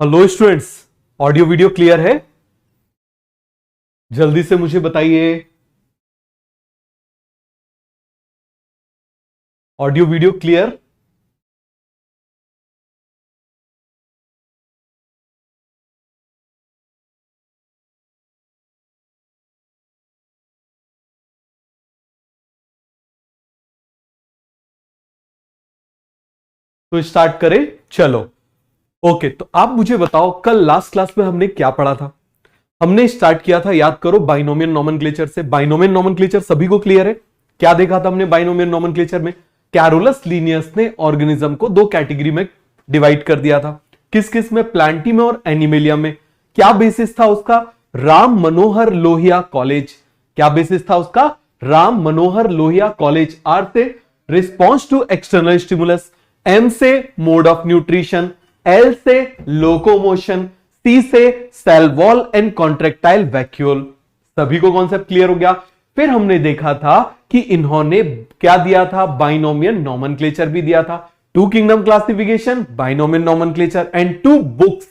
Hello students, audio video clear है? जल्दी से मुझे बताइए, ऑडियो वीडियो क्लियर? तो स्टार्ट करें, चलो। ओके, तो आप मुझे बताओ, कल लास्ट क्लास में हमने क्या पढ़ा था? हमने स्टार्ट किया था, याद करो, बाइनोमियल नोमेनक्लेचर से। बाइनोमियल नोमेनक्लेचर सभी को क्लियर है? क्या देखा था हमने बाइनोमियल नोमेनक्लेचर में? कैरोलस लिनियस ने ऑर्गेनिज्म को दो कैटेगरी में डिवाइड कर दिया था। किस किस में? प्लांटी में और एनिमेलिया में। क्या बेसिस था उसका? राम मनोहर लोहिया कॉलेज। क्या बेसिस था उसका? राम मनोहर लोहिया कॉलेज। आर से response to external stimulus, M से मोड ऑफ न्यूट्रिशन, एल से लोकोमोशन, सी से cell wall and contractile vacuole. सभी को कॉन्सेप्ट क्लियर हो गया? फिर हमने देखा था कि इन्होंने क्या दिया था? बाइनोमियल नोमेनक्लेचर भी दिया था। Two kingdom classification, binomial nomenclature and two books.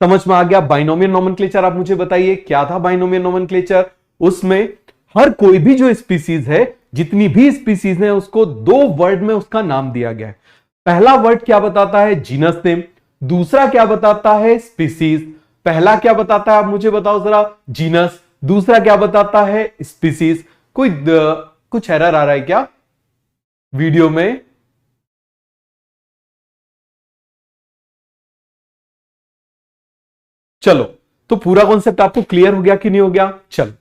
समझ में आ गया बाइनोमियल नोमेनक्लेचर? आप मुझे बताइए क्या था बाइनोमियल नोमेनक्लेचर? उसमें हर कोई भी जो स्पीसीज है, जितनी भी स्पीसीज है, उसको दो वर्ड में उसका नाम दिया गया है। पहला वर्ड क्या बताता है? Genus name. दूसरा क्या बताता है? स्पीसीज। पहला क्या बताता है आप मुझे बताओ जरा? जीनस। दूसरा क्या बताता है? स्पीसीज। कुछ एरर आ रहा है क्या वीडियो में? चलो, तो पूरा कॉन्सेप्ट आपको क्लियर हो गया कि नहीं हो गया? चलो,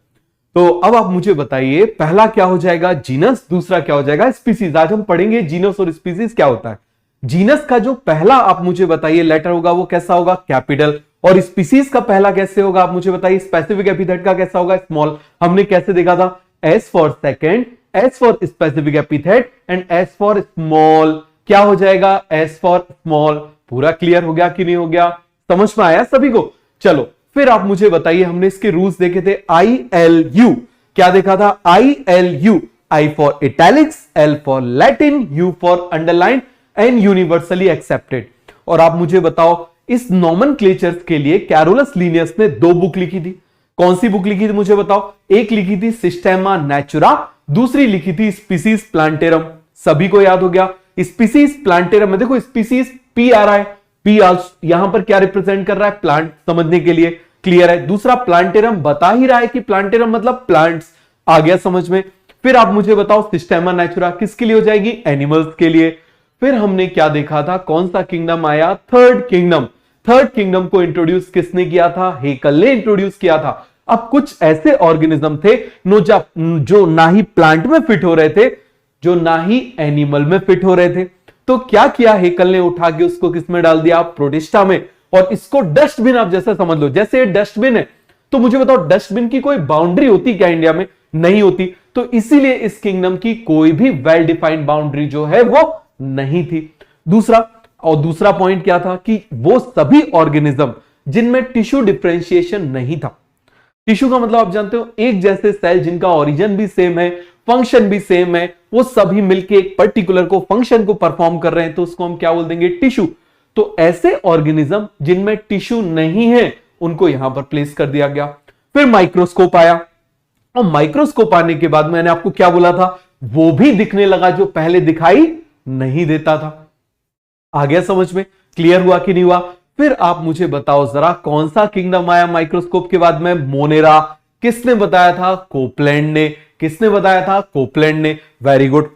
तो अब आप मुझे बताइए, पहला क्या हो जाएगा? जीनस। दूसरा क्या हो जाएगा? स्पीसीज। आज हम पढ़ेंगे जीनस और स्पीसीज क्या होता है। जीनस का जो पहला आप मुझे बताइए लेटर होगा वो कैसा होगा? कैपिटल। और स्पीसीज का पहला कैसे होगा आप मुझे बताइए? स्पेसिफिक एपिथेट का कैसा होगा? स्मॉल। हमने कैसे देखा था? S for second, S for specific epithet and S for small. क्या हो जाएगा? S for small. पूरा क्लियर हो गया कि नहीं हो गया? समझ में आया सभी को? चलो, फिर आप मुझे बताइए, हमने इसके रूल्स देखे थे। ILU क्या देखा था? ILU, I for italics, L for Latin, U for underline and universally accepted. और आप मुझे बताओ, इस नोमेनक्लेचर के लिए कैरोलस लिनियस ने दो बुक लिखी थी। कौन सी बुक लिखी थी मुझे बताओ? एक लिखी थी सिस्टेमा नेचुरा, दूसरी लिखी थी स्पीसीज प्लांटेरम। सभी को याद हो गया? स्पीसीज प्लांटेरम में देखो, स्पीसीज पी आ रहा है, पी यहां पर क्या रिप्रेजेंट कर रहा है? प्लांट। समझने के लिए क्लियर है? दूसरा प्लांटेरम बता ही रहा है कि प्लांटेरम मतलब प्लांट्स। आ गया समझ में? फिर आप मुझे बताओ, सिस्टेमा नेचुरा किसके लिए हो जाएगी? एनिमल्स के लिए। फिर हमने क्या देखा था? कौन सा किंगडम आया? Third kingdom. थर्ड किंगडम को इंट्रोड्यूस किसने किया था? हेकल ने इंट्रोड्यूस किया था। अब कुछ ऐसे ऑर्गेनिज्म थे जो ना ही प्लांट में फिट हो रहे थे, जो ना ही एनिमल में फिट हो रहे थे। तो क्या किया हेकल ने? उठा के उसको किस में डाल दिया? प्रोटिस्टा में। और इसको डस्टबिन आप जैसे समझ लो, जैसे ये डस्टबिन है। तो मुझे बताओ, डस्टबिन की कोई बाउंड्री होती क्या इंडिया में? नहीं होती। तो इसीलिए इस किंगडम की कोई भी वेल डिफाइंड बाउंड्री जो है वो नहीं थी। दूसरा पॉइंट क्या था? कि वो सभी ऑर्गेनिज्म जिनमें टिश्यू डिफरेंशिएशन नहीं था। टिश्यू का मतलब आप जानते हो, एक जैसे सेल जिनका ओरिजिन भी सेम है, फंक्शन भी सेम है, वो सभी मिलकर एक पर्टिकुलर को फंक्शन को परफॉर्म कर रहे हैं, तो उसको हम क्या बोल देंगे? टिश्यू। तो ऐसे ऑर्गेनिज्म जिनमें टिश्यू नहीं है, उनको यहां पर प्लेस कर दिया गया। फिर माइक्रोस्कोप आया, और माइक्रोस्कोप आने के बाद मैंने आपको क्या बोला था? वो भी दिखने लगा जो पहले दिखाई नहीं देता था। आ गया समझ में? क्लियर हुआ कि नहीं हुआ? फिर आप मुझे बताओ जरा, कौन सा किंगडम आया माइक्रोस्कोप के बाद में? मोनेरा। किसने बताया था? कोपलैंड ने। किसने बताया था? कोपलैंड ने। Very good.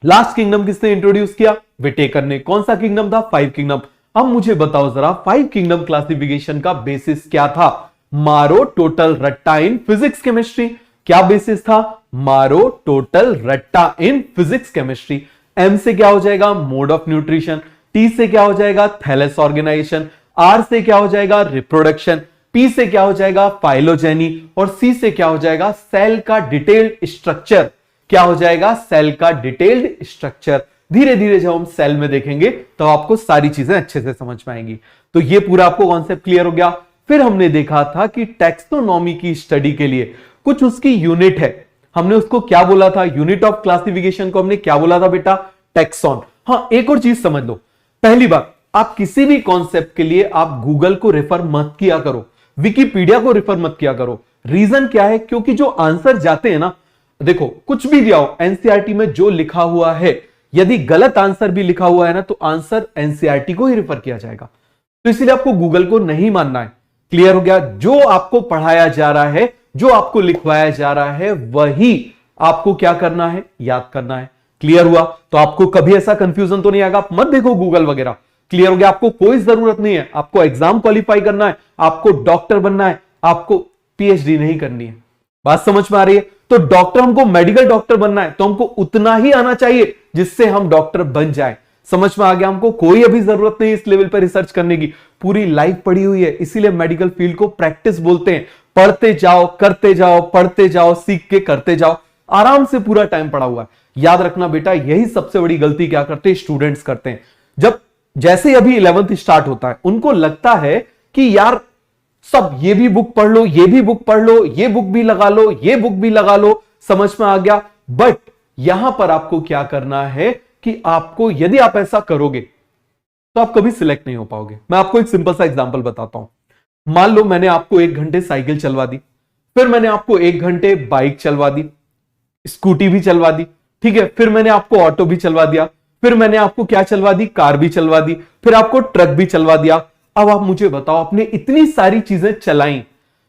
लास्ट किंगडम किसने इंट्रोड्यूस किया? विटेकर ने। कौन सा किंगडम था? Five kingdom. अब मुझे बताओ जरा, फाइव किंगडम क्लासिफिकेशन का बेसिस क्या था? मारो टोटल रट्टा इन फिजिक्स केमिस्ट्री। क्या बेसिस था? मारो टोटल रट्टा इन फिजिक्स केमिस्ट्री। एम से क्या हो जाएगा? Mode of nutrition. टी से क्या हो जाएगा? Thales organisation. आर से क्या हो जाएगा? रिप्रोडक्शन। पी से क्या हो जाएगा? फाइलोजेनी। और सी से क्या हो जाएगा? सेल का डिटेल्ड स्ट्रक्चर। क्या हो जाएगा? सेल का डिटेल्ड स्ट्रक्चर। धीरे धीरे जब हम सेल में देखेंगे तो आपको सारी चीजें अच्छे से समझ में आएंगी। तो ये पूरा आपको कॉन्सेप्ट क्लियर हो गया। फिर हमने देखा था कि टेक्सोनॉमी की स्टडी के लिए कुछ उसकी यूनिट है। हमने उसको क्या बोला था? यूनिट ऑफ क्लासिफिकेशन को हमने क्या बोला था बेटा? टेक्सॉन। हाँ, एक और चीज समझ लो। पहली बात, आप किसी भी कॉन्सेप्ट के लिए आप गूगल को रेफर मत किया करो, विकिपीडिया को रेफर मत किया करो। रीजन क्या है? क्योंकि जो आंसर जाते हैं ना, देखो कुछ भी दिया हो एनसीईआरटी में जो लिखा हुआ है, यदि गलत आंसर भी लिखा हुआ है ना, तो आंसर एनसीईआरटी को ही रेफर किया जाएगा। तो इसलिए आपको गूगल को नहीं मानना है। क्लियर हो गया? जो आपको पढ़ाया जा रहा है, जो आपको लिखवाया जा रहा है, वही आपको क्या करना है? याद करना है। क्लियर हुआ? तो आपको कभी ऐसा कंफ्यूजन तो नहीं आएगा, आप मत देखो गूगल वगैरह। क्लियर हो गया? आपको कोई जरूरत नहीं है, आपको एग्जाम क्वालिफाई करना है, आपको डॉक्टर बनना है, आपको पीएचडी नहीं करनी है। बात समझ में आ रही है? तो डॉक्टर, हमको मेडिकल डॉक्टर बनना है, तो हमको उतना ही आना चाहिए जिससे हम डॉक्टर बन जाए। समझ में आ गया? हमको कोई अभी जरूरत नहीं इस लेवल पर रिसर्च करने की, पूरी लाइफ पड़ी हुई है। इसीलिए मेडिकल फील्ड को प्रैक्टिस बोलते हैं। पढ़ते जाओ, करते जाओ, पढ़ते जाओ, सीख के करते जाओ, आराम से पूरा टाइम पड़ा हुआ है। याद रखना बेटा, यही सबसे बड़ी गलती क्या करते हैं स्टूडेंट्स करते हैं। जब जैसे अभी 11th स्टार्ट होता है, उनको लगता है कि यार सब ये भी बुक पढ़ लो, ये भी बुक पढ़ लो, ये बुक भी लगा लो, ये बुक भी लगा लो। समझ में आ गया? बट यहां पर आपको क्या करना है कि आपको, यदि आप ऐसा करोगे तो आप कभी सिलेक्ट नहीं हो पाओगे। मैं आपको एक सिंपल सा एग्जांपल बताता हूं। मान लो मैंने आपको 1 घंटे साइकिल चलवा दी, फिर मैंने आपको 1 घंटे बाइक चलवा दी, स्कूटी भी चलवा दी, ठीक है, फिर मैंने आपको ऑटो भी चलवा दिया, फिर मैंने आपको क्या चलवा दी? कार भी चलवा दी, फिर आपको ट्रक भी चलवा दिया। अब आप मुझे बताओ, आपने इतनी सारी चीजें चलाई,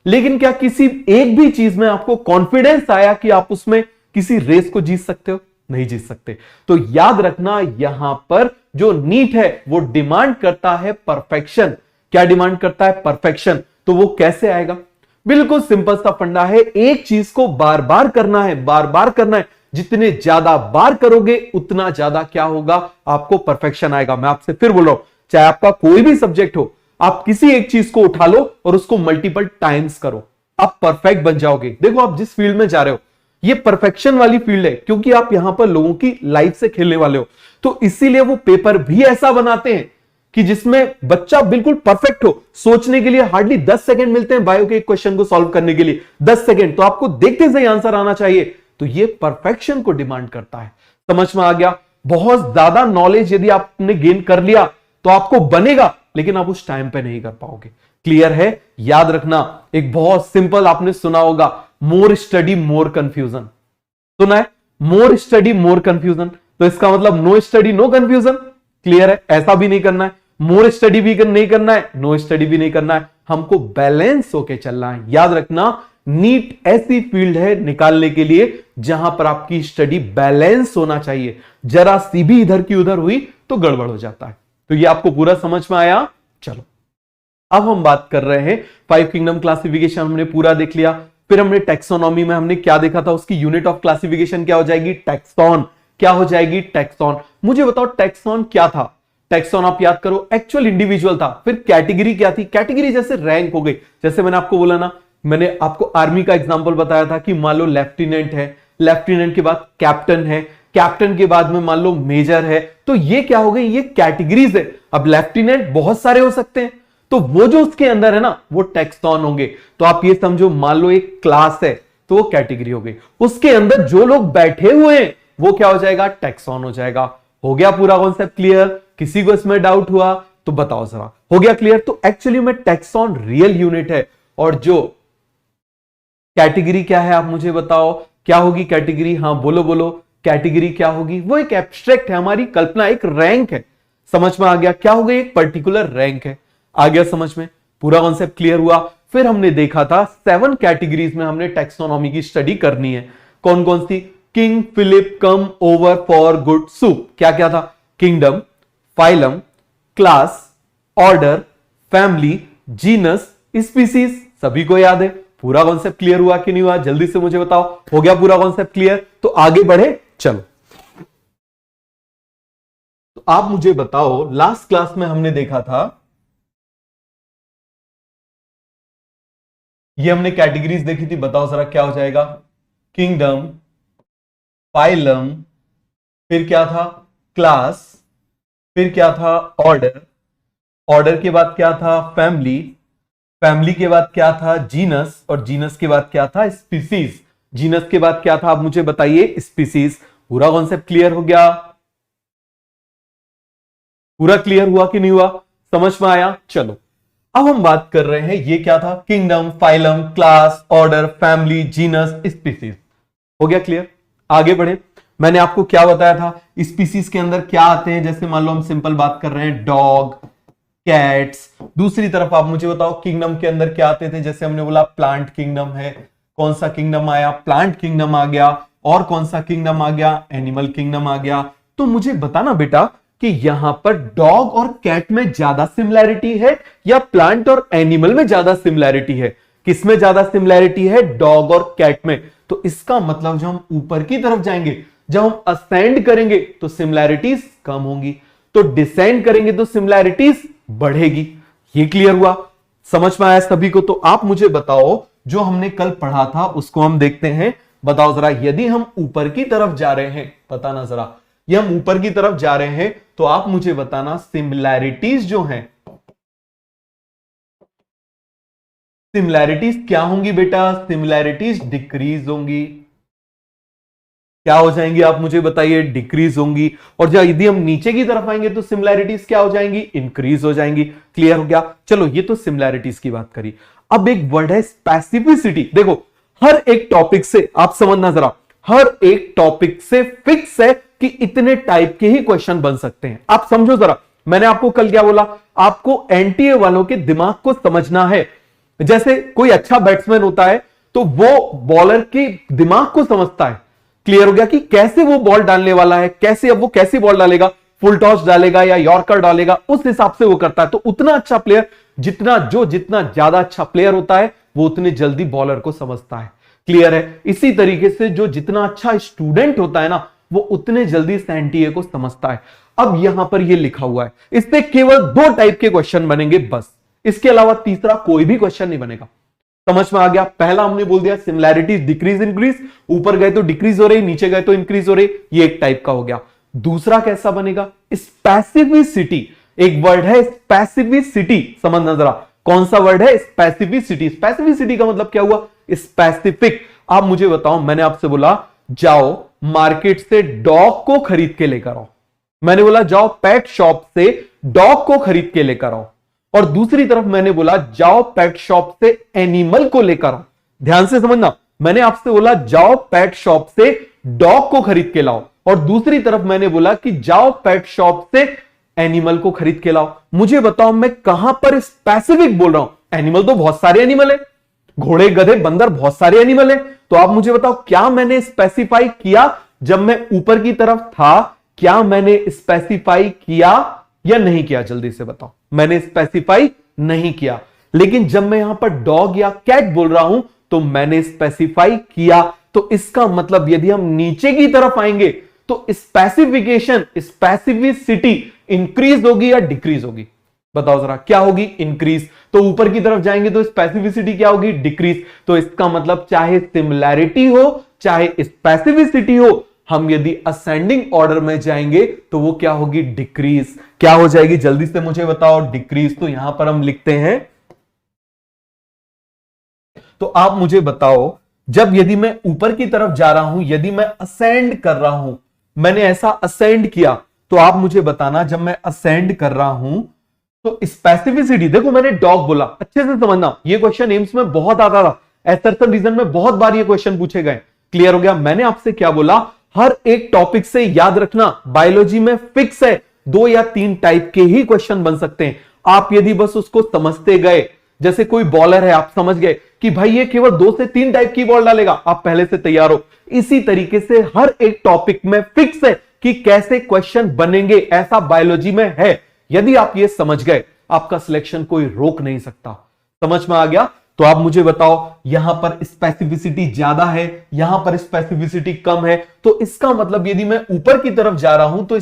लेकिन क्या किसी एक भी चीज में आपको कॉन्फिडेंस आया कि आप उसमें किसी रेस को जीत सकते हो? नहीं जीत सकते। तो याद रखना, यहां पर जो नीट है वो डिमांड करता है परफेक्शन। क्या डिमांड करता है? परफेक्शन। तो वो कैसे आएगा? बिल्कुल सिंपल सा फंडा है, एक चीज को बार बार करना है, बार बार करना है। जितने ज्यादा बार करोगे उतना ज्यादा क्या होगा? आपको परफेक्शन आएगा। मैं आपसे फिर बोल रहा हूं, चाहे आपका कोई भी सब्जेक्ट हो, आप किसी एक चीज को उठा लो और उसको मल्टीपल टाइम्स करो, आप परफेक्ट बन जाओगे। देखो आप जिस फील्ड में जा रहे हो, ये परफेक्शन वाली फील्ड है, क्योंकि आप यहां पर लोगों की लाइफ से खेलने वाले हो। तो इसीलिए वो पेपर भी ऐसा बनाते हैं कि जिसमें बच्चा बिल्कुल परफेक्ट हो। सोचने के लिए हार्डली 10 सेकंड मिलते हैं बायो के एक क्वेश्चन को सॉल्व करने के लिए, 10 सेकंड। तो आपको देखते से आंसर आना चाहिए। तो ये परफेक्शन को डिमांड करता है। समझ में आ गया? बहुत ज्यादा नॉलेज यदि आपने गेन कर लिया तो आपको बनेगा, लेकिन आप उस टाइम पे नहीं कर पाओगे। क्लियर है? याद रखना, एक बहुत सिंपल आपने सुना होगा, मोर स्टडी मोर कंफ्यूजन। सुना है? More study more confusion. तो इसका मतलब no study no confusion. Clear है? ऐसा भी नहीं करना है, मोर स्टडी भी नहीं करना है, नो स्टडी भी नहीं करना है। हमको बैलेंस होके चलना है। याद रखना, नीट ऐसी फील्ड है निकालने के लिए जहां पर आपकी स्टडी बैलेंस होना चाहिए। जरा सी भी इधर की उधर हुई तो गड़बड़ हो जाता है। तो ये आपको पूरा समझ में आया? चलो अब हम बात कर रहे हैं 5 किंगडम क्लासिफिकेशन हमने पूरा देख लिया। फिर हमने टैक्सोनॉमी में हमने क्या देखा था? उसकी यूनिट ऑफ क्लासिफिकेशन क्या हो जाएगी? टैक्सॉन। क्या हो जाएगी? टैक्सॉन। मुझे बताओ टैक्सॉन क्या था? टैक्सॉन आप याद करो, एक्चुअल इंडिविजुअल था। फिर कैटेगरी क्या थी? कैटेगरी जैसे रैंक हो गई। जैसे मैंने आपको बोला ना, मैंने आपको आर्मी का एग्जांपल बताया था कि मान लो लेफ्टिनेंट है, लेफ्टिनेंट के बाद कैप्टन है, कैप्टन के बाद में मान लो मेजर है। तो ये क्या हो गई? ये कैटेगरीज है। अब लेफ्टिनेंट बहुत सारे हो सकते हैं, तो वो जो उसके अंदर है ना, वो टैक्सॉन होंगे। तो आप ये समझो, मान लो एक क्लास है तो वो कैटेगरी हो गई, उसके अंदर जो लोग बैठे हुए हैं वो क्या हो जाएगा? टैक्सॉन हो जाएगा। हो गया पूरा कॉन्सेप्ट क्लियर? किसी को इसमें डाउट हुआ तो बताओ जरा। हो गया क्लियर? तो एक्चुअली में टैक्सॉन रियल यूनिट है, और जो कैटेगरी क्या है आप मुझे बताओ, क्या होगी कैटेगरी? हाँ बोलो बोलो, कैटेगरी क्या होगी? वो एक एब्स्ट्रैक्ट है, हमारी कल्पना, एक रैंक है। समझ में आ गया? क्या हो गई? एक पर्टिकुलर रैंक है। आ गया समझ में? पूरा कॉन्सेप्ट क्लियर हुआ? फिर हमने देखा था 7 कैटेगरीज में हमने टैक्सोनॉमी की स्टडी करनी है। कौन कौन सी? King Philip come over for good soup. क्या क्या था? Kingdom, phylum, class, order, family, genus, species. सभी को याद है? पूरा कॉन्सेप्ट क्लियर हुआ कि नहीं हुआ? जल्दी से मुझे बताओ। हो गया पूरा कॉन्सेप्ट क्लियर? तो आगे बढ़े चलो। तो आप मुझे बताओ, लास्ट क्लास में हमने देखा था, ये हमने कैटेगरीज देखी थी, बताओ जरा क्या हो जाएगा? किंगडम, फाइलम, फिर क्या था? क्लास, फिर क्या था? ऑर्डर, ऑर्डर के बाद क्या था? फैमिली, फैमिली के बाद क्या था? जीनस, और जीनस के बाद क्या था? स्पीसीज, जीनस के बाद क्या था? आप मुझे बताइए, स्पीसीज। पूरा कॉन्सेप्ट क्लियर हो गया? पूरा क्लियर हुआ कि नहीं हुआ, समझ में आया? चलो अब हम बात कर रहे हैं, ये क्या था? Kingdom, phylum, class, order, family, genus, species. हो गया क्लियर? आगे बढ़े। मैंने आपको क्या बताया था, स्पीसीज के अंदर क्या आते हैं? जैसे मान लो हम सिंपल बात कर रहे हैं, डॉग, कैट्स। दूसरी तरफ आप मुझे बताओ किंगडम के अंदर क्या आते थे? जैसे हमने बोला प्लांट किंगडम है, कौन सा किंगडम आया? प्लांट किंगडम आ गया। और कौन सा किंगडम आ गया? एनिमल किंगडम आ गया। तो मुझे बताना बेटा कि यहां पर डॉग और कैट में ज्यादा सिमिलैरिटी है या प्लांट और एनिमल में ज्यादा सिमिलैरिटी है? किसमें ज्यादा सिमिलैरिटी है? डॉग और कैट में। तो इसका मतलब जब हम ऊपर की तरफ जाएंगे, जब हम असेंड करेंगे तो सिमिलैरिटीज कम होंगी, तो डिसेंड करेंगे तो सिमिलैरिटीज बढ़ेगी। ये क्लियर हुआ? समझ में आया सभी को? तो आप मुझे बताओ, जो हमने कल पढ़ा था उसको हम देखते हैं। बताओ जरा, यदि हम ऊपर की तरफ जा रहे हैं, बताना जरा, ये हम ऊपर की तरफ जा रहे हैं तो आप मुझे बताना सिमिलैरिटीज जो हैं, सिमिलैरिटीज क्या होंगी बेटा? सिमिलैरिटीज डिक्रीज होंगी। क्या हो जाएंगी आप मुझे बताइए? डिक्रीज होंगी। और जब यदि हम नीचे की तरफ आएंगे तो सिमिलैरिटीज क्या हो जाएंगी? इंक्रीज हो जाएंगी। क्लियर हो गया? चलो ये तो सिमिलैरिटीज की बात करी। अब एक वर्ड है स्पेसिफिसिटी। देखो हर एक टॉपिक से, आप समझना जरा, हर एक टॉपिक से फिक्स है कि इतने टाइप के ही क्वेश्चन बन सकते हैं। आप समझो जरा, मैंने आपको कल क्या बोला? आपको एनटीए वालों के दिमाग को समझना है। जैसे कोई अच्छा बैट्समैन होता है तो वो बॉलर के दिमाग को समझता है। क्लियर हो गया कि कैसे वो बॉल डालने वाला है, कैसे अब वो कैसी बॉल डालेगा, फुल टॉस डालेगा या यॉर्कर डालेगा, उस हिसाब से वो करता है। तो उतना अच्छा प्लेयर, जितना ज्यादा अच्छा प्लेयर होता है वो उतने जल्दी बॉलर को समझता है। क्लियर है? इसी तरीके से जो जितना अच्छा स्टूडेंट होता है ना, वो उतने जल्दी एनटीए को समझता है। अब यहां पर ये लिखा हुआ है, इससे केवल 2 टाइप के क्वेश्चन बनेंगे बस, इसके अलावा तीसरा कोई भी क्वेश्चन नहीं बनेगा। समझ में आ गया? पहला हमने बोल दिया सिमिलैरिटीज डिक्रीज इंक्रीज, ऊपर गए तो डिक्रीज हो रही, नीचे गए तो इंक्रीज हो रही, ये एक टाइप का हो गया। दूसरा कैसा बनेगा? स्पेसिफिसिटी। एक वर्ड है स्पेसिफिसिटी, समझना जरा, कौन सा वर्ड है? स्पेसिफिसिटी। स्पेसिफिसिटी का मतलब क्या हुआ? स्पेसिफिक। आप मुझे बताओ, मैंने आपसे बोला जाओ मार्केट से डॉग को खरीद के लेकर आओ, मैंने बोला जाओ पेट शॉप से डॉग को खरीद के लेकर आओ, और दूसरी तरफ मैंने बोला जाओ पेट शॉप से एनिमल को लेकर आओ। ध्यान से समझना, मैंने आपसे बोला जाओ पेट शॉप से डॉग को खरीद के लाओ, और दूसरी तरफ मैंने बोला कि जाओ पेट शॉप से एनिमल को खरीद के लाओ। मुझे बताओ मैं कहां पर स्पेसिफिक बोल रहा हूं? एनिमल तो बहुत सारे एनिमल है, घोड़े, गधे, बंदर, बहुत सारे एनिमल है। तो आप मुझे बताओ क्या मैंने स्पेसिफाई किया जब मैं ऊपर की तरफ था? क्या मैंने स्पेसिफाई किया या नहीं किया? जल्दी से बताओ। मैंने स्पेसिफाई नहीं किया, लेकिन जब मैं यहां पर डॉग या कैट बोल रहा हूं तो मैंने स्पेसिफाई किया। तो इसका मतलब यदि हम नीचे की तरफ आएंगे तो स्पेसिफिकेशन, स्पेसिफिसिटी इंक्रीज होगी या डिक्रीज होगी? बताओ जरा, क्या होगी? इंक्रीज। तो ऊपर की तरफ जाएंगे तो स्पेसिफिसिटी क्या होगी? डिक्रीज। तो इसका मतलब चाहे सिमिलैरिटी हो चाहे स्पेसिफिसिटी हो, हम यदि असेंडिंग ऑर्डर में जाएंगे तो वो क्या होगी? डिक्रीज। क्या हो जाएगी? जल्दी से मुझे बताओ। डिक्रीज। तो यहां पर हम लिखते हैं, तो आप मुझे बताओ, जब यदि मैं ऊपर की तरफ जा रहा हूं, यदि मैं असेंड कर रहा हूं, मैंने ऐसा असेंड किया, तो आप मुझे बताना जब मैं असेंड कर रहा हूं तो स्पेसिफिसिटी, देखो मैंने डॉग बोला, अच्छे से समझना, ये क्वेश्चन एम्स में बहुत आता था, एसर्सन रीजन में बहुत बार ये क्वेश्चन पूछे गए। क्लियर हो गया? मैंने आपसे क्या बोला? हर एक टॉपिक से याद रखना, बायोलॉजी में फिक्स है 2 या 3 टाइप के ही क्वेश्चन बन सकते हैं। आप यदि बस उसको समझते गए, जैसे कोई बॉलर है, आप समझ गए कि भाई ये केवल 2 से 3 टाइप की बॉल डालेगा, आप पहले से तैयार हो। इसी तरीके से हर एक टॉपिक में फिक्स है कि कैसे क्वेश्चन बनेंगे, ऐसा बायोलॉजी में है। यदि आप ये समझ गए, आपका सिलेक्शन कोई रोक नहीं सकता। समझ में आ गया? तो आप मुझे बताओ, यहां पर स्पेसिफिसिटी ज्यादा है, यहां पर स्पेसिफिसिटी कम है, तो इसका मतलब यदि मैं ऊपर की तरफ जा रहा हूं तो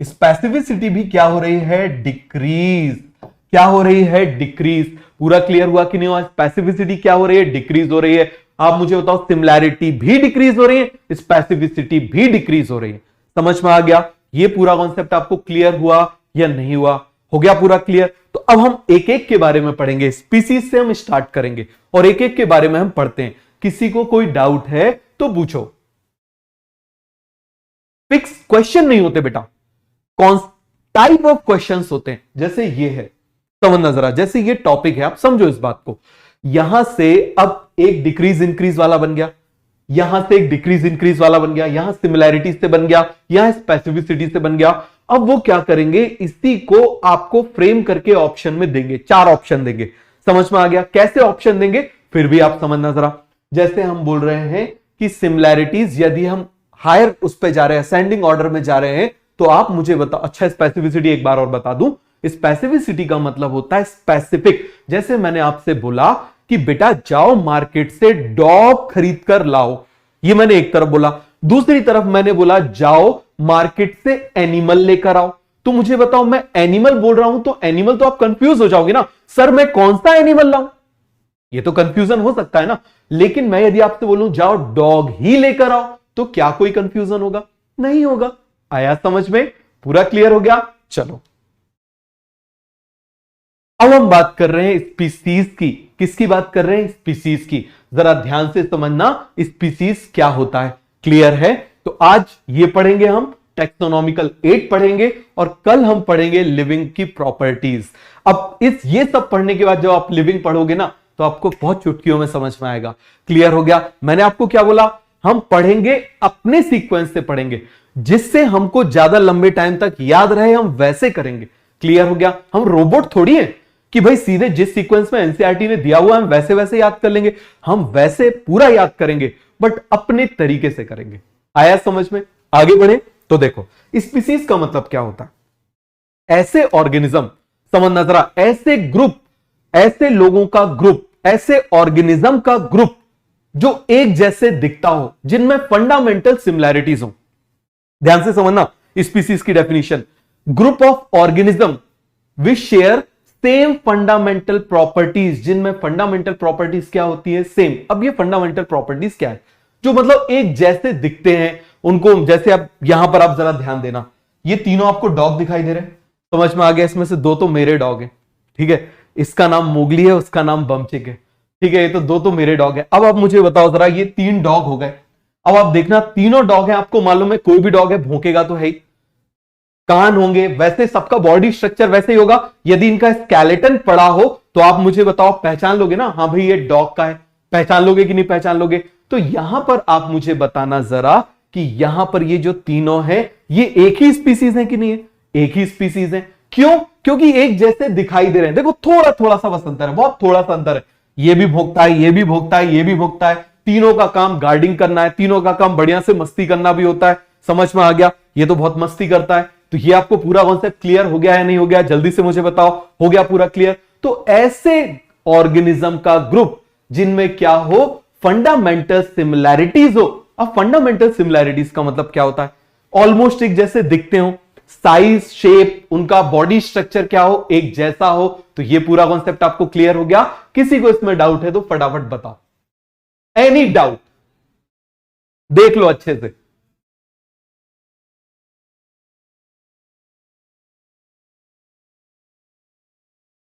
स्पेसिफिसिटी भी क्या हो रही है? डिक्रीज। क्या हो रही है? डिक्रीज। पूरा क्लियर हुआ कि नहीं हुआ? स्पेसिफिसिटी क्या हो रही है? डिक्रीज हो रही है। आप मुझे बताओ, सिमिलैरिटी भी डिक्रीज हो रही है, स्पेसिफिसिटी भी डिक्रीज हो रही है। समझ में आ गया? ये पूरा कॉन्सेप्ट आपको क्लियर हुआ या नहीं हुआ? हो गया पूरा क्लियर? तो अब हम एक एक के बारे में पढ़ेंगे, स्पीसीज से हम स्टार्ट करेंगे और एक एक के बारे में हम पढ़ते हैं। किसी को कोई डाउट है तो पूछो। फिक्स क्वेश्चन नहीं होते बेटा, कौन टाइप ऑफ क्वेश्चंस होते हैं। जैसे ये है, समझना जरा, जैसे ये टॉपिक है, आप समझो इस बात को। यहां से अब एक डिक्रीज इंक्रीज वाला बन गया, यहां से एक डिक्रीज इंक्रीज वाला बन गया, यहां सिमिलैरिटी से बन गया, यहां स्पेसिफिसिटी से बन गया। अब वो क्या करेंगे, इसी को आपको फ्रेम करके ऑप्शन में देंगे, 4 ऑप्शन देंगे। समझ में आ गया कैसे ऑप्शन देंगे, फिर भी आप समझना जरा। जैसे हम बोल रहे हैं कि सिमिलैरिटीज, यदि हम हायर उस पे जा रहे हैं, असेंडिंग ऑर्डर में जा रहे हैं, तो आप मुझे बताओ। अच्छा, स्पेसिफिसिटी एक बार और बता दूं, स्पेसिफिसिटी का मतलब होता है स्पेसिफिक। जैसे मैंने आपसे बोला कि बेटा जाओ मार्केट से डॉग खरीद कर लाओ, ये मैंने एक तरफ बोला। दूसरी तरफ मैंने बोला जाओ मार्केट से एनिमल लेकर आओ। तो मुझे बताओ, मैं एनिमल बोल रहा हूं तो एनिमल तो आप कंफ्यूज हो जाओगे ना, सर मैं कौन सा एनिमल लाऊं, ये तो कंफ्यूजन हो सकता है ना। लेकिन मैं यदि आपसे बोलूं जाओ डॉग ही लेकर आओ, तो क्या कोई कंफ्यूजन होगा, नहीं होगा। आया समझ में, पूरा क्लियर हो गया। चलो अब हम बात कर रहे हैं स्पीसीज की। किसकी बात कर रहे हैं, स्पीसीज की। जरा ध्यान से समझना स्पीसीज क्या होता है, क्लियर है। तो आज ये पढ़ेंगे हम, टेक्सोनॉमिकल 8 पढ़ेंगे, और कल हम पढ़ेंगे लिविंग की प्रॉपर्टीज। अब ये सब पढ़ने के बाद जब आप लिविंग पढ़ोगे ना, तो आपको बहुत चुटकियों में समझ में आएगा। क्लियर हो गया। मैंने आपको क्या बोला, हम पढ़ेंगे अपने सीक्वेंस से पढ़ेंगे, जिससे हमको ज्यादा लंबे टाइम तक याद रहे, हम वैसे करेंगे। क्लियर हो गया। हम रोबोट थोड़ी है कि भाई सीधे जिस सीक्वेंस में एनसीईआरटी ने दिया हुआ हम वैसे वैसे याद कर लेंगे। हम वैसे पूरा याद करेंगे, बट अपने तरीके से करेंगे। आया समझ में, आगे बढ़े। तो देखो स्पीसीज का मतलब क्या होता है, ऐसे ऑर्गेनिज्म, समझना जरा, ऐसे ग्रुप, ऐसे लोगों का ग्रुप, ऐसे ऑर्गेनिज्म का ग्रुप जो एक जैसे दिखता हो, जिनमें फंडामेंटल सिमिलैरिटीज हो। ध्यान से समझना स्पीसीज की definition, group of organism which share same fundamental properties, जिनमें फंडामेंटल प्रॉपर्टीज क्या होती है, सेम। अब ये फंडामेंटल प्रॉपर्टीज क्या है, जो मतलब एक जैसे दिखते हैं उनको। जैसे अब यहां पर आप जरा ध्यान देना, ये तीनों आपको डॉग दिखाई दे रहे हैं, समझ में आ गया। इसमें से 2 तो मेरे डॉग हैं, ठीक है, इसका नाम मोगली है, उसका नाम बमचिक है, ठीक है। ये तो 2 तो मेरे डॉग है। अब आप मुझे बताओ जरा, ये 3 डॉग हो गए। अब आप देखना, तीनों डॉग हैं, आपको मालूम है कोई भी डॉग है भौंकेगा तो है ही, कान होंगे, वैसे सबका बॉडी स्ट्रक्चर वैसे ही होगा। यदि इनका स्केलेटन पड़ा हो तो आप मुझे बताओ, पहचान लोगे ना, हाँ भाई ये डॉग का है, पहचान लोगे कि नहीं पहचान लोगे। तो यहां पर आप मुझे बताना जरा कि यहां पर ये जो तीनों हैं, ये एक ही स्पीसीज है कि नहीं है, एक ही स्पीसीज है। क्यों, क्योंकि एक जैसे दिखाई दे रहे हैं। देखो थोड़ा थोड़ा सा बस अंतर है, बहुत थोड़ा सा अंतर है। ये भी भोगता है, ये भी भोगता है, ये भी भोगता है। तीनों का काम गार्डिंग करना है, तीनों का काम बढ़िया से मस्ती करना भी होता है। समझ में आ गया, ये तो बहुत मस्ती करता है। तो ये आपको पूरा कॉन्सेप्ट क्लियर हो गया है, नहीं हो गया, जल्दी से मुझे बताओ, हो गया पूरा क्लियर। तो ऐसे ऑर्गेनिज्म का ग्रुप जिनमें क्या हो, फंडामेंटल सिमिलैरिटीज हो। अब फंडामेंटल सिमिलैरिटीज का मतलब क्या होता है, ऑलमोस्ट एक जैसे दिखते हो, साइज, शेप, उनका बॉडी स्ट्रक्चर क्या हो, एक जैसा हो। तो ये पूरा कॉन्सेप्ट आपको क्लियर हो गया। किसी को इसमें डाउट है तो फटाफट बताओ, एनी डाउट, देख लो अच्छे से।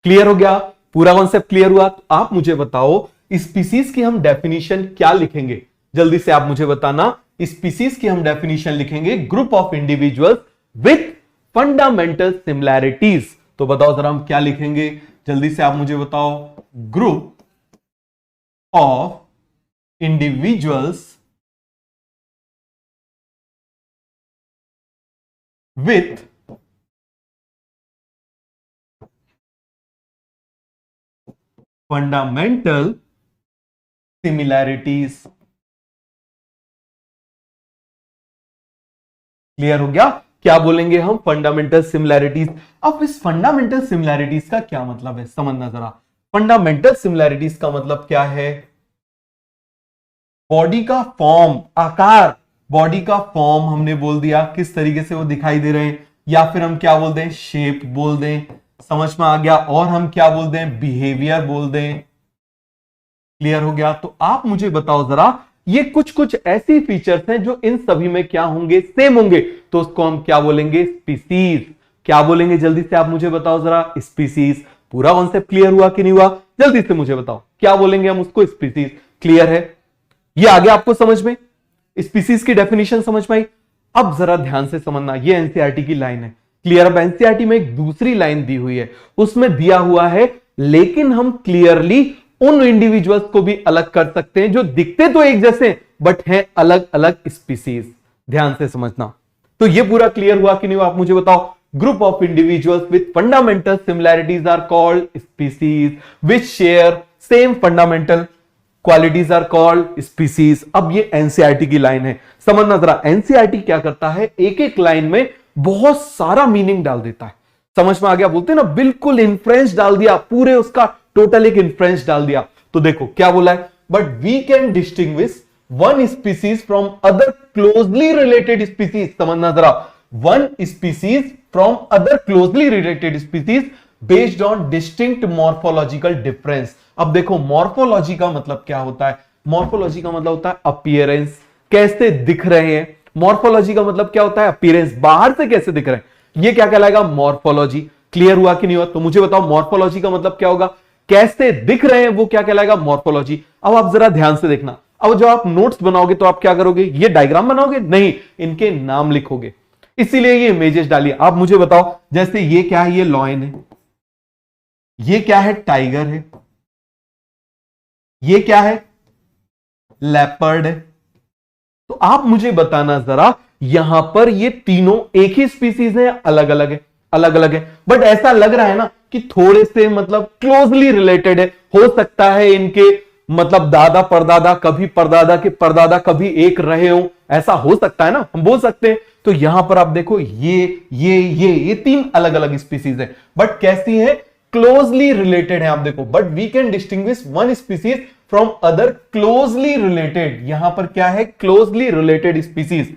क्लियर हो गया, पूरा कॉन्सेप्ट क्लियर हुआ। तो आप मुझे बताओ स्पीसीज की हम डेफिनेशन क्या लिखेंगे, जल्दी से आप मुझे बताना। स्पीसीज की हम डेफिनेशन लिखेंगे group of individuals with fundamental similarities. तो बताओ जरा हम क्या लिखेंगे, जल्दी से आप मुझे बताओ। Group of individuals with fundamental similarities. Clear हो गया, क्या बोलेंगे हम, फंडामेंटल सिमिलैरिटीज। अब इस फंडामेंटल सिमिलैरिटीज का क्या मतलब है, समझना जरा। फंडामेंटल सिमिलैरिटीज का मतलब क्या है, बॉडी का फॉर्म, आकार, बॉडी का फॉर्म हमने बोल दिया, किस तरीके से वो दिखाई दे रहे हैं, या फिर हम क्या बोल दें, शेप बोल दें, समझ में आ गया। और हम क्या बोल दें, बिहेवियर बोल दें। क्लियर हो गया। तो आप मुझे बताओ जरा, ये कुछ कुछ ऐसी फीचर्स हैं जो इन सभी में क्या होंगे, सेम होंगे, तो उसको हम क्या बोलेंगे, स्पीसीज। क्या बोलेंगे, जल्दी से आप मुझे बताओ जरा, स्पीसीज। पूरा कॉन्सेप्ट क्लियर हुआ कि नहीं हुआ, जल्दी से मुझे बताओ, क्या बोलेंगे हम उसको, स्पीसीज। क्लियर है, ये आ गया आपको समझ में, स्पीसीज की डेफिनेशन समझ में आई। अब जरा ध्यान से समझना, ये एनसीईआरटी की लाइन है, क्लियर। अब एनसीईआरटी में एक दूसरी लाइन दी हुई है, उसमें दिया हुआ है लेकिन हम क्लियरली उन इंडिविजुअल्स को भी अलग कर सकते हैं जो दिखते तो एक जैसे बट हैं अलग अलग स्पीसीज। ध्यान से समझना। तो ये पूरा क्लियर हुआ कि नहीं? आप मुझे बताओ। Group of individuals with fundamental similarities are called species, which share same fundamental qualities are called species. अब ये एनसीईआरटी की लाइन है, समझना जरा। एनसीईआरटी क्या करता है, एक एक लाइन में बहुत सारा मीनिंग डाल देता है। समझ में आ गया? बोलते हैं ना, बिल्कुल इन्फ्रेंस डाल दिया, पूरे उसका टोटल एक इन्फ्रेंस डाल दिया। तो देखो क्या बोला है, but we can distinguish one species from other closely related species. समझना जरा, one species from other closely related species based on distinct morphological difference. अब देखो, मॉर्फोलॉजी का मतलब क्या होता है? मॉर्फोलॉजी का मतलब होता है अपीयरेंस, कैसे दिख रहे हैं। मॉर्फोलॉजी का मतलब क्या होता है? अपीयरेंस, बाहर से कैसे दिख रहे हैं, ये क्या कहलाएगा? मॉर्फोलॉजी। क्लियर हुआ कि नहीं हुआ? तो मुझे बताओ, मॉर्फोलॉजी का मतलब क्या होगा? कैसे दिख रहे हैं, वो क्या कहलाएगा? मॉर्फोलॉजी। अब आप जरा ध्यान से देखना, अब जब आप नोट्स बनाओगे तो आप क्या करोगे? ये डायग्राम बनाओगे? नहीं, इनके नाम लिखोगे, इसीलिए ये इमेजेस डालिए। आप मुझे बताओ, जैसे ये क्या है? ये लॉयन है, ये क्या है? टाइगर है, ये क्या है? लेपर्ड है। तो आप मुझे बताना जरा, यहां पर ये तीनों एक ही स्पीसीज है, अलग अलग है? अलग अलग है, बट ऐसा लग रहा है ना कि थोड़े से मतलब क्लोजली रिलेटेड है। हो सकता है इनके मतलब दादा परदादा, कभी परदादा के परदादा कभी एक रहे हो, ऐसा हो सकता है ना, हम बोल सकते हैं। तो यहां पर आप देखो, ये तीन अलग अलग स्पीसीज है, बट कैसी है? क्लोजली रिलेटेड है। आप देखो, but we can distinguish one species from other closely related. यहां पर क्या है? Closely related species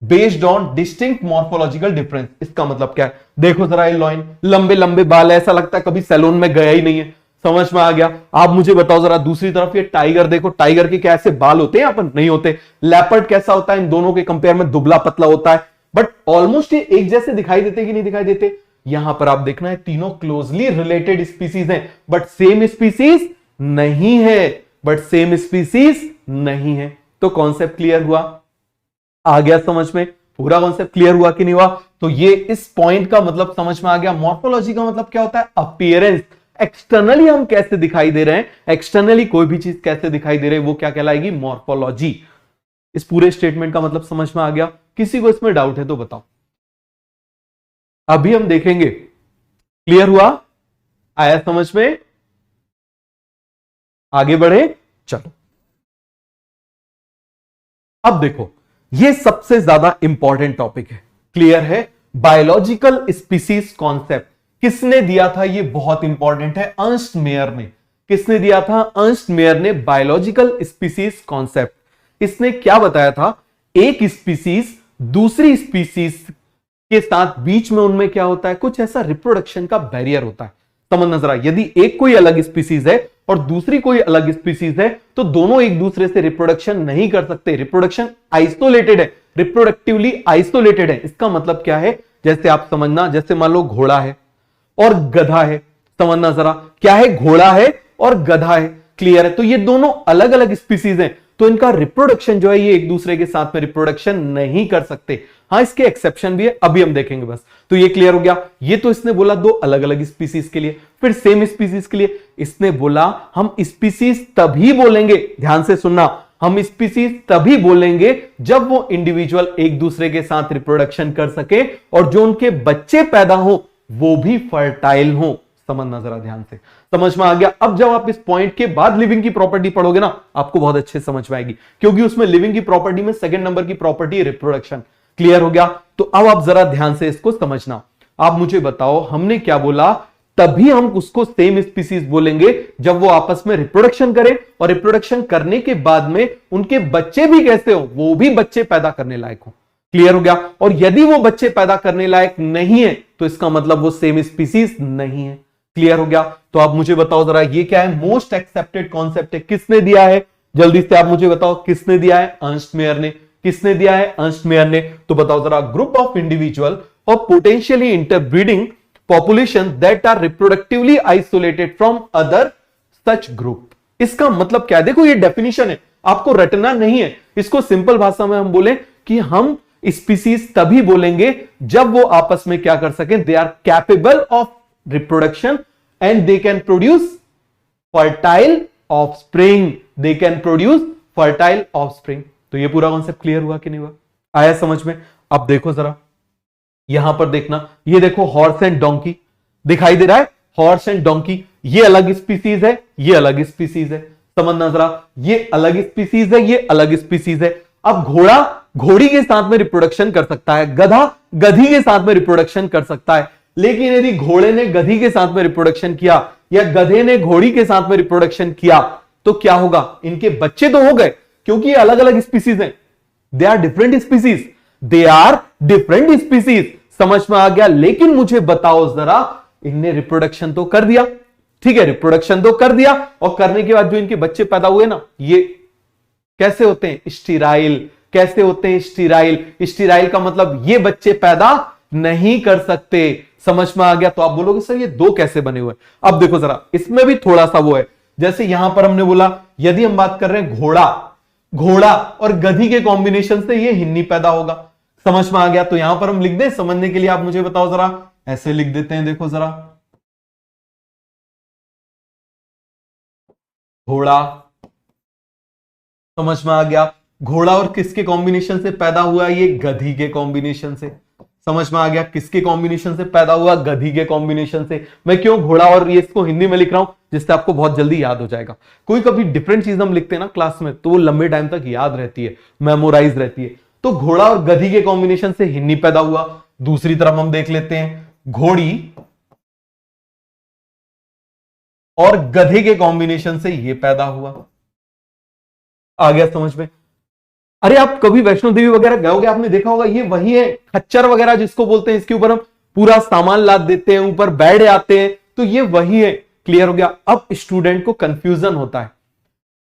based on distinct morphological difference. इसका मतलब क्या है? देखो जरा, ये लॉइन, लंबे लंबे बाल, ऐसा लगता है कभी सैलून में गया ही नहीं है। समझ में आ गया? आप मुझे बताओ जरा, दूसरी तरफ ये टाइगर देखो, टाइगर के क्या ऐसे बाल होते हैं? अपन नहीं होते। लेपर्ड कैसा होता है? इन दोनों के कंपेयर में दुबला पतला होता है, बट ऑलमोस्ट ये एक जैसे दिखाई देते कि नहीं दिखाई देते? यहां पर आप देखना है, तीनों क्लोजली रिलेटेड स्पीसीज हैं, बट सेम स्पीसीज नहीं है, बट सेम स्पीसीज नहीं है। तो कॉन्सेप्ट क्लियर हुआ? आ गया समझ में? पूरा कॉन्सेप्ट क्लियर हुआ कि नहीं हुआ? तो ये इस पॉइंट का मतलब समझ में आ गया। मॉर्फोलॉजी का मतलब क्या होता है? अपीयरेंस, एक्सटर्नली हम कैसे दिखाई दे रहे हैं, एक्सटर्नली कोई भी चीज कैसे दिखाई दे रही है, वो क्या कहलाएगी? मॉर्फोलॉजी। इस पूरे स्टेटमेंट का मतलब समझ में आ गया? किसी को इसमें डाउट है तो बताओ, अभी हम देखेंगे। क्लियर हुआ? आया समझ में? आगे बढ़े, चलो। अब देखो, ये सबसे ज्यादा इंपॉर्टेंट टॉपिक है। क्लियर है? बायोलॉजिकल स्पीसीज कॉन्सेप्ट किसने दिया था? ये बहुत इंपॉर्टेंट है, अर्नस्ट मेयर ने। किसने दिया था? अर्नस्ट मेयर ने बायोलॉजिकल स्पीसीज कॉन्सेप्ट। इसने क्या बताया था? एक स्पीसीज दूसरी स्पीसीज के साथ बीच में उनमें क्या होता है? कुछ ऐसा रिप्रोडक्शन का बैरियर होता है। समझना जरा, यदि एक कोई अलग स्पीसीज है और दूसरी कोई अलग स्पीसीज है, तो दोनों एक दूसरे से रिप्रोडक्शन नहीं कर सकते। रिप्रोडक्शन आइसोलेटेड है, रिप्रोडक्टिवली आइसोलेटेड है। इसका मतलब क्या है? जैसे आप समझना, जैसे मान लो घोड़ा है और गधा है। समझना जरा, क्या है? घोड़ा है और गधा है। क्लियर है? तो ये दोनों अलग अलग स्पीसीज हैं, तो इनका रिप्रोडक्शन जो है ये एक दूसरे के साथ में रिप्रोडक्शन नहीं कर सकते। हाँ, इसके एक्सेप्शन भी है, अभी हम देखेंगे बस। तो ये क्लियर हो गया। ये तो इसने बोला दो अलग अलग स्पीसीज के लिए। फिर सेम स्पीसीज के लिए इसने बोला हम स्पीसीज तभी बोलेंगे, ध्यान से सुनना, हम स्पीसीज तभी बोलेंगे जब वो इंडिविजुअल एक दूसरे के साथ रिप्रोडक्शन कर सके और जो उनके बच्चे पैदा हो वो भी फर्टाइल हो। समझना जरा ध्यान से, समझ में आ गया? अब जब आप इस पॉइंट के बाद लिविंग की प्रॉपर्टी पढ़ोगे ना, आपको बहुत अच्छे समझ में आएगी, क्योंकि उसमें लिविंग की प्रॉपर्टी में सेकंड नंबर की प्रॉपर्टी रिप्रोडक्शन। क्लियर हो गया? तो अब आप जरा ध्यान से इसको समझना। आप मुझे बताओ, हमने क्या बोला? तभी हम उसको सेम स्पीसीज बोलेंगे जब वो आपस में रिप्रोडक्शन करें, और रिप्रोडक्शन करने के बाद में उनके बच्चे भी कैसे हो? वो भी बच्चे पैदा करने लायक हो। क्लियर हो गया? और यदि वो बच्चे पैदा करने लायक नहीं है, तो इसका मतलब वो सेम स्पीसीज नहीं है। क्लियर हो गया? तो आप मुझे बताओ जरा, ये क्या है? मोस्ट एक्सेप्टेड कॉन्सेप्ट है। किसने दिया है? जल्दी से आप मुझे बताओ, किसने दिया है? अर्नस्ट मेयर ने। किसने दिया है? अर्नस्ट मेयर ने। तो बताओ जरा, ग्रुप ऑफ इंडिविजुअल और potentially interbreeding population that are reproductively isolated from other such group. इसका मतलब क्या है? देखो, ये डेफिनेशन है, आपको रटना नहीं है। इसको सिंपल भाषा में हम बोले कि हम स्पीसीज तभी बोलेंगे जब वो आपस में क्या कर सकें, they are capable of reproduction and they can produce fertile offspring, they can produce fertile offspring. तो ये पूरा कॉन्सेप्ट क्लियर हुआ कि नहीं हुआ, आया समझ में? अब देखो जरा यहां पर देखना, ये देखो हॉर्स एंड डोंकी दिखाई दे रहा है, हॉर्स एंड डोंकी, ये अलग स्पीसीज है, ये अलग स्पीसीज है, समझना जरा, ये अलग स्पीसीज है, ये अलग स्पीसीज है। अब घोड़ा घोड़ी के साथ में रिप्रोडक्शन कर सकता है, गधा गधी के साथ में रिप्रोडक्शन कर सकता है, लेकिन यदि घोड़े ने गधी के साथ में रिप्रोडक्शन किया या गधे ने घोड़ी के साथ में रिप्रोडक्शन किया तो क्या होगा, इनके बच्चे तो हो गए, क्योंकि ये अलग अलग स्पीसीज हैं, they are different species, they are different species, समझ में आ गया? लेकिन मुझे बताओ जरा, इनने रिप्रोडक्शन तो कर दिया, ठीक है, रिप्रोडक्शन तो कर दिया, और करने के बाद जो इनके बच्चे पैदा हुए ना, ये कैसे होते हैं, स्टीराइल। कैसे होते हैं, स्टीराइल। स्टीराइल का मतलब ये बच्चे पैदा नहीं कर सकते, समझ में आ गया? तो आप बोलोगे सर ये दो कैसे बने हुए? अब देखो जरा, इसमें भी थोड़ा सा वो है, जैसे यहां पर हमने बोला, यदि हम बात कर रहे हैं घोड़ा और गधी के कॉम्बिनेशन से ये हिन्नी पैदा होगा, समझ में आ गया? तो यहां पर हम लिख दें समझने के लिए, आप मुझे बताओ जरा, ऐसे लिख देते हैं, देखो जरा, घोड़ा, समझ में आ गया? घोड़ा और किसके कॉम्बिनेशन से पैदा हुआ, ये गधी के कॉम्बिनेशन से, समझ में आ गया? किसके कॉम्बिनेशन से पैदा हुआ, गधी के कॉम्बिनेशन से। मैं क्यों घोड़ा और ये इसको हिंदी में लिख रहा हूं, जिससे आपको बहुत जल्दी याद हो जाएगा। कोई कभी डिफरेंट चीज हम लिखते हैं ना क्लास में, तो वो लंबे टाइम तक याद रहती है, मेमोराइज रहती है। तो घोड़ा और गधी के कॉम्बिनेशन से हिन्नी पैदा हुआ। दूसरी तरफ हम देख लेते हैं, घोड़ी और गधे के कॉम्बिनेशन से ये पैदा हुआ। आ गया समझ में? अरे आप कभी वैष्णो देवी वगैरह गए होगे, आपने देखा होगा, ये वही है खच्चर वगैरह जिसको बोलते हैं, इसके ऊपर हम पूरा सामान लाद देते हैं, ऊपर बैठ आते हैं, तो ये वही है। क्लियर हो गया? अब स्टूडेंट को कंफ्यूजन होता है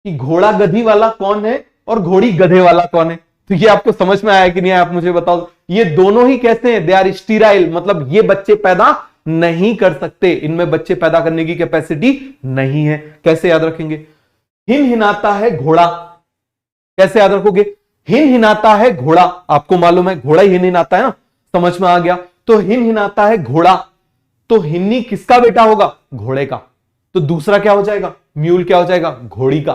कि घोड़ा गधी वाला कौन है और घोड़ी गधे वाला कौन है। तो ये आपको समझ में आया कि नहीं आया, आप मुझे बताओ। ये दोनों ही कैसे हैं, दे आर स्टीराइल, मतलब ये बच्चे पैदा नहीं कर सकते, इनमें बच्चे पैदा करने की कैपेसिटी नहीं है। कैसे याद रखेंगे? हिनहिनाता है घोड़ा, कैसे याद रखोगे? हिनहिनाता है घोड़ा, आपको मालूम है घोड़ा ही हिनहिनाता है ना, समझ में आ गया? तो हिनहिनाता है घोड़ा, तो हिन्नी किसका बेटा होगा, घोड़े का। तो दूसरा क्या हो जाएगा, म्यूल क्या हो जाएगा, घोड़ी का।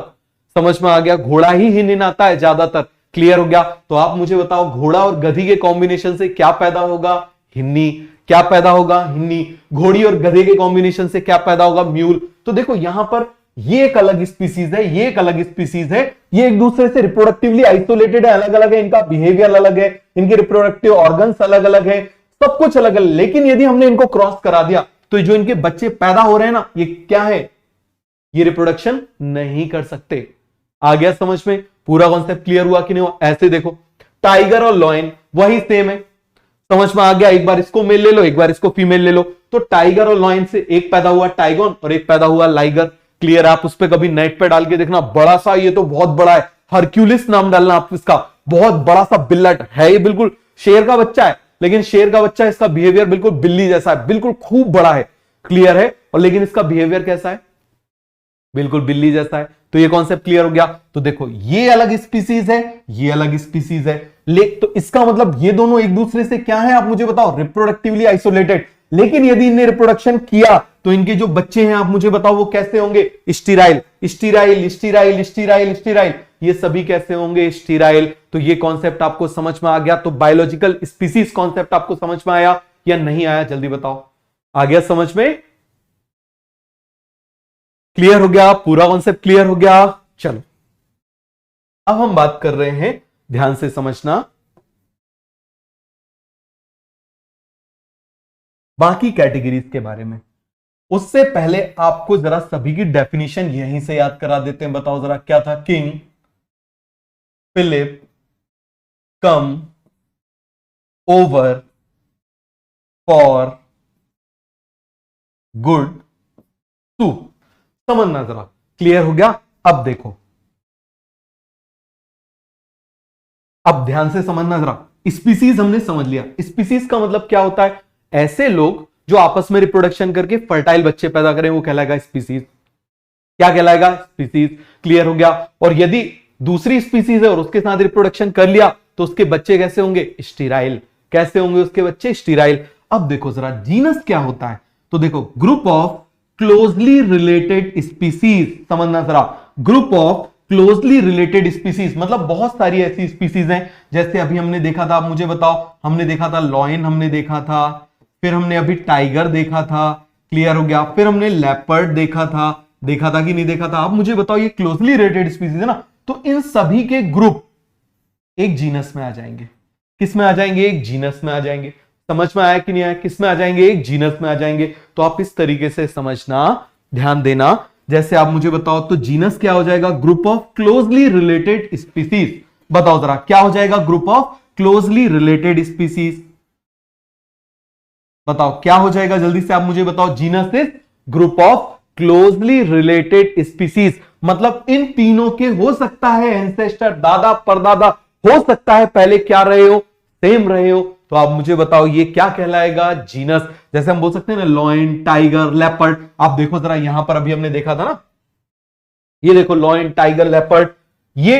समझ में आ गया? घोड़ा ही हिनहिनाता है ज्यादातर। क्लियर हो गया? तो आप मुझे बताओ, घोड़ा और गधी के कॉम्बिनेशन से क्या पैदा होगा, हिन्नी। क्या पैदा होगा, हिन्नी। घोड़ी और गधे के कॉम्बिनेशन से क्या पैदा होगा, म्यूल। तो देखो यहां पर ये एक अलग स्पीसीज है, ये एक अलग स्पीसीज है, ये एक दूसरे से रिप्रोडक्टिवली आइसोलेटेड है, अलग अलग है, इनका बिहेवियर अलग है, इनके रिप्रोडक्टिव ऑर्गन्स अलग अलग है, सब कुछ अलग अलग। लेकिन यदि हमने इनको क्रॉस करा दिया तो जो इनके बच्चे पैदा हो रहे हैं ना, ये क्या है, ये रिप्रोडक्शन नहीं कर सकते। आ गया समझ में? पूरा कॉन्सेप्ट क्लियर हुआ कि नहीं हुआ? ऐसे देखो, टाइगर और लॉयन वही सेम है, समझ में आ गया? एक बार इसको मेल ले लो, एक बार इसको फीमेल ले लो, तो टाइगर और लॉयन से एक पैदा हुआ टाइगॉन और एक पैदा हुआ लाइगर। क्लियर? आप उस पर कभी नेट पे डाल के देखना, बड़ा सा, ये तो बहुत बड़ा है, हरक्यूलिस नाम डालना आप इसका, बहुत बड़ा सा बिल्लट है, ये बिल्कुल शेर का बच्चा है, लेकिन शेर का बच्चा, इसका बिहेवियर बिल्कुल बिल्ली जैसा है, बिल्कुल खूब बड़ा है। क्लियर है? और लेकिन इसका बिहेवियर कैसा है, बिल्कुल बिल्ली जैसा है। तो ये कॉन्सेप्ट क्लियर हो गया? तो देखो, ये अलग स्पीसीज है, ये अलग स्पीसीज है, तो इसका मतलब ये दोनों एक दूसरे से क्या है, आप मुझे बताओ, रिप्रोडक्टिवली आइसोलेटेड। लेकिन यदि इन्हें रिप्रोडक्शन किया तो इनके जो बच्चे हैं, आप मुझे बताओ, वो कैसे होंगे, sterile. Sterile sterile sterile sterile, ये सभी कैसे होंगे, स्टीराइल। तो ये कॉन्सेप्ट आपको समझ में आ गया? तो बायोलॉजिकल स्पीसीज कॉन्सेप्ट आपको समझ में आया या नहीं आया, जल्दी बताओ। आ गया समझ में? क्लियर हो गया? पूरा कॉन्सेप्ट क्लियर हो गया? चलो अब हम बात कर रहे हैं, ध्यान से समझना, बाकी कैटेगरीज के बारे में। उससे पहले आपको जरा सभी की डेफिनेशन यहीं से याद करा देते हैं। बताओ जरा क्या था, king, Philip, come, over, for, good, to. समझना जरा, क्लियर हो गया? अब देखो, अब ध्यान से समझना जरा। स्पीसीज हमने समझ लिया, स्पीसीज का मतलब क्या होता है, ऐसे लोग जो आपस में रिप्रोडक्शन करके फर्टाइल बच्चे पैदा करें, वो कहलाएगा स्पीसीज। क्या कहलाएगा, स्पीसीज। क्लियर हो गया? और यदि दूसरी स्पीसीज है और उसके साथ रिप्रोडक्शन कर लिया तो उसके बच्चे कैसे होंगे? स्टीराइल। कैसे होंगे उसके बच्चे? स्टीराइल। अब देखो जरा जीनस क्या होता है, तो देखो group of closely related species, समझना जरा, group of closely related species मतलब बहुत सारी ऐसी स्पीसीज हैं, जैसे अभी हमने देखा था, आप मुझे बताओ, हमने देखा था लॉयन, हमने देखा था, फिर हमने अभी टाइगर देखा था, क्लियर हो गया, फिर हमने लेपर्ड देखा था कि नहीं देखा था? आप मुझे बताओ, ये क्लोजली रिलेटेड स्पीसीज है ना, तो इन सभी के ग्रुप एक जीनस में आ जाएंगे। किस में आ जाएंगे? एक जीनस में आ जाएंगे। समझ में आया कि नहीं आया? किस में आ जाएंगे? एक जीनस में आ जाएंगे। तो आप इस तरीके से समझना, ध्यान देना। जैसे आप मुझे बताओ तो जीनस क्या हो जाएगा? Group of closely related species. बताओ जरा क्या हो जाएगा? Group of closely related species. बताओ क्या हो जाएगा? जल्दी से आप मुझे बताओ। Genus is group of closely related species, मतलब इन तीनों के हो सकता है एंसेस्टर, दादा परदादा, हो सकता है पहले क्या रहे हो? सेम रहे हो। तो आप मुझे बताओ ये क्या कहलाएगा? जीनस। जैसे हम बोल सकते हैं ना लॉयन, टाइगर, लेपर्ड। आप देखो जरा, यहां पर अभी हमने देखा था ना, ये देखो लॉयन, टाइगर, लेपर्ड, ये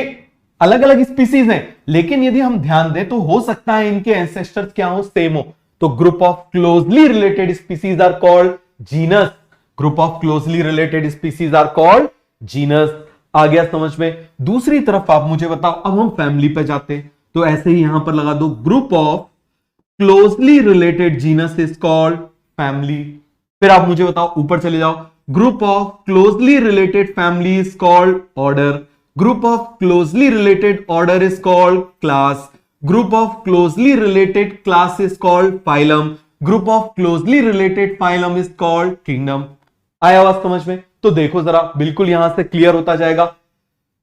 अलग अलग स्पीसीज हैं, लेकिन यदि हम ध्यान दें तो हो सकता है इनके एंसेस्टर्स क्या हो? सेम हो। तो group of closely related species are called genus. Group of closely related species are called genus. आ गया समझ में? दूसरी तरफ आप मुझे बताओ, अब हम फैमिली पे जाते हैं, तो ऐसे ही यहां पर लगा दो, group of closely related genus is called family. फिर आप मुझे बताओ, ऊपर चले जाओ, group of closely related family is called order. Group of closely related order is called class. Group of closely related class is called phylum. Group of closely related phylum is called kingdom. आया आवाज समझ में? तो देखो जरा, बिल्कुल यहां से क्लियर होता जाएगा,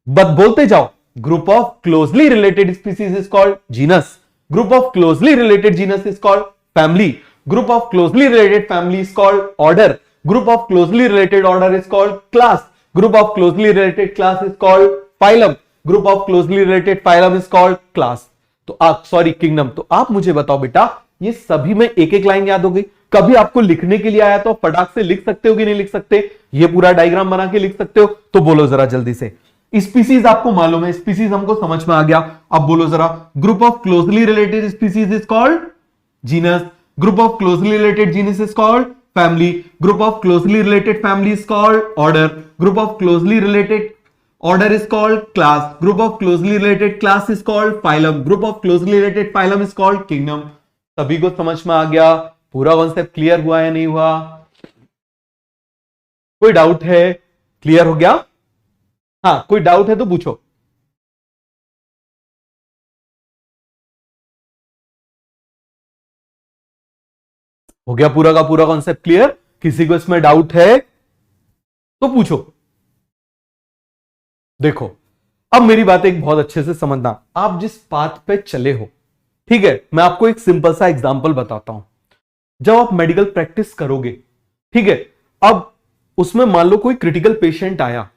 बट बोलते जाओ। Group of closely related species is called genus. Group of closely related genus is called family. Group of closely related family is called order. Group of closely related order is called class. Group of closely related class is called phylum. Group of closely related phylum is called class. तो आप sorry kingdom. तो आप मुझे बताओ बेटा, ये सभी में एक एक लाइन याद हो गई? कभी आपको लिखने के लिए आया तो फटाक से लिख सकते हो कि नहीं लिख सकते? ये पूरा डायग्राम बना के लिख सकते हो? तो बोलो जरा जल्दी से। स्पीसीज आपको मालूम है, स्पीसीज हमको समझ में आ गया। अब बोलो जरा, group of closely related species is called genus. Group of closely related genus is called family. Group of closely related family is called order. Group of closely related order is called class. Group of closely related class is called phylum. Group of closely related phylum is called kingdom. सभी को समझ में आ गया? पूरा concept clear हुआ या नहीं हुआ? कोई डाउट है? क्लियर हो गया? हाँ, कोई डाउट है तो पूछो। हो गया पूरा का पूरा कॉन्सेप्ट क्लियर? किसी को इसमें डाउट है तो पूछो। देखो, अब मेरी बात एक बहुत अच्छे से समझना। आप जिस पाथ पे चले हो, ठीक है, मैं आपको एक सिंपल सा एग्जांपल बताता हूं। जब आप मेडिकल प्रैक्टिस करोगे, ठीक है, अब उसमें मान लो कोई क्रिटिकल पेशेंट आया,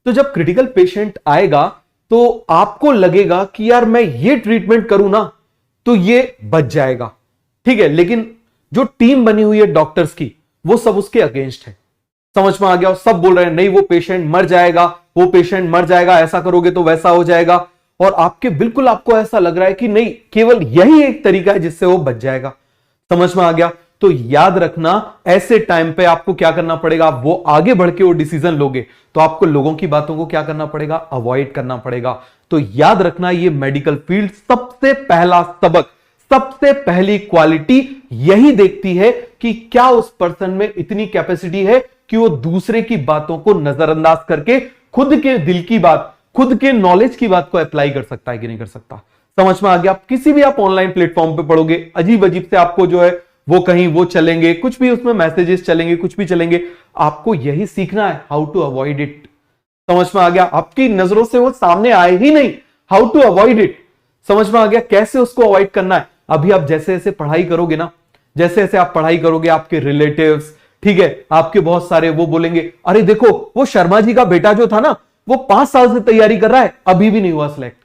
तो जब क्रिटिकल पेशेंट आएगा तो आपको लगेगा कि यार मैं ये ट्रीटमेंट करूं ना तो ये बच जाएगा, ठीक है, लेकिन जो टीम बनी हुई है डॉक्टर्स की, वो सब उसके अगेंस्ट है। समझ में आ गया? सब बोल रहे हैं नहीं वो पेशेंट मर जाएगा, वो पेशेंट मर जाएगा, ऐसा करोगे तो वैसा हो जाएगा, और आपके बिल्कुल आपको ऐसा लग रहा है कि नहीं केवल यही एक तरीका है जिससे वो बच जाएगा। समझ में आ गया? तो याद रखना, ऐसे टाइम पे आपको क्या करना पड़ेगा? वो आगे बढ़ के वो डिसीजन लोगे तो आपको लोगों की बातों को क्या करना पड़ेगा? अवॉइड करना पड़ेगा। तो याद रखना, ये मेडिकल फील्ड सबसे पहला सबक, सबसे पहली क्वालिटी यही देखती है कि क्या उस पर्सन में इतनी कैपेसिटी है कि वो दूसरे की बातों को नजरअंदाज करके खुद के दिल की बात, खुद के नॉलेज की बात को अप्लाई कर सकता है कि नहीं कर सकता। समझ में आ गया? किसी भी आप ऑनलाइन प्लेटफॉर्म पे पढ़ोगे, अजीब अजीब से आपको जो है वो कहीं वो चलेंगे, कुछ भी उसमें मैसेजेस चलेंगे, कुछ भी चलेंगे, आपको यही सीखना है, हाउ टू अवॉइड इट। समझ में आ गया? आपकी नजरों से वो सामने आए ही नहीं, हाउ टू अवॉइड इट। समझ में आ गया? कैसे उसको अवॉइड करना है। अभी आप जैसे जैसे पढ़ाई करोगे ना, जैसे जैसे आप पढ़ाई करोगे, आपके रिलेटिव्स, ठीक है, आपके बहुत सारे वो बोलेंगे, अरे देखो वो शर्मा जी का बेटा जो था ना, वो 5 साल से तैयारी कर रहा है, अभी भी नहीं हुआ सिलेक्ट,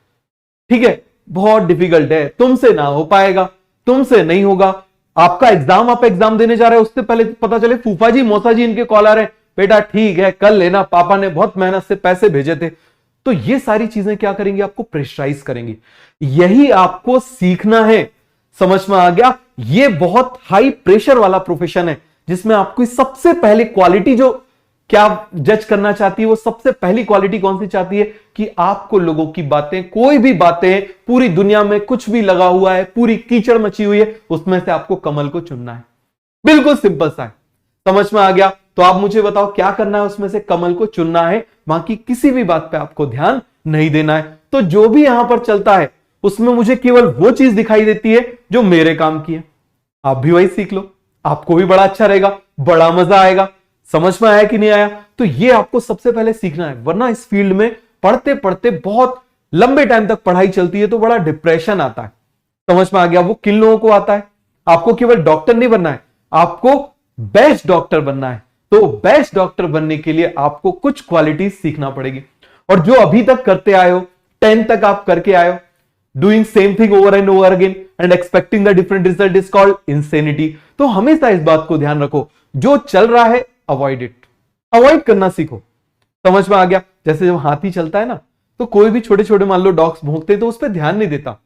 ठीक है, बहुत डिफिकल्ट है, तुमसे ना हो पाएगा, तुमसे नहीं होगा। आपका एग्जाम, आप एग्जाम देने जा रहे हैं, उससे पहले पता चले फूफा जी, मौसा जी इनके कॉल आ रहे हैं, बेटा ठीक है कर लेना, पापा ने बहुत मेहनत से पैसे भेजे थे, तो ये सारी चीजें क्या करेंगी, आपको प्रेशराइज करेंगी। यही आपको सीखना है। समझ में आ गया? ये बहुत हाई प्रेशर वाला प्रोफेशन है, जिसमें आपको सबसे पहले क्वालिटी जो क्या जज करना चाहती है, वो सबसे पहली क्वालिटी कौन सी चाहती है कि आपको लोगों की बातें, कोई भी बातें, पूरी दुनिया में कुछ भी लगा हुआ है, पूरी कीचड़ मची हुई है, उसमें से आपको कमल को चुनना है। बिल्कुल सिंपल सा है। समझ में आ गया? तो आप मुझे बताओ क्या करना है, उसमें से कमल को चुनना है, बाकी किसी भी बात पे आपको ध्यान नहीं देना है। तो जो भी यहां पर चलता है उसमें मुझे केवल वो चीज दिखाई देती है जो मेरे काम की है। आप भी वही सीख लो, आपको भी बड़ा अच्छा रहेगा, बड़ा मजा आएगा। समझ में आया कि नहीं आया? तो ये आपको सबसे पहले सीखना है, वरना इस फील्ड में पढ़ते पढ़ते बहुत लंबे टाइम तक पढ़ाई चलती है तो बड़ा डिप्रेशन आता है। समझ में आ गया? वो किन लोगों को आता है? आपको केवल डॉक्टर नहीं बनना है, आपको बेस्ट डॉक्टर बनना है। तो बेस्ट डॉक्टर बनने के लिए आपको कुछ क्वालिटीज सीखना पड़ेगी, और जो अभी तक करते आए हो, 10 तक आप करके आए हो, doing same thing over and over again and expecting the different result is called insanity. तो हमेशा इस बात को ध्यान रखो, जो चल रहा है अवॉइड इट, अवॉइड करना सीखो। समझ में आ गया? जैसे जब हाथी चलता है ना, तो कोई भी छोटे छोटे मान लो डॉग्स भौंकते तो उस पर ध्यान नहीं देता।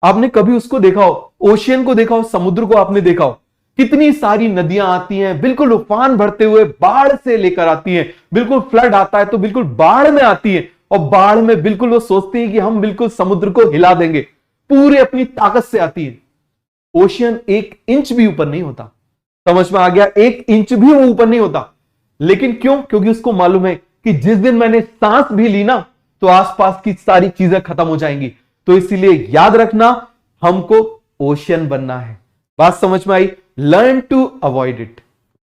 आपने कभी उसको देखा हो, ओशियन को देखा हो, समुद्र को आपने देखा हो, कितनी सारी नदियां आती हैं, बिल्कुल उफान भरते हुए बाढ़ से लेकर आती हैं, बिल्कुल फ्लड आता है तो बिल्कुल बाढ़ में आती है, और बाढ़ में बिल्कुल वो सोचती है कि हम बिल्कुल समुद्र को हिला देंगे, पूरे अपनी ताकत से आती है। ओशियन 1 इंच भी ऊपर नहीं होता। समझ में आ गया? 1 इंच भी वो ऊपर नहीं होता। लेकिन क्यों? क्योंकि उसको मालूम है कि जिस दिन मैंने सांस भी ली ना, तो आसपास की सारी चीजें खत्म हो जाएंगी। तो इसीलिए याद रखना, हमको ओशियन बनना है। बात समझ में आई? Learn to avoid it.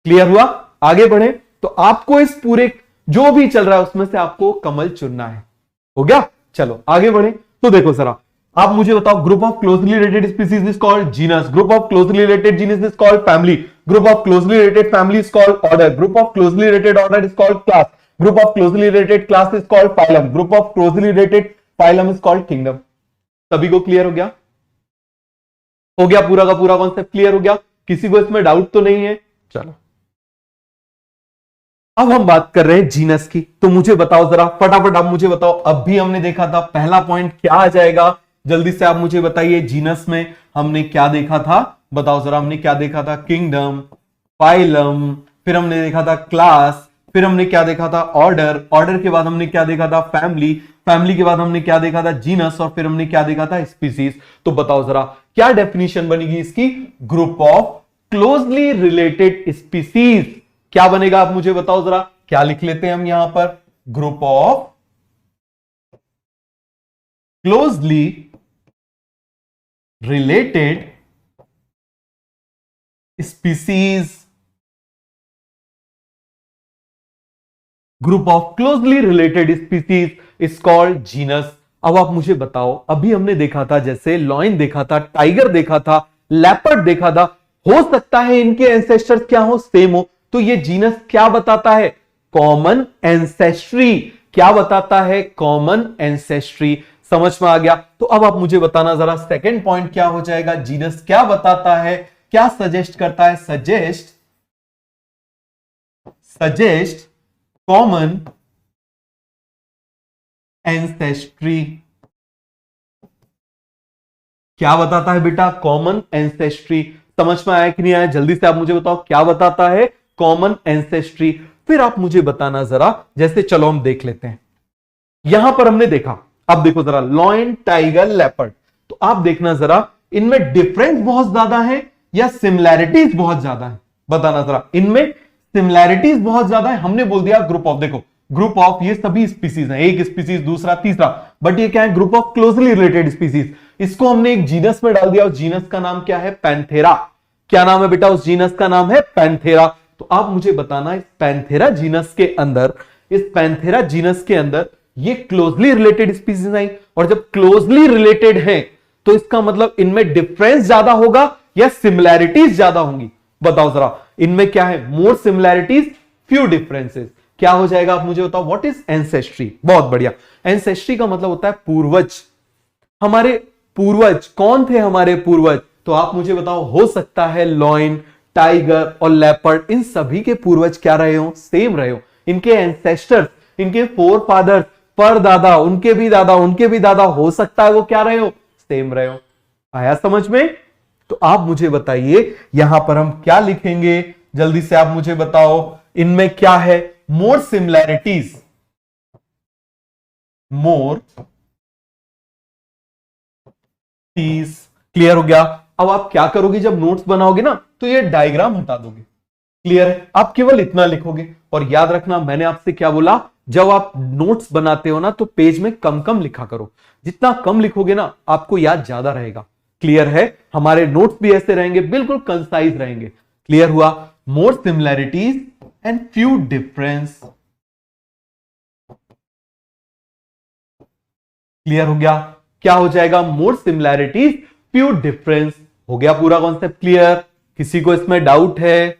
Clear हुआ? आगे बढ़े तो आपको इस पूरे जो भी चल रहा है उसमें से आपको कमल चुनना है। हो गया? चलो आगे बढ़े। तो देखो जरा, आप मुझे बताओ, group of closely related species is called genus, group of closely related genus is called family, group of closely related family is called order, group of closely related order is called class, group of closely related class is called phylum, group of closely related phylum is called kingdom. सभी को clear हो गया? हो गया? पूरा का पूरा concept clear हो गया? किसी को इसमें डाउट तो नहीं है? चलो अब हम बात कर रहे हैं जीनस की। तो मुझे बताओ जरा फटाफट, आप मुझे बताओ, अब भी हमने देखा था पहला पॉइंट क्या आ जाएगा, जल्दी से आप मुझे बताइए। जीनस में हमने क्या देखा था? बताओ जरा, हमने क्या देखा था? किंगडम, फाइलम, फिर हमने देखा था क्लास, फिर हमने क्या देखा था? ऑर्डर, ऑर्डर के बाद हमने क्या देखा था? फैमिली, फैमिली के बाद हमने क्या देखा था? जीनस, और फिर हमने क्या देखा था? स्पीसीज। तो बताओ जरा क्या डेफिनेशन बनेगी इसकी? Group of closely related species. क्या बनेगा आप मुझे बताओ जरा, क्या लिख लेते हैं हम यहां पर? Group of closely related species, group of closely related species is called genus. अब आप मुझे बताओ, अभी हमने देखा था जैसे लॉयन देखा था, टाइगर देखा था, लेपर्ड देखा था, हो सकता है इनके एंसेस्टर्स क्या हो? सेम हो। तो ये जीनस क्या बताता है? Common ancestry. क्या बताता है? Common ancestry. समझ में आ गया? तो अब आप मुझे बताना जरा, सेकंड पॉइंट क्या हो जाएगा? जीनस क्या बताता है, क्या सजेस्ट करता है? Suggest common ancestry. क्या बताता है बेटा? Common ancestry. समझ में आया कि नहीं आया? जल्दी से आप मुझे बताओ क्या बताता है? Common ancestry. फिर आप मुझे बताना जरा, जैसे चलो हम देख लेते हैं। यहां पर हमने देखा, अब देखो जरा, लॉयन, टाइगर, लेपर्ड। तो आप देखना जरा, इनमें डिफरेंस बहुत ज्यादा है या सिमिलैरिटीज बहुत ज्यादा है? बताना जरा। इनमें सिमिलैरिटीज बहुत ज्यादा है, हमने बोल दिया ग्रुप ऑफ। देखो ग्रुप ऑफ, ये सभी स्पीसीज हैं, एक स्पीसीज, दूसरा, तीसरा, बट ये क्या है? Group of closely related species. इसको हमने एक जीनस में डाल दिया, उस जीनस का नाम क्या है? पैंथेरा। क्या नाम है बेटा? उस जीनस का नाम है पैंथेरा। तो आप मुझे बताना, इस पैंथेरा जीनस के अंदर, इस पैंथेरा जीनस के अंदर ये क्लोजली रिलेटेड स्पीसीज आई, और जब क्लोजली रिलेटेड है तो इसका मतलब इनमें डिफरेंस ज्यादा होगा या सिमिलैरिटीज ज्यादा होंगी? बताओ जरा, इनमें क्या है? मोर सिमिलैरिटीज, फ्यू डिफरेंसेस। क्या हो जाएगा आप मुझे बताओ? What is ancestry? बहुत बढ़िया। एंसेस्ट्री का मतलब होता है पूर्वज। हमारे पूर्वज कौन थे? हमारे पूर्वज, तो आप मुझे बताओ, हो सकता है लॉयन, टाइगर और लेपर्ड, इन सभी के पूर्वज क्या रहे हो? सेम रहे हो। इनके एंसेस्टर्स, इनके फोर फादर्स परदादा, उनके भी दादा, उनके भी दादा, हो सकता है वो क्या रहे हो, सेम रहे हो। आया समझ में? तो आप मुझे बताइए यहां पर हम क्या लिखेंगे, जल्दी से आप मुझे बताओ, इनमें क्या है, मोर सिमिलैरिटीज, मोर तीस। क्लियर हो गया? अब आप क्या करोगे, जब नोट्स बनाओगे ना तो ये डायग्राम हटा दोगे। क्लियर है? आप केवल इतना लिखोगे। और याद रखना मैंने आपसे क्या बोला, जब आप नोट्स बनाते हो ना तो पेज में कम कम लिखा करो। जितना कम लिखोगे ना आपको याद ज्यादा रहेगा। क्लियर है? हमारे नोट्स भी ऐसे रहेंगे, बिल्कुल कंसाइज रहेंगे। क्लियर हुआ? More similarities and few difference. Clear हो गया? क्या हो जाएगा, मोर सिमिलैरिटीज फ्यू डिफरेंस। हो गया पूरा कॉन्सेप्ट क्लियर? किसी को इसमें डाउट है?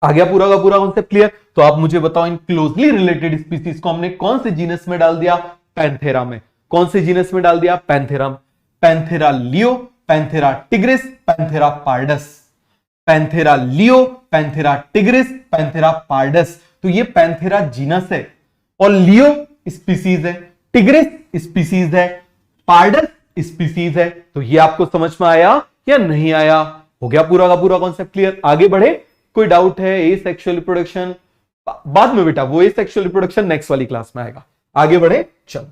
आ गया पूरा का पूरा कॉन्सेप्ट क्लियर? तो आप मुझे बताओ, इन क्लोजली रिलेटेड स्पीसीज को हमने कौन से जीनस में डाल दिया, पैंथेरा में। कौन से जीनस में डाल दिया, पैंथेरा में। Panthera leo, Panthera tigris, Panthera pardus. Panthera leo, Panthera tigris, Panthera pardus. तो ये पैंथेरा जीनस है और लियो स्पीसीज है, टिग्रिस स्पीसीज है, पार्डस स्पीसीज है। तो ये आपको समझ में आया या नहीं आया? हो गया पूरा का पूरा कॉन्सेप्ट क्लियर? आगे बढ़े? कोई डाउट है? ए सेक्सुअल रिप्रोडक्शन बाद में बेटा, वो ए सेक्सुअल रिप्रोडक्शन नेक्स्ट वाली क्लास में आएगा। आगे बढ़े? चलो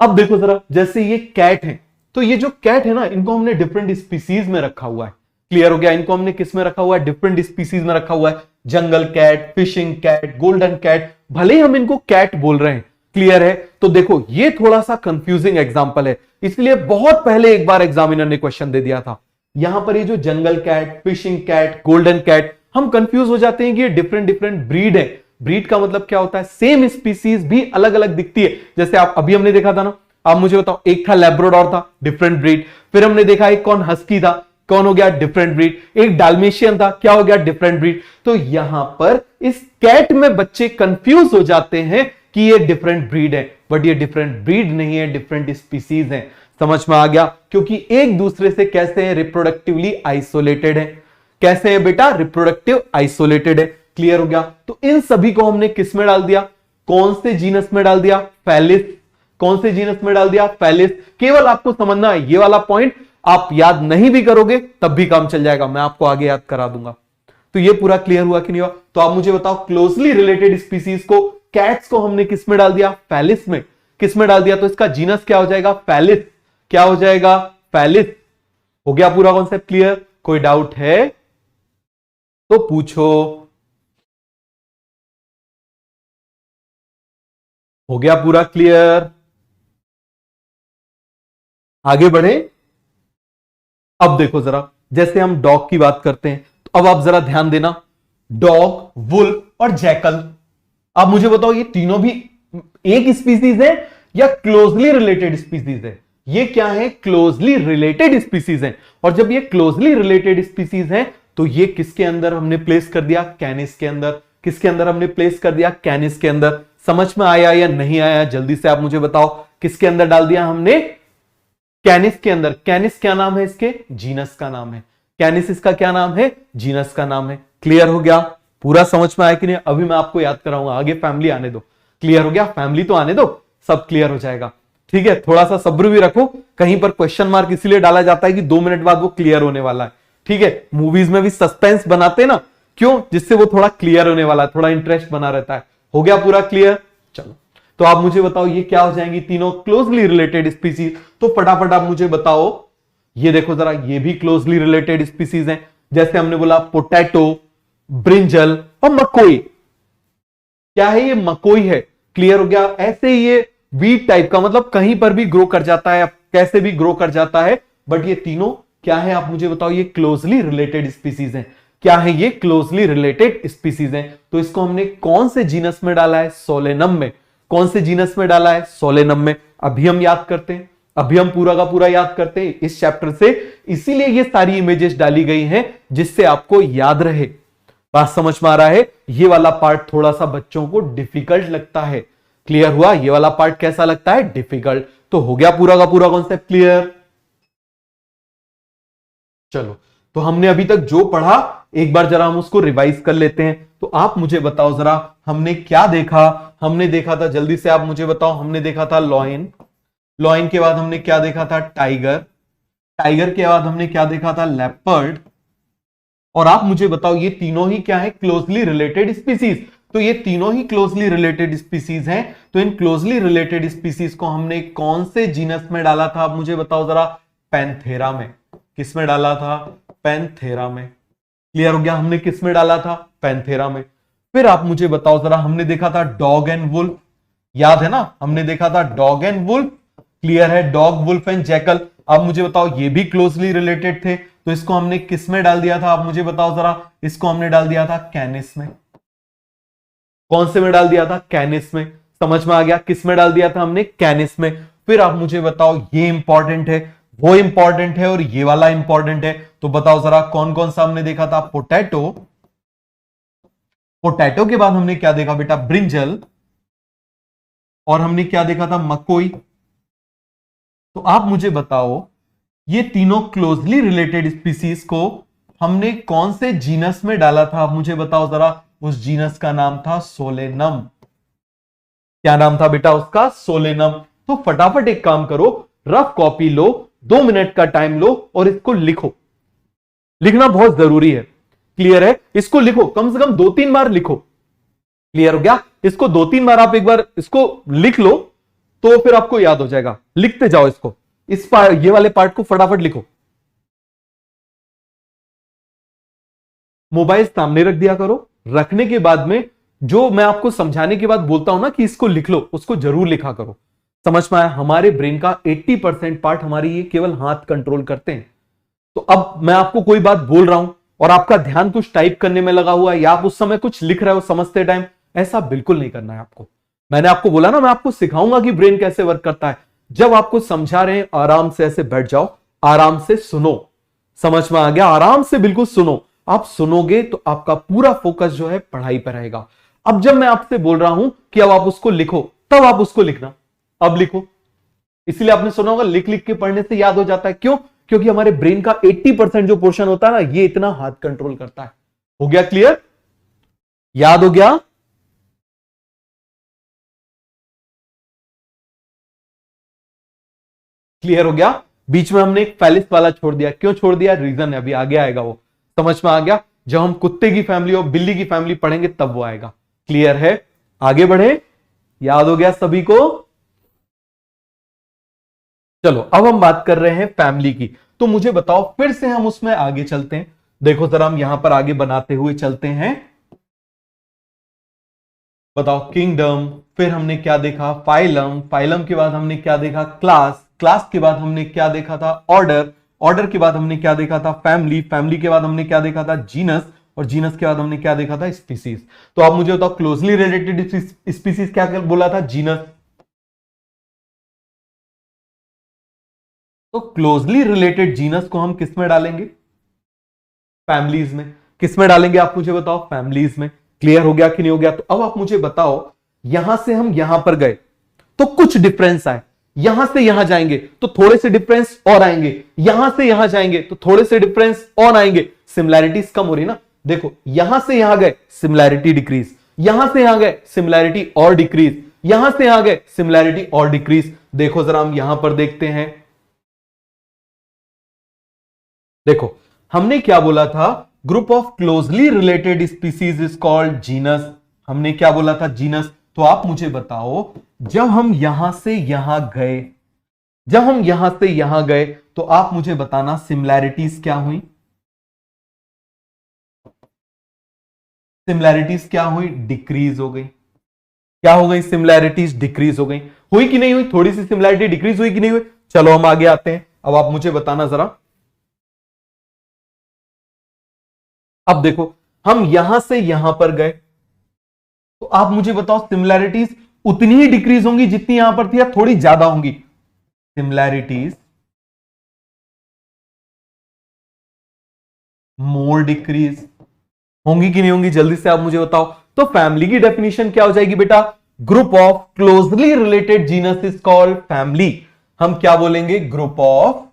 अब देखो जरा, जैसे ये कैट है, तो ये जो कैट है ना, इनको हमने डिफरेंट स्पीसीज में रखा हुआ है। क्लियर हो गया? इनको हमने किस में रखा हुआ है, डिफरेंट स्पीसीज में रखा हुआ है। Jungle cat, fishing cat, golden cat, भले ही हम इनको कैट बोल रहे हैं। क्लियर है? तो देखो ये थोड़ा सा कंफ्यूजिंग एग्जांपल है, इसलिए बहुत पहले एक बार एग्जामिनर ने क्वेश्चन दे दिया था। यहां पर ये जो jungle cat, fishing cat, golden cat, हम कंफ्यूज हो जाते हैं कि ये डिफरेंट डिफरेंट ब्रीड है। ब्रीड का मतलब क्या होता है, सेम स्पीसीज भी अलग अलग दिखती है। जैसे आप अभी हमने देखा था ना, आप मुझे बताओ, एक था लैब्राडोर था, डिफरेंट ब्रीड। फिर हमने देखा एक कौन, हस्की था, कौन हो गया, डिफरेंट ब्रीड। एक डाल्मेशियन था, क्या हो गया, डिफरेंट ब्रीड। तो यहां पर इस कैट में बच्चे कंफ्यूज हो जाते हैं कि ये डिफरेंट ब्रीड है, बट ये डिफरेंट ब्रीड नहीं है, डिफरेंट स्पीसीज है। समझ में आ गया? क्योंकि एक दूसरे से कैसे है, रिप्रोडक्टिवली आइसोलेटेड है। कैसे है बेटा, रिप्रोडक्टिव आइसोलेटेड है। क्लियर हो गया? तो इन सभी को हमने किस में डाल दिया, कौन से जीनस में डाल दिया, फेलिस। कौन से जीनस में डाल दिया, फेलिस। केवल आपको समझना है ये वाला पॉइंट, आप याद नहीं भी करोगे तब भी काम चल जाएगा, मैं आपको आगे याद करा दूंगा। तो ये पूरा क्लियर हुआ कि नहीं हुआ? तो आप मुझे बताओ, क्लोजली रिलेटेड स्पीसीज को, कैट्स को हमने किस में डाल दिया, फेलिस में। किस में डाल दिया? तो इसका जीनस क्या हो जाएगा, फेलिस। क्या हो जाएगा, फेलिस। हो गया पूरा कॉन्सेप्ट क्लियर? कोई डाउट है तो पूछो। हो गया पूरा क्लियर? आगे बढ़े? अब देखो जरा, जैसे हम डॉग की बात करते हैं, तो अब आप जरा ध्यान देना, डॉग, वुल्फ और जैकल। आप मुझे बताओ, ये तीनों भी एक स्पीसीज है या क्लोजली रिलेटेड स्पीसीज है? ये क्या है, क्लोजली रिलेटेड स्पीसीज है। और जब ये क्लोजली रिलेटेड स्पीसीज है तो ये किसके अंदर हमने प्लेस कर दिया, कैनिस के अंदर। किसके अंदर हमने प्लेस कर दिया, कैनिस के अंदर। समझ में आया या नहीं आया, जल्दी से आप मुझे बताओ। किसके अंदर डाल दिया हमने, कैनिस के अंदर। कैनिस क्या नाम है इसके, जीनस का नाम है। कैनिस इसका क्या नाम है, जीनस का नाम है। क्लियर हो गया? पूरा समझ में आया कि नहीं? अभी मैं आपको याद कराऊंगा, आगे फैमिली आने दो। क्लियर हो गया? फैमिली तो आने दो, सब क्लियर हो जाएगा। ठीक है, थोड़ा सा सब्र भी रखो, कहीं पर क्वेश्चन मार्क इसलिए डाला जाता है कि 2 मिनट बाद वो क्लियर होने वाला है। ठीक है, मूवीज में भी सस्पेंस बनाते हैं ना, क्यों, जिससे वो थोड़ा क्लियर होने वाला है, थोड़ा इंटरेस्ट बना रहता है। हो गया पूरा क्लियर? चलो, तो आप मुझे बताओ ये क्या हो जाएंगी, तीनों क्लोजली रिलेटेड स्पीसीज। तो फटाफट आप मुझे बताओ, ये देखो जरा, ये भी क्लोजली रिलेटेड स्पीसीज हैं। जैसे हमने बोला पोटैटो, ब्रिंजल और मकोई। क्या है ये, मकोई है। क्लियर हो गया? ऐसे ये वीट टाइप का, मतलब कहीं पर भी ग्रो कर जाता है, कैसे भी ग्रो कर जाता है, बट ये तीनों क्या है, आप मुझे बताओ, ये क्लोजली रिलेटेड स्पीसीज हैं। क्या है ये, क्लोजली रिलेटेड स्पीसीज हैं। तो इसको हमने कौन से जीनस में डाला है, सोलेनम में। कौन से जीनस में डाला है, सोलेनम में। अभी हम याद करते हैं, अभी हम पूरा का पूरा याद करते हैं इस चैप्टर से, इसीलिए ये सारी इमेजेस डाली गई हैं जिससे आपको याद रहे। बात समझ में आ रहा है? ये वाला पार्ट थोड़ा सा बच्चों को डिफिकल्ट लगता है। क्लियर हुआ? ये वाला पार्ट कैसा लगता है, डिफिकल्ट। तो हो गया पूरा का पूरा कॉन्सेप्ट क्लियर? चलो, तो हमने अभी तक जो पढ़ा एक बार जरा हम उसको रिवाइज कर लेते हैं। तो आप मुझे बताओ जरा, हमने क्या देखा? हमने देखा था, जल्दी से आप मुझे बताओ, हमने देखा था लॉयन, लॉयन के बाद हमने क्या देखा था? टाइगर, टाइगर के बाद हमने क्या देखा था? लेपर्ड। और आप मुझे बताओ ये तीनों ही क्या है? Closely related species. तो ये तीनों ही क्लोजली रिलेटेड स्पीसीज हैं। तो इन क्लोजली रिलेटेड स्पीसीज को हमने कौन से जीनस में डाला था? आप मुझे बताओ जरा। पैंथेरा में। किस में डाला था? पैंथेरा में। क्लियर हो गया? हमने किस में डाला था? पैंथेरा में। फिर आप मुझे बताओ जरा, हमने देखा था डॉग एंड वुल्फ, याद है ना? हमने देखा था डॉग एंड वुल्फ। क्लियर है? Dog, wolf and jackal. आप मुझे बताओ ये भी क्लोजली रिलेटेड थे, तो इसको हमने किस में डाल दिया था? आप मुझे बताओ जरा। इसको हमने डाल दिया था कैनिस में। कौन से में डाल दिया था? कैनिस में। समझ में आ गया? किस में डाल दिया था हमने? कैनिस में। फिर आप मुझे बताओ, ये इंपॉर्टेंट है, वो इंपॉर्टेंट है और ये वाला इंपॉर्टेंट है, तो बताओ जरा कौन कौन सा हमने देखा था? पोटैटो, पोटैटो के बाद हमने क्या देखा बेटा? ब्रिंजल। और हमने क्या देखा था? मकोई। तो आप मुझे बताओ, ये तीनों क्लोजली रिलेटेड स्पीसीज को हमने कौन से जीनस में डाला था? आप मुझे बताओ जरा। उस जीनस का नाम था सोलेनम। क्या नाम था बेटा उसका? सोलेनम। तो फटाफट एक काम करो, रफ कॉपी लो, 2 मिनट का टाइम लो और इसको लिखो। लिखना बहुत जरूरी है। क्लियर है? इसको लिखो, कम से कम 2-3 बार लिखो। क्लियर हो गया? इसको 2-3 बार आप एक बार इसको लिख लो, तो फिर आपको याद हो जाएगा। लिखते जाओ इसको, इस पार्ट, ये वाले पार्ट को फटाफट लिखो। मोबाइल सामने रख दिया करो। रखने के बाद में जो मैं आपको समझाने के बाद बोलता हूं ना कि इसको लिख लो, उसको जरूर लिखा करो। समझ में आया? हमारे ब्रेन का 80% पार्ट हमारी ये केवल हाथ कंट्रोल करते हैं। तो अब मैं आपको कोई बात बोल रहा हूं और आपका ध्यान कुछ टाइप करने में लगा हुआ है या आप उस समय कुछ लिख रहे हो समझते टाइम, ऐसा बिल्कुल नहीं करना है आपको। मैंने आपको बोला ना, मैं आपको सिखाऊंगा कि ब्रेन कैसे वर्क करता है। जब आपको समझा रहे हैं, आराम से ऐसे बैठ जाओ, आराम से सुनो। समझ में आ गया? आराम से बिल्कुल सुनो। आप सुनोगे तो आपका पूरा फोकस जो है पढ़ाई पर रहेगा। अब जब मैं आपसे बोल रहा हूं कि अब आप उसको लिखो, तब आप उसको लिखना। अब लिखो। इसलिए आपने सुना होगा, लिख लिख के पढ़ने से याद हो जाता है। क्यों? क्योंकि हमारे ब्रेन का 80% जो पोर्शन होता है ना, ये इतना हाथ कंट्रोल करता है। हो गया क्लियर? याद हो गया? क्लियर हो गया? बीच में हमने एक फेलिस वाला छोड़ दिया। क्यों छोड़ दिया? रीजन है, अभी आगे आएगा वो। समझ में आ गया? जब हम कुत्ते की फैमिली और बिल्ली की फैमिली पढ़ेंगे तब वो आएगा। क्लियर है? आगे बढ़े? याद हो गया सभी को? चलो अब हम बात कर रहे हैं फैमिली की। तो मुझे बताओ, फिर से हम उसमें आगे चलते हैं। देखो जरा, हम यहां पर आगे बनाते हुए चलते हैं। बताओ, किंगडम, फिर हमने क्या देखा? फाइलम, फाइलम के बाद हमने क्या देखा? क्लास, क्लास के बाद हमने क्या देखा था? ऑर्डर, ऑर्डर के बाद हमने क्या देखा था? फैमिली, फैमिली के बाद हमने क्या देखा था? जीनस, और जीनस के बाद हमने क्या देखा था? स्पीसीज। तो आप मुझे बताओ, क्लोजली रिलेटेड स्पीसीज क्या बोला था? जीनस। तो क्लोजली रिलेटेड जीनस को हम किस में डालेंगे? फैमिलीज में। किस में डालेंगे आप मुझे बताओ? फैमिलीज में। क्लियर हो गया कि नहीं हो गया? तो अब आप मुझे बताओ, यहां से हम यहां पर गए तो कुछ डिफरेंस आए, यहां से यहां जाएंगे तो थोड़े से डिफरेंस और आएंगे, यहां से यहां जाएंगे तो थोड़े से डिफरेंस और आएंगे। सिमिलैरिटीज कम हो रही ना? देखो, यहां से यहां गए, सिमिलैरिटी डिक्रीज, यहां से यहां गए, सिमिलैरिटी और डिक्रीज, यहां से यहां गए, सिमिलैरिटी और डिक्रीज। देखो जरा, हम यहां पर देखते हैं। देखो, हमने क्या बोला था? Group of closely related species is called genus. हमने क्या बोला था? जीनस। तो आप मुझे बताओ, जब हम यहां से यहां गए, जब हम यहां से यहां गए, तो आप मुझे बताना सिमिलैरिटीज क्या हुई? सिमिलैरिटीज क्या हुई? डिक्रीज हो गई। क्या हो गई? सिमिलैरिटीज डिक्रीज हो गई। हुई कि नहीं हुई? थोड़ी सी सिमिलैरिटी डिक्रीज हुई कि नहीं हुई? चलो हम आगे आते हैं। अब आप मुझे बताना जरा। अब देखो, हम यहां से यहां पर गए, तो आप मुझे बताओ, सिमिलैरिटीज उतनी ही डिक्रीज होंगी जितनी यहां पर थी या थोड़ी ज्यादा होंगी? सिमिलैरिटीज मोर डिक्रीज होंगी कि नहीं होंगी? जल्दी से आप मुझे बताओ। तो फैमिली की डेफिनेशन क्या हो जाएगी बेटा? Group of closely related genus is called family. हम क्या बोलेंगे? Group of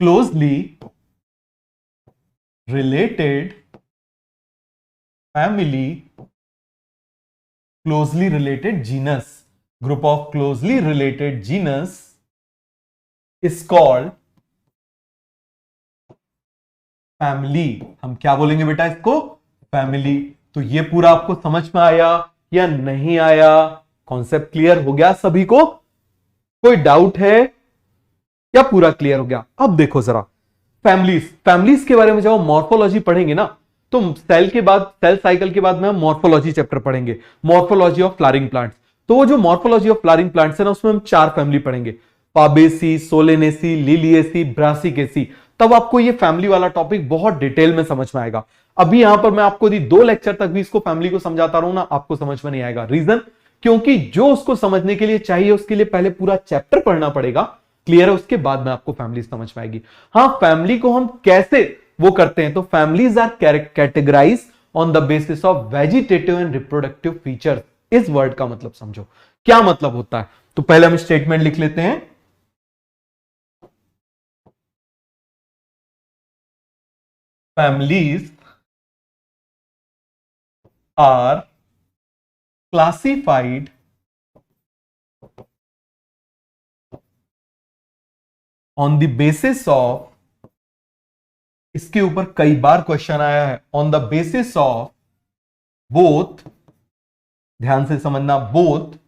closely related family, closely related genus, group of closely related genus is called family. हम क्या बोलेंगे बेटा इसको? फैमिली. तो ये पूरा आपको समझ में आया या नहीं आया? कॉन्सेप्ट क्लियर हो गया सभी को? कोई डाउट है या पूरा क्लियर हो गया? अब देखो जरा फैमिलीज के बारे में जब हम मॉर्फोलॉजी पढ़ेंगे ना, तो सेल साइकिल के बाद में हम मॉर्फोलॉजी चैप्टर पढ़ेंगे, मॉर्फोलॉजी ऑफ फ्लावरिंग प्लांट्स. तो वो जो मॉर्फोलॉजी ऑफ फ्लावरिंग प्लांट्स है ना, उसमें हम 4 फैमिली पढ़ेंगे, फाबेसी, सोलेनेसी, लिलिएसी, ब्रासिकेसी. तब आपको ये फैमिली वाला टॉपिक बहुत डिटेल में समझ में आएगा. अभी यहां पर मैं आपको 2 लेक्चर तक भी इसको फैमिली को समझाता रहूं ना, आपको समझ में नहीं आएगा. रीजन, क्योंकि जो उसको समझने के लिए चाहिए उसके लिए पहले पूरा चैप्टर पढ़ना पड़ेगा. क्लियर है? उसके बाद में आपको फैमिली समझ में आएगी. हाँ, फैमिली को हम कैसे वो करते हैं, तो families are categorise on the basis of vegetative and reproductive feature. इस वर्ड का मतलब समझो, क्या मतलब होता है. तो पहले हम स्टेटमेंट लिख लेते हैं. Families are classified on the basis of, इसके ऊपर कई बार क्वेश्चन आया है, on the basis of both, ध्यान से समझना, both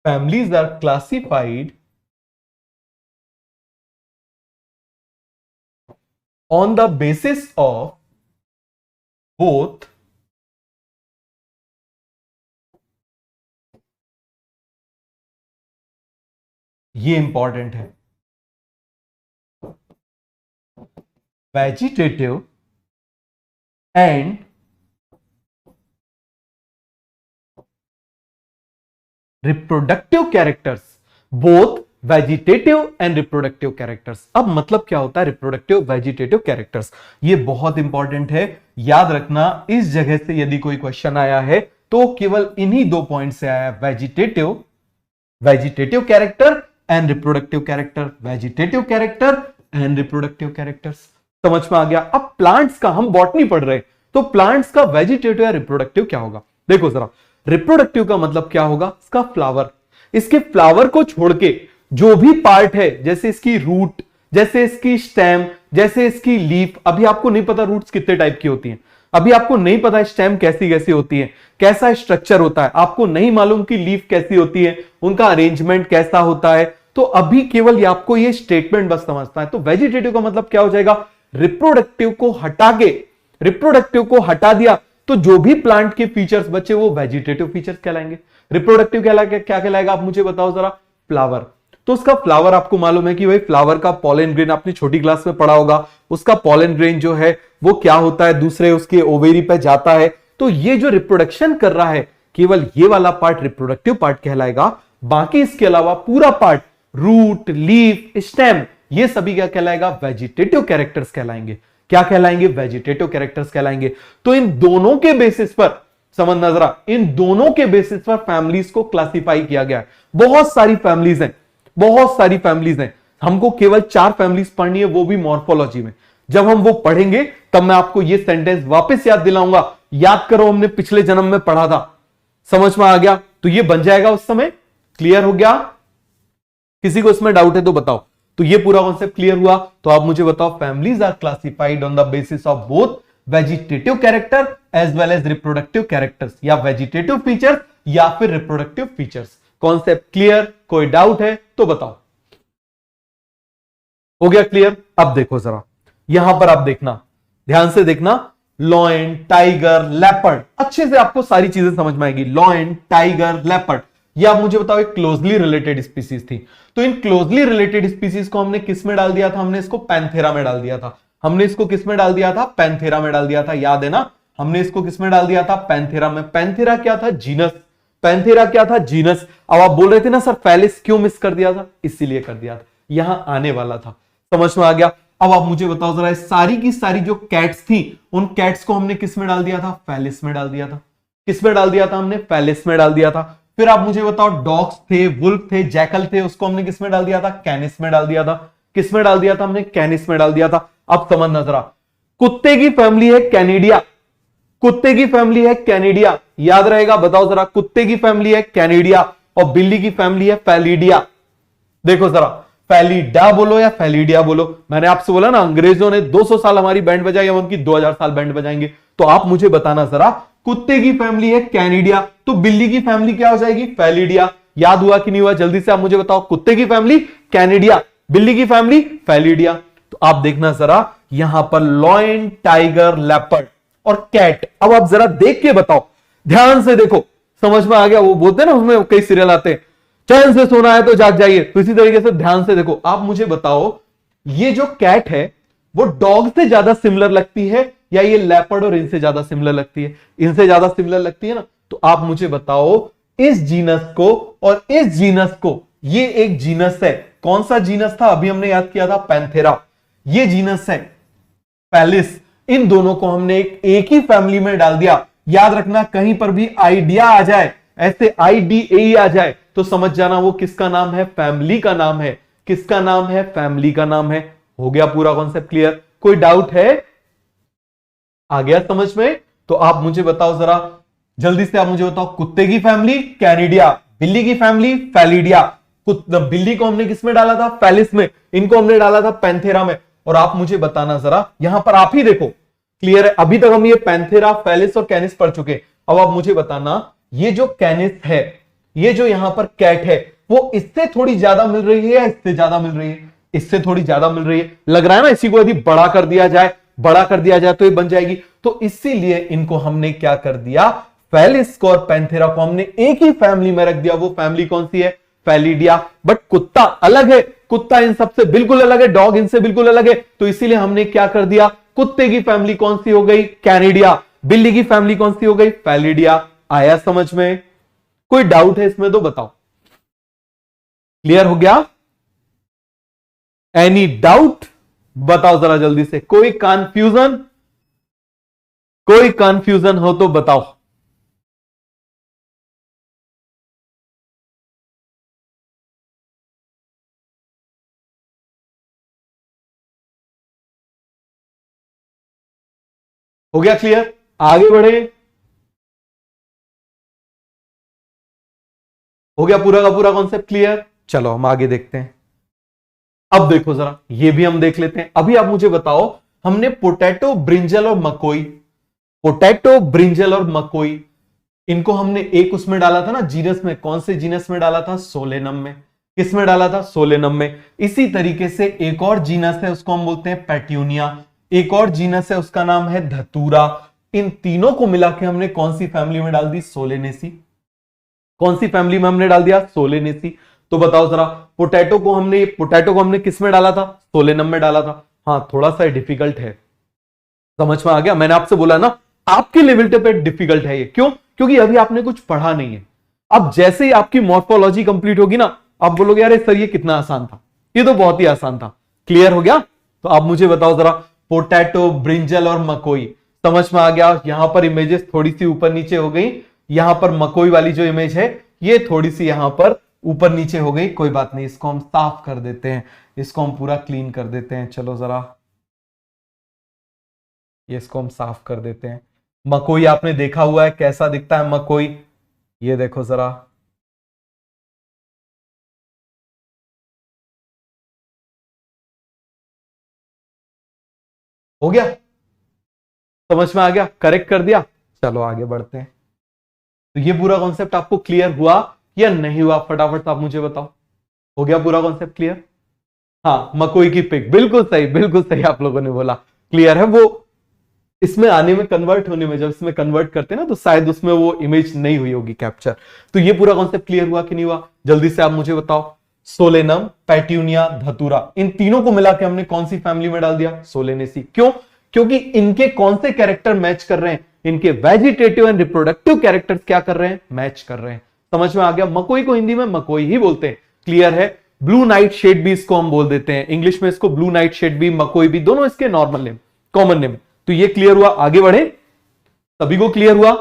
families are classified on the basis of both ये इंपॉर्टेंट है, vegetative and reproductive characters. Both vegetative and reproductive characters. अब मतलब क्या होता है रिप्रोडक्टिव वेजिटेटिव कैरेक्टर्स? ये बहुत इंपॉर्टेंट है, याद रखना. इस जगह से यदि कोई क्वेश्चन आया है तो केवल इन्हीं 2 पॉइंट से आया, vegetative character and reproductive character, vegetative character and reproductive characters. समझ में आ गया? अब प्लांट्स का हम बॉटनी पढ़ रहे हैं, तो प्लांट्स का वेजिटेटिव या रिप्रोडक्टिव क्या होगा? देखो जरा, रिप्रोडक्टिव का मतलब क्या होगा? इसका फ्लावर. इसके फ्लावर को छोड़ के जो भी पार्ट है, जैसे इसकी रूट, जैसे इसकी स्टेम, जैसे इसकी लीफ. अभी आपको नहीं पता रूट्स कितने टाइप की होती हैं, अभी आपको नहीं पता स्टेम कैसी कैसी होती है, कैसा स्ट्रक्चर होता है, आपको नहीं मालूम कि लीफ कैसी होती है, उनका अरेंजमेंट कैसा होता है. तो अभी केवल आपको ये स्टेटमेंट बस समझना है. तो वेजिटेटिव का मतलब क्या हो जाएगा? रिप्रोडक्टिव को हटा के, रिप्रोडक्टिव को हटा दिया तो जो भी प्लांट के फीचर्स बचे वो वेजिटेटिव फीचर्स कहलाएंगे. रिप्रोडक्टिव क्या कहलाएगा? आप मुझे बताओ जरा. फ्लावर. तो उसका फ्लावर आपको मालूम है कि भाई फ्लावर का पॉलन ग्रेन आपने छोटी क्लास में पढ़ा होगा. उसका पॉलन ग्रेन जो है वो क्या होता है? दूसरे उसके ओवेरी पे जाता है. तो ये जो रिप्रोडक्शन कर रहा है, केवल ये वाला पार्ट रिप्रोडक्टिव पार्ट कहलाएगा. बाकी इसके अलावा पूरा पार्ट, रूट, लीफ, स्टेम, ये सभी क्या कहलाएगा? वेजिटेटिव कैरेक्टर्स कहलाएंगे. क्या कहलाएंगे? वेजिटेटिव कैरेक्टर्स कहलाएंगे. तो इन दोनों के बेसिस पर समझना जरा, इन दोनों के बेसिस पर फैमिलीज को क्लासिफाई किया गया है. बहुत सारी फैमिलीज हैं, बहुत सारी फैमिलीज हैं. हमको केवल 4 फैमिलीज पढ़नी है, वो भी मॉर्फोलॉजी में. जब हम वो पढ़ेंगे तब मैं आपको ये सेंटेंस वापस याद दिलाऊंगा. याद करो, हमने पिछले जन्म में पढ़ा था. समझ में आ गया? तो ये बन जाएगा उस समय. क्लियर हो गया? किसी को इसमें डाउट है तो बताओ. तो ये पूरा कॉन्सेप्ट क्लियर हुआ. तो आप मुझे बताओ, families are classified on the basis of both vegetative character as well as reproductive characters, या वेजिटेटिव फीचर्स या फिर रिप्रोडक्टिव फीचर्स. Concept clear? कोई डाउट है तो बताओ. हो गया क्लियर? अब देखो जरा, यहां पर आप देखना, ध्यान से देखना. लॉयन, टाइगर, लेपर्ड, अच्छे से आपको सारी चीजें समझ में आएगी. लॉयन, टाइगर, लेपर्ड, ये आप मुझे बताओ एक क्लोजली रिलेटेड स्पीसीज थी. तो इन क्लोजली रिलेटेड स्पीसीज को हमने किस में डाल दिया था? हमने इसको पैंथेरा में डाल दिया था. हमने इसको किस में डाल दिया था? पैंथेरा में डाल दिया था. याद है ना? हमने इसको किस में डाल दिया था? पैंथेरा में. पैंथेरा क्या था? जीनस. पैंथेरा क्या था? जीनस. अब आप बोल रहे थे ना सर फैलिस क्यों मिस कर दिया था? इसीलिए कर दिया था यहां आने वाला था। समझ में आ गया? अब आप मुझे बताओ जरा, सारी की सारी जो कैट्स थी, उन कैट्स को हमने किस में डाल दिया था? फेलिस में डाल दिया था। किस में डाल दिया था हमने? फेलिस में डाल दिया था। फिर आप मुझे बताओ, डॉग्स थे, वुल्फ थे, जैकल थे, उसको हमने किस में डाल दिया था? कैनिस में डाल दिया था। किस में डाल दिया था हमने? कैनिस में डाल दिया था। अब समझना जरा, कुत्ते की फैमिली है कैनिडिया, कुत्ते की फैमिली है कैनिडिया, याद रहेगा? बताओ जरा, कुत्ते की फैमिली है कैनिडिया और बिल्ली की फैमिली है फेलिडिया। देखो जरा, फेलिडा बोलो या फेलिडिया बोलो। मैंने आपसे बोला ना, अंग्रेजों ने 200 साल हमारी बैंड बजाई, हम उनकी 2000 साल बैंड बजाएंगे। तो आप मुझे बताना जरा, कुत्ते की फैमिली है कैनिडिया, तो बिल्ली की फैमिली क्या हो जाएगी? फेलिडिया। याद हुआ कि नहीं हुआ? जल्दी से आप मुझे बताओ, कुत्ते की फैमिली कैनिडिया, बिल्ली की फैमिली फेलिडिया। तो आप देखना जरा, यहां पर लॉयन, टाइगर, लेपर्ड और कैट। अब आप जरा देख के बताओ, ध्यान से देखो, समझ में आ गया? वो बोलते हैं ना, उसमें कई सीरियल आते हैं, चैन से सोना है तो जाग जाइए, तो इसी तरीके से ध्यान से देखो। आप मुझे बताओ, ये जो कैट है वो डॉग से ज्यादा सिमिलर लगती है या ये लेपर्ड और इनसे ज्यादा सिमिलर लगती है? इनसे ज्यादा सिमिलर लगती है ना। तो आप मुझे बताओ, इस जीनस को और इस जीनस को, ये एक जीनस है। कौन सा जीनस था? अभी हमने याद किया था, पैंथेरा। ये जीनस है पैलिस। इन दोनों को हमने एक ही फैमिली में डाल दिया। याद रखना, कहीं पर भी आइडिया आ जाए, ऐसे IDA आ जाए, तो समझ जाना वो किसका नाम है? फैमिली का नाम है। किसका नाम है? फैमिली का नाम है। हो गया पूरा कॉन्सेप्ट क्लियर? कोई डाउट है? आ गया समझ में? तो आप मुझे बताओ जरा, जल्दी से आप मुझे बताओ, कुत्ते की फैमिली कैनिडिया, बिल्ली की फैमिली फेलिडिया। बिल्ली को हमने किस में डाला था? फेलिस में। इनको हमने डाला था पैंथेरा में। और आप मुझे बताना जरा, यहां पर आप ही देखो, क्लियर है? अभी तक हम ये पैंथेरा, फेलिस और कैनिस पढ़ चुके। अब आप मुझे बताना, ये जो कैनिस है, ये जो यहां पर कैट है, वो इससे थोड़ी ज्यादा मिल रही है या इससे ज्यादा मिल रही है? इससे थोड़ी ज्यादा मिल रही है। लग रहा है ना, इसी को यदि बड़ा कर दिया जाए, बड़ा कर दिया जाए तो ये बन जाएगी। तो इसीलिए इनको हमने क्या कर दिया? फेलिस को और पैंथेरा को हमने एक ही फैमिली में रख दिया। वो फैमिली कौन सी है? फेलिडिया। बट कुत्ता अलग है, कुत्ता इन सबसे बिल्कुल अलग है, डॉग इनसे बिल्कुल अलग है। तो इसीलिए हमने क्या कर दिया? कुत्ते की फैमिली कौन सी हो गई? कैनिडिया। बिल्ली की फैमिली कौन सी हो गई? फेलिडिया। आया समझ में? कोई डाउट है इसमें तो बताओ। क्लियर हो गया? Any doubt? बताओ जरा जल्दी से। कोई कंफ्यूजन? कोई कंफ्यूजन हो तो बताओ। हो गया क्लियर? आगे बढ़े? हो गया पूरा का पूरा कॉन्सेप्ट क्लियर? चलो हम आगे देखते हैं। अब देखो जरा, ये भी हम देख लेते हैं। अभी आप मुझे बताओ, हमने पोटैटो, ब्रिंजल और मकोई, पोटैटो, ब्रिंजल और मकोई, इनको हमने एक उसमें डाला था ना, जीनस में। कौन से जीनस में डाला था? सोलेनम में। किस में डाला था? सोलेनम में। इसी तरीके से एक और जीनस है, उसको हम बोलते हैं पेट्यूनिया। एक और जीनस है, उसका नाम है धतूरा। इन तीनों को मिला के हमने कौन सी फैमिली में डाल दी? सोलेनेसी। कौन सी फैमिली में हमने डाल दिया? सोलेनेसी। तो बताओ जरा, पोटैटो को हमने किस में डाला था? सोलेनम में डाला था। हाँ, थोड़ा सा डिफिकल्ट है। समझ में आ गया? मैंने आपसे बोला ना, आपके लेवल पे डिफिकल्ट है ये। क्यों? क्योंकि अभी आपने कुछ पढ़ा नहीं है। अब जैसे ही आपकी मॉर्फोलॉजी कंप्लीट होगी ना, आप बोलोगे अरे सर ये कितना आसान था, ये तो बहुत ही आसान था। क्लियर हो गया? तो आप मुझे बताओ जरा, पोटैटो, ब्रिंजल और मकोई, समझ में आ गया? यहां पर इमेजेस थोड़ी सी ऊपर नीचे हो गई। यहां पर मकोई वाली जो इमेज है, ये थोड़ी सी यहां पर ऊपर नीचे हो गई। कोई बात नहीं, इसको हम साफ कर देते हैं, इसको हम पूरा क्लीन कर देते हैं। चलो जरा, ये इसको हम साफ कर देते हैं। मकोई आपने देखा हुआ है, कैसा दिखता है मकोई? ये देखो जरा, हो गया? समझ में आ गया? करेक्ट कर दिया? चलो आगे बढ़ते हैं। तो ये पूरा कॉन्सेप्ट आपको क्लियर हुआ या नहीं हुआ? फटाफट आप मुझे बताओ। हो गया पूरा कॉन्सेप्ट क्लियर? हाँ, मकोई की पिक, बिल्कुल सही, बिल्कुल सही आप लोगों ने बोला। क्लियर है? वो इसमें आने में, कन्वर्ट होने में, जब इसमें कन्वर्ट करते हैं ना, तो शायद उसमें वो इमेज नहीं हुई होगी कैप्चर। तो ये पूरा कॉन्सेप्ट क्लियर हुआ कि नहीं हुआ? जल्दी से आप मुझे बताओ। सोलेनम, पेट्यूनिया, धतूरा, इन तीनों को मिला के हमने कौन सी फैमिली में डाल दिया? सोलेनेसी। क्यों? क्योंकि इनके कौन से कैरेक्टर मैच कर रहे हैं? इनके वेजिटेटिव एंड रिप्रोडक्टिव कैरेक्टर्स क्या कर रहे हैं? मैच कर रहे हैं। समझ में आ गया? मकोई को हिंदी में मकोई ही बोलते हैं। क्लियर है? ब्लू नाइट शेड भी इसको हम बोल देते हैं, इंग्लिश में इसको ब्लू नाइट शेड भी, मकोई भी, दोनों इसके नॉर्मल नेम, कॉमन नेम। तो ये क्लियर हुआ, आगे बढ़े। सभी को क्लियर हुआ?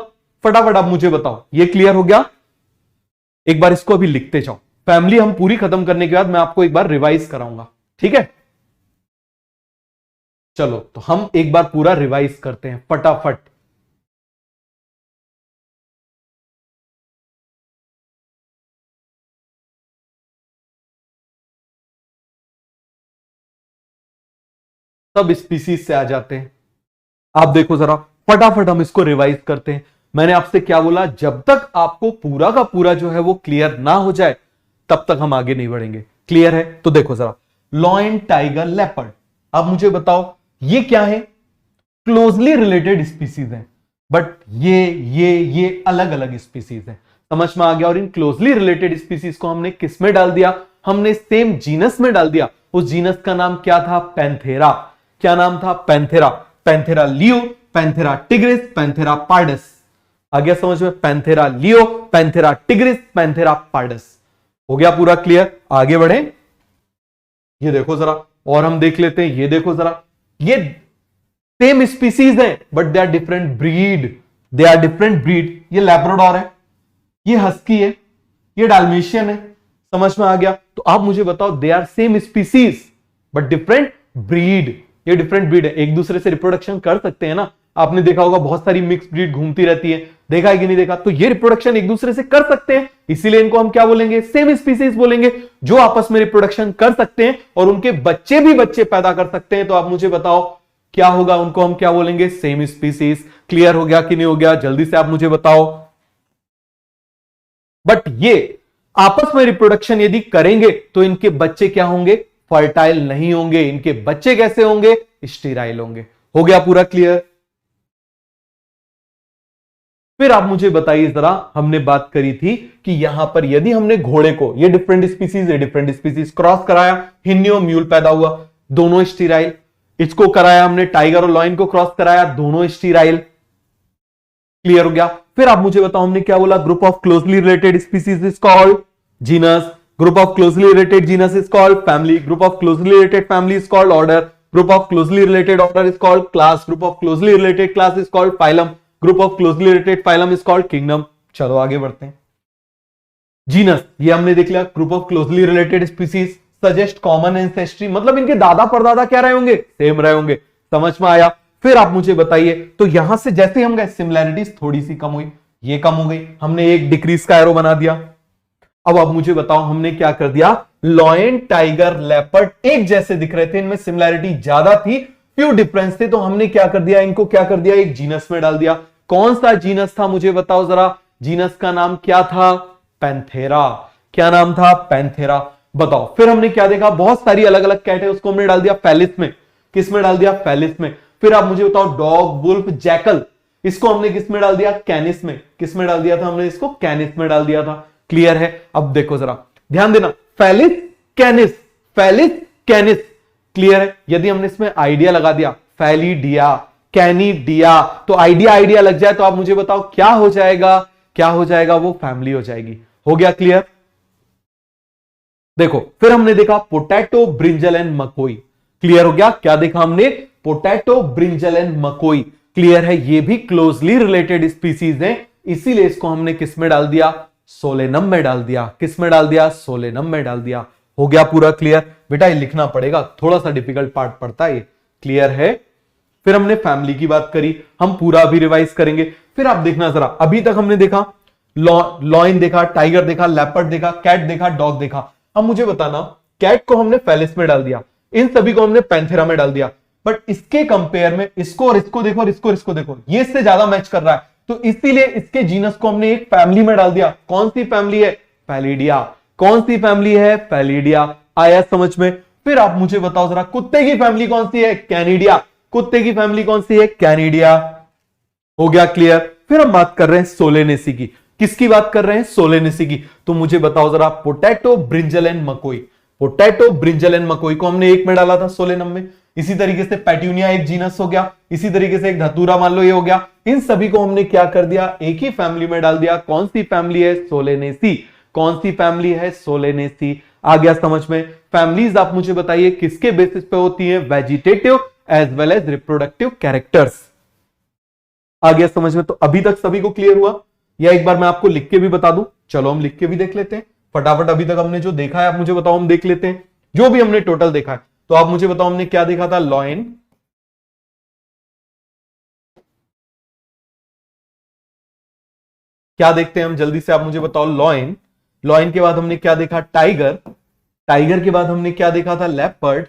फटाफट आप मुझे बताओ, ये क्लियर हो गया? एक बार इसको अभी लिखते जाओ। फैमिली हम पूरी खत्म करने के बाद मैं आपको एक बार रिवाइज कराऊंगा, ठीक है? चलो तो हम एक बार पूरा रिवाइज करते हैं फटाफट। सब स्पीसीज से आ जाते हैं। आप देखो जरा, फटाफट हम इसको रिवाइज करते हैं। मैंने आपसे क्या बोला? जब तक आपको पूरा का पूरा जो है वो क्लियर ना हो जाए तब तक हम आगे नहीं बढ़ेंगे। क्लियर है? तो देखो जरा, लॉयन, टाइगर, लेपर्ड। अब मुझे बताओ ये क्या है? क्लोजली रिलेटेड स्पीसीज हैं, बट ये अलग अलग स्पीसीज हैं। समझ में आ गया? और इन क्लोजली रिलेटेड स्पीसीज को हमने किस में डाल दिया? हमने सेम जीनस में डाल दिया। उस जीनस का नाम क्या था? पैंथेरा। क्या नाम था? Panthera. Panthera leo, Panthera tigris, Panthera pardus. आ गया समझ में? Panthera leo, Panthera tigris, Panthera pardus. हो गया पूरा क्लियर? आगे बढ़े। ये देखो जरा, और हम देख लेते हैं। ये देखो जरा, ये सेम स्पीसीज है but they are different breed. They are different breed. ये लैब्राडोर है, ये हस्की है, ये डाल्मेशियन है। समझ में आ गया? तो आप मुझे बताओ, they are same species but different breed. ये डिफरेंट ब्रीड है, एक दूसरे से रिप्रोडक्शन कर सकते हैं ना। आपने देखा होगा बहुत सारी मिक्स ब्रीड घूमती रहती है, देखा है कि नहीं देखा? तो ये रिप्रोडक्शन एक दूसरे से कर सकते हैं, इसीलिए इनको हम क्या बोलेंगे? सेम स्पीसीज बोलेंगे। जो आपस में रिप्रोडक्शन कर सकते हैं और उनके बच्चे भी बच्चे पैदा कर सकते हैं, तो आप मुझे बताओ क्या होगा? उनको हम क्या बोलेंगे? Same species. क्लियर हो गया कि नहीं हो गया? जल्दी से आप मुझे बताओ। बट ये आपस में रिप्रोडक्शन यदि करेंगे तो इनके बच्चे क्या होंगे? फर्टाइल नहीं होंगे। इनके बच्चे कैसे होंगे? स्टेराइल होंगे। हो गया पूरा क्लियर? फिर आप मुझे बताइए जरा, हमने बात करी थी कि यहां पर यदि हमने घोड़े को, ये डिफरेंट स्पीसीज क्रॉस कराया, हिन्नी म्यूल पैदा हुआ, दोनों स्टेराइल। इसको कराया हमने टाइगर और लॉयन को क्रॉस कराया, दोनों स्टेराइल। क्लियर हो गया? फिर आप मुझे बताओ, हमने क्या बोला? Group of closely related species is called genus, group of closely related genus is called family, group of closely related family is called order, group of closely related order is called class, group of closely related class is called phylum, group of closely related phylum is called kingdom. चलो आगे बढ़ते हैं। Genus ये हमने देख लिया, group of closely related species suggest common ancestry, मतलब इनके दादा परदादा क्या रहे होंगे? सेम रहे होंगे। समझ में आया? फिर आप मुझे बताइए, तो यहां से जैसे हम गए सिमिलैरिटीज थोड़ी सी कम हुई, ये कम हो गई, हमने एक डिक्रीज का एरो बना दिया। अब आप मुझे बताओ, हमने क्या कर दिया? लॉयन, टाइगर, लेपर्ड एक जैसे दिख रहे थे, इनमें सिमिलैरिटी ज्यादा थी, फ्यू डिफरेंस थे, तो हमने क्या कर दिया? इनको क्या कर दिया? एक जीनस में डाल दिया। कौन सा जीनस था मुझे बताओ जरा? जीनस का नाम क्या था? पैंथेरा। क्या नाम था? पैंथेरा। बताओ फिर हमने क्या देखा? बहुत सारी अलग अलग कैट है, उसको हमने डाल दिया फेलिस में। किस में डाल दिया? फेलिस में। फिर आप मुझे बताओ, डॉग, वुल्फ, जैकल, इसको हमने किस में डाल दिया? कैनिस में। किस में डाल दिया था? हमने इसको कैनिस में डाल दिया था। क्लियर है? अब देखो जरा, ध्यान देना, Felis, Canis, Felis, Canis. Clear है? यदि हमने इसमें आइडिया लगा दिया, फैलिडिया, कैनिडिया, तो आइडिया लग जाए तो आप मुझे बताओ क्या हो जाएगा? क्या हो जाएगा? वो फैमिली हो जाएगी। हो गया क्लियर? देखो फिर हमने देखा पोटैटो, ब्रिंजल एंड मकोई। क्लियर हो गया? क्या देखा हमने? पोटैटो, ब्रिंजल एंड मकोई। क्लियर है? ये भी क्लोजली रिलेटेड स्पीसीज हैं, इसीलिए इसको हमने किस में डाल दिया? सोलेनम में डाल दिया। किस में डाल दिया? सोलेनम में डाल दिया। हो गया पूरा क्लियर? बेटा ये लिखना पड़ेगा, थोड़ा सा डिफिकल्ट पार्ट पड़ता है ये। क्लियर है? फिर हमने फैमिली की बात करी, हम पूरा अभी रिवाइज करेंगे। फिर आप देखना जरा, अभी तक हमने देखा लॉयन देखा, टाइगर देखा, लेपर्ड देखा, कैट देखा, डॉग देखा। अब मुझे बताना, कैट को हमने फेलिस में डाल दिया, इन सभी को हमने पैंथेरा में डाल दिया, बट इसके कंपेयर में इसको और इसको देखो और इसको देखो, ये इससे ज्यादा मैच कर रहा है, तो इसीलिए इसके जीनस को हमने एक फैमिली में डाल दिया। कौन सी फैमिली है? पैलिडिया। कौन सी फैमिली है? पैलिडिया। आया समझ में? फिर आप मुझे बताओ जरा, कुत्ते की फैमिली कौन सी है? कैनिडिया। कुत्ते की फैमिली कौन सी है? कैनिडिया। हो गया क्लियर? फिर हम बात कर रहे हैं सोलेनेसी की। किसकी बात कर रहे हैं? सोलेनेसी की। तो मुझे बताओ जरा, पोटैटो, ब्रिंजल एंड मकोई। पोटैटो, ब्रिंजल एंड मकोई को हमने एक में डाला था, सोलेनम में। इसी तरीके से पेट्यूनिया एक जीनस हो गया, इसी तरीके से एक धतूरा मान लो ये हो गया। इन सभी को हमने क्या कर दिया? एक ही फैमिली में डाल दिया। कौन सी फैमिली है? सोलेनेसी। कौन सी फैमिली है? सोलेनेसी। आ गया समझ में। फैमिलीज आप मुझे बताइए किसके बेसिस पे होती है, vegetative as well as reproductive characters. आ गया समझ में। तो अभी तक सभी को क्लियर हुआ, या एक बार मैं आपको लिख के भी बता दूं? चलो हम लिख के भी देख लेते हैं फटाफट। अभी तक हमने जो देखा है आप मुझे बताओ, हम देख लेते हैं जो भी हमने टोटल देखा है। तो आप मुझे बताओ हमने क्या देखा था, लॉयन, क्या देखते हैं हम जल्दी से आप मुझे बताओ, लॉयन। लॉयन के बाद हमने क्या देखा, टाइगर। टाइगर के बाद हमने क्या देखा था, लेपर्ड।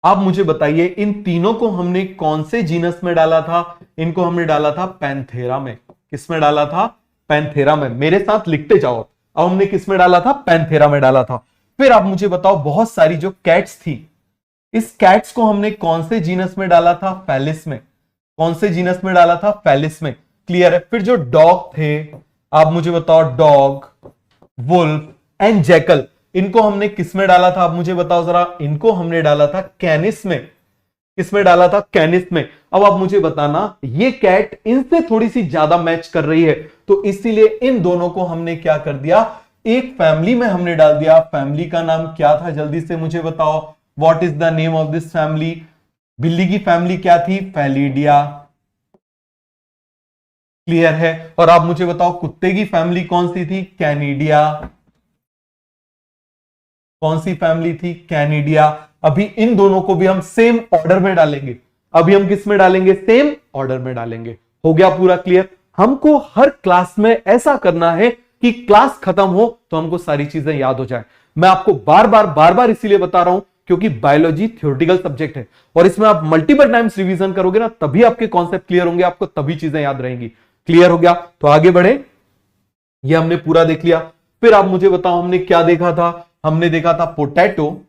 आप मुझे बताइए इन तीनों को हमने कौन से जीनस में डाला था, इनको हमने डाला था पैंथेरा में। किसमें डाला था, पैंथेरा में। मेरे साथ लिखते जाओ, अब हमने किसमें डाला था, पैंथेरा में डाला था। फिर आप मुझे बताओ बहुत सारी जो कैट्स थी, इस कैट्स को हमने कौन से जीनस में डाला था, फेलिस में। कौन से जीनस में डाला था, फेलिस में। क्लियर है। फिर जो डॉग थे आप मुझे बताओ, डॉग, वुल्फ एंड जैकल, इनको हमने किस में डाला था, आप मुझे बताओ जरा। इनको हमने डाला था कैनिस में। किसमें डाला था, कैनिस में। अब आप मुझे बताना, ये कैट इनसे थोड़ी सी ज्यादा मैच कर रही है, तो इसीलिए इन दोनों को हमने क्या कर दिया, एक फैमिली में हमने डाल दिया। फैमिली का नाम क्या था, जल्दी से मुझे बताओ, what is the name of this family. बिल्ली की फैमिली क्या थी, फेलिडिया। क्लियर है। और आप मुझे बताओ कुत्ते की फैमिली कौन सी थी, कैनिडिया। कौन सी फैमिली थी, कैनिडिया। अभी इन दोनों को भी हम सेम ऑर्डर में डालेंगे। अभी हम किस में डालेंगे, सेम ऑर्डर में डालेंगे। हो गया पूरा क्लियर। हमको हर क्लास में ऐसा करना है कि क्लास खत्म हो तो हमको सारी चीजें याद हो जाए। मैं आपको बार बार इसीलिए बता रहा हूं क्योंकि बायोलॉजी थ्योरेटिकल सब्जेक्ट है और इसमें आप मल्टीपल टाइम्स रिवीजन करोगे ना, तभी आपके कॉन्सेप्ट क्लियर होंगे, आपको तभी चीजें याद रहेंगी। क्लियर हो गया। तो आगे बढ़े, ये हमने पूरा देख लिया। फिर आप मुझे बताओ हमने क्या देखा था, हमने देखा था पोटैटो।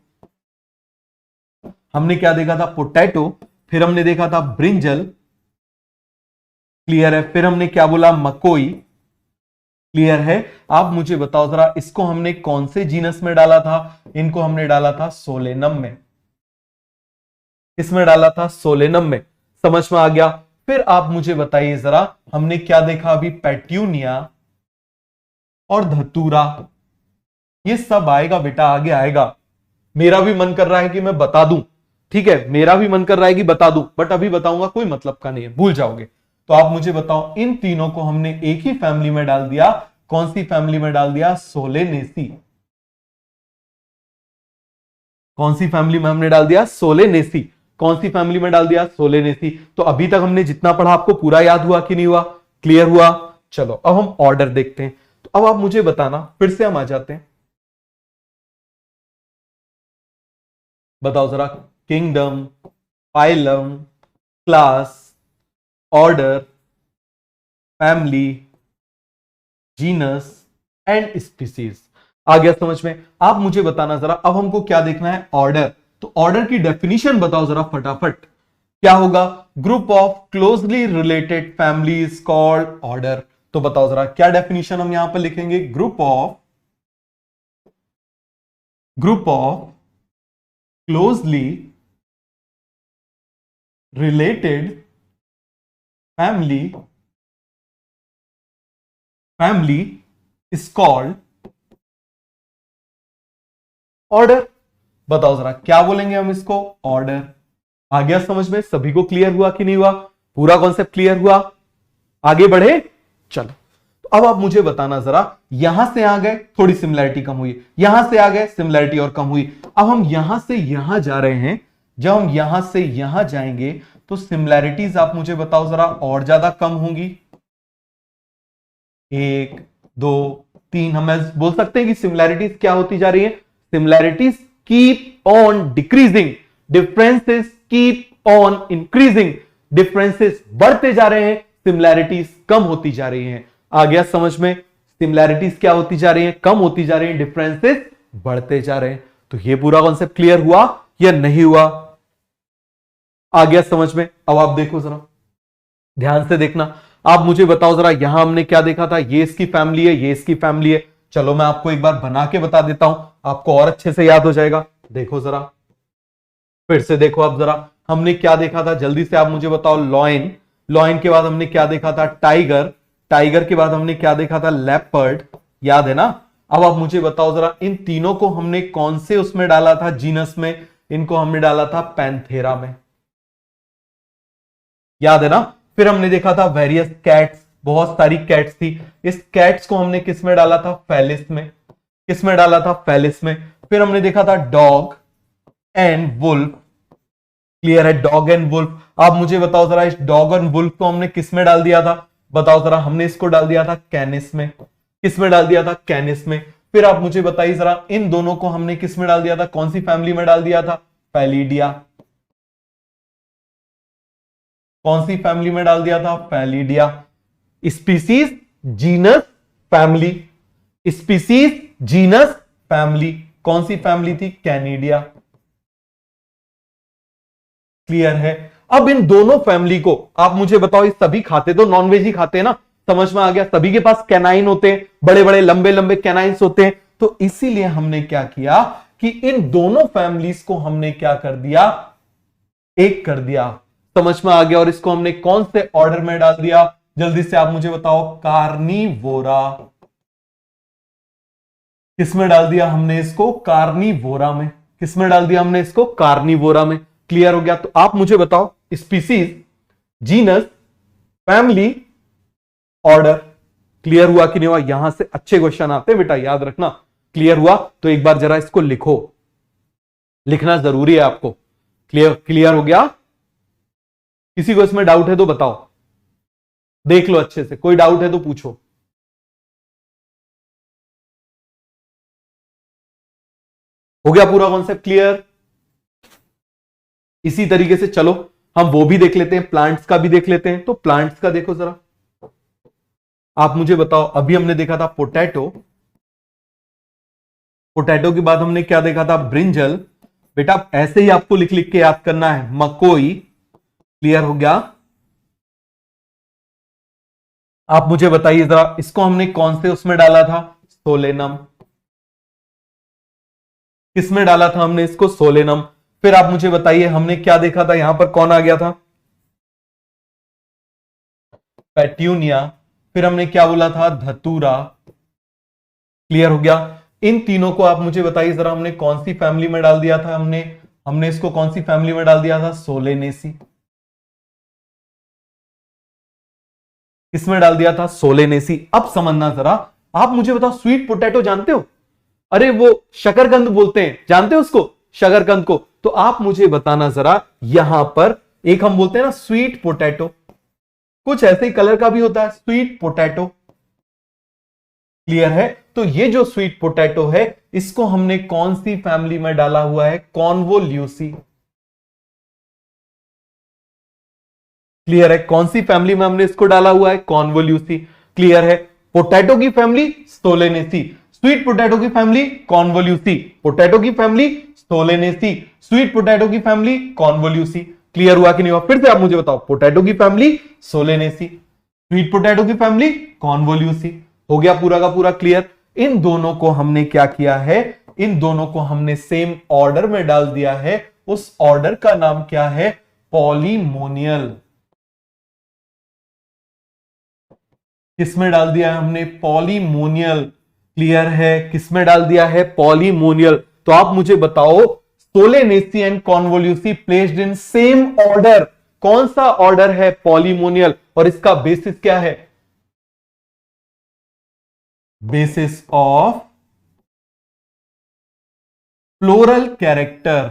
हमने क्या देखा था, पोटैटो। फिर हमने देखा था ब्रिंजल। क्लियर है। फिर हमने क्या बोला, मकोई। क्लियर है। आप मुझे बताओ जरा, इसको हमने कौन से जीनस में डाला था, इनको हमने डाला था सोलेनम में। इसमें डाला था सोलेनम में। समझ में आ गया। फिर आप मुझे बताइए जरा, हमने क्या देखा अभी, पेट्यूनिया और धतूरा। ये सब आएगा बेटा, आगे आएगा। मेरा भी मन कर रहा है कि मैं बता दूं, ठीक है, मेरा भी मन कर रहा है कि बता दूं, बट अभी बताऊंगा कोई मतलब का नहीं है, भूल जाओगे। तो आप मुझे बताओ, इन तीनों को हमने एक ही फैमिली में डाल दिया। कौन सी फैमिली में डाल दिया, सोलेनेसी। कौन सी फैमिली में हमने डाल दिया, सोलेनेसी। कौन सी फैमिली में डाल दिया, सोलेनेसी। तो अभी तक हमने जितना पढ़ा आपको पूरा याद हुआ कि नहीं हुआ, क्लियर हुआ। चलो अब हम ऑर्डर देखते हैं। तो अब आप मुझे बताना, फिर से हम आ जाते हैं, बताओ जरा, kingdom, phylum, class, order, family, genus and species. आ गया समझ में। आप मुझे बताना जरा, अब हमको क्या देखना है, ऑर्डर। तो ऑर्डर की डेफिनेशन बताओ जरा फटाफट, क्या होगा, group of closely related families called order. तो बताओ जरा क्या डेफिनेशन हम यहां पर लिखेंगे, group of closely related family is called order. बताओ जरा क्या बोलेंगे हम इसको, ऑर्डर। आ गया समझ में, सभी को क्लियर हुआ कि नहीं हुआ, पूरा कॉन्सेप्ट क्लियर हुआ। आगे बढ़े, चलो। तो अब आप मुझे बताना जरा, यहां से आ गए थोड़ी सिमिलैरिटी कम हुई, यहां से आ गए सिमिलैरिटी और कम हुई। अब हम यहां से यहां जा रहे हैं, जब हम यहां से यहां जाएंगे तो सिमिलैरिटीज आप मुझे बताओ जरा और ज्यादा कम होंगी। 1 2 3, हम बोल सकते हैं कि सिमिलैरिटीज क्या होती जा रही है, similarities keep on decreasing, differences keep on increasing. Differences बढ़ते जा रहे हैं, सिमिलैरिटीज कम होती जा रही हैं। आ गया समझ में, सिमिलैरिटीज क्या होती जा रही हैं, कम होती जा रही हैं, डिफरेंसेस बढ़ते जा रहे हैं। तो ये पूरा कॉन्सेप्ट क्लियर हुआ या नहीं हुआ, आ गया समझ में। अब आप देखो जरा, ध्यान से देखना। आप मुझे बताओ जरा, यहां हमने क्या देखा था, ये इसकी फैमिली है, ये इसकी फैमिली है। चलो मैं आपको एक बार बना के बता देता हूं, आपको और अच्छे से याद हो जाएगा। देखो जरा, फिर से देखो आप जरा, हमने क्या देखा था, जल्दी से आप मुझे बताओ, लॉयन। लॉयन के बाद हमने क्या देखा था, टाइगर। टाइगर के बाद हमने क्या देखा था, लेपर्ड, याद है ना। अब आप मुझे बताओ जरा, इन तीनों को हमने कौन से उसमें डाला था, जीनस में? इनको हमने डाला था पैंथेरा में, याद है ना? फिर हमने देखा था वेरियस कैट्स, बहुत सारी कैट्स थी। इस कैट्स को हमने किस में डाला था? फेलिस में। किस में डाला था? फेलिस में। फिर हमने देखा था डॉग एंड वुल्फ। क्लियर है? Dog and wolf. आप मुझे बताओ जरा, इस डॉग एंड वुल्फ को हमने किस में डाल दिया था? बताओ जरा। हमने इसको डाल दिया था कैनिस में। किस में डाल दिया था? कैनिस में। फिर आप मुझे बताइए जरा, इन दोनों को हमने किस में डाल दिया था? कौन सी फैमिली में डाल दिया था? पैलिडिया। कौन सी फैमिली में डाल दिया था? पैलिडिया। Species, genus, family. Species, genus, family. कौन सी फैमिली थी? कैनिडिया। क्लियर है? अब इन दोनों फैमिली को आप मुझे बताओ, ये सभी खाते तो नॉनवेज ही खाते हैं ना? समझ में आ गया? सभी के पास कैनाइन होते हैं, बड़े बड़े लंबे लंबे कैनाइन्स होते हैं। तो इसीलिए हमने क्या किया कि इन दोनों फैमिलीज को हमने क्या कर दिया? एक कर दिया। समझ में आ गया? और इसको हमने कौन से ऑर्डर में डाल दिया? जल्दी से आप मुझे बताओ। कार्निवोरा। किसमें डाल दिया हमने इसको? कार्निवोरा में। किसमें डाल दिया हमने इसको? कार्निवोरा में। क्लियर हो गया? तो आप मुझे बताओ, species, genus, family, order. Clear हुआ कि नहीं हुआ? यहां से अच्छे क्वेश्चन आते हैं बेटा, याद रखना। क्लियर हुआ? तो एक बार जरा इसको लिखो, लिखना जरूरी है आपको। क्लियर? क्लियर हो गया? किसी को इसमें डाउट है तो बताओ, देख लो अच्छे से। कोई डाउट है तो पूछो। हो गया पूरा कॉन्सेप्ट क्लियर? इसी तरीके से चलो हम वो भी देख लेते हैं, प्लांट्स का भी देख लेते हैं। तो प्लांट्स का देखो जरा, आप मुझे बताओ। अभी हमने देखा था पोटैटो, पोटैटो के बाद हमने क्या देखा था? ब्रिंजल। बेटा ऐसे ही आपको लिख लिख के याद करना है। मकोई। क्लियर हो गया? आप मुझे बताइए जरा, इसको हमने कौन से उसमें डाला था? सोलेनम। किसमें डाला था हमने इसको? सोलेनम। फिर आप मुझे बताइए, हमने क्या देखा था? यहां पर कौन आ गया था? पेट्यूनिया। फिर हमने क्या बोला था? धतूरा। क्लियर हो गया? इन तीनों को आप मुझे बताइए जरा, हमने कौन सी फैमिली में डाल दिया था? हमने हमने इसको कौन सी फैमिली में डाल दिया था? सोलेनेसी। किसमें डाल दिया था? सोलेनेसी। अब समझना जरा, आप मुझे बताओ, स्वीट पोटैटो जानते हो? अरे वो शकरकंद बोलते हैं, जानते हो उसको? शकरकंद को। तो आप मुझे बताना जरा, यहां पर एक हम बोलते हैं ना स्वीट पोटैटो, कुछ ऐसे ही कलर का भी होता है, स्वीट पोटैटो। क्लियर है? तो ये जो स्वीट पोटैटो है, इसको हमने कौन सी फैमिली में डाला हुआ है? कॉन्वोल्यूसी। क्लियर है? कौन सी फैमिली में हमने इसको डाला हुआ है? कॉन्वोल्यूसी। क्लियर है? पोटैटो की फैमिली सोलेनेसी, स्वीट पोटैटो की फैमिली कॉन्वोल्यूसी, पोटैटो की फैमिली सोलेनेसी, स्वीट पोटैटो की फैमिली कॉन्वोल्यूसी। क्लियर हुआ कि नहीं हुआ? फिर से आप मुझे बताओ, पोटैटो की फैमिली सोलेनेसी, स्वीट पोटैटो की फैमिली कॉन्वोल्यूसी। हो गया पूरा का पूरा क्लियर? इन दोनों को हमने क्या किया है? इन दोनों को हमने सेम ऑर्डर में डाल दिया है। उस ऑर्डर का नाम क्या है? पॉलीमोनियल। किसमें डाल दिया है हमने? पॉलीमोनियल। क्लियर है? किसमें डाल दिया है? पॉलीमोनियल। तो आप मुझे बताओ, solanaceae and convolvulaceae placed in same order, कौन सा ऑर्डर है? पॉलीमोनियल। और इसका बेसिस क्या है? Basis of floral character.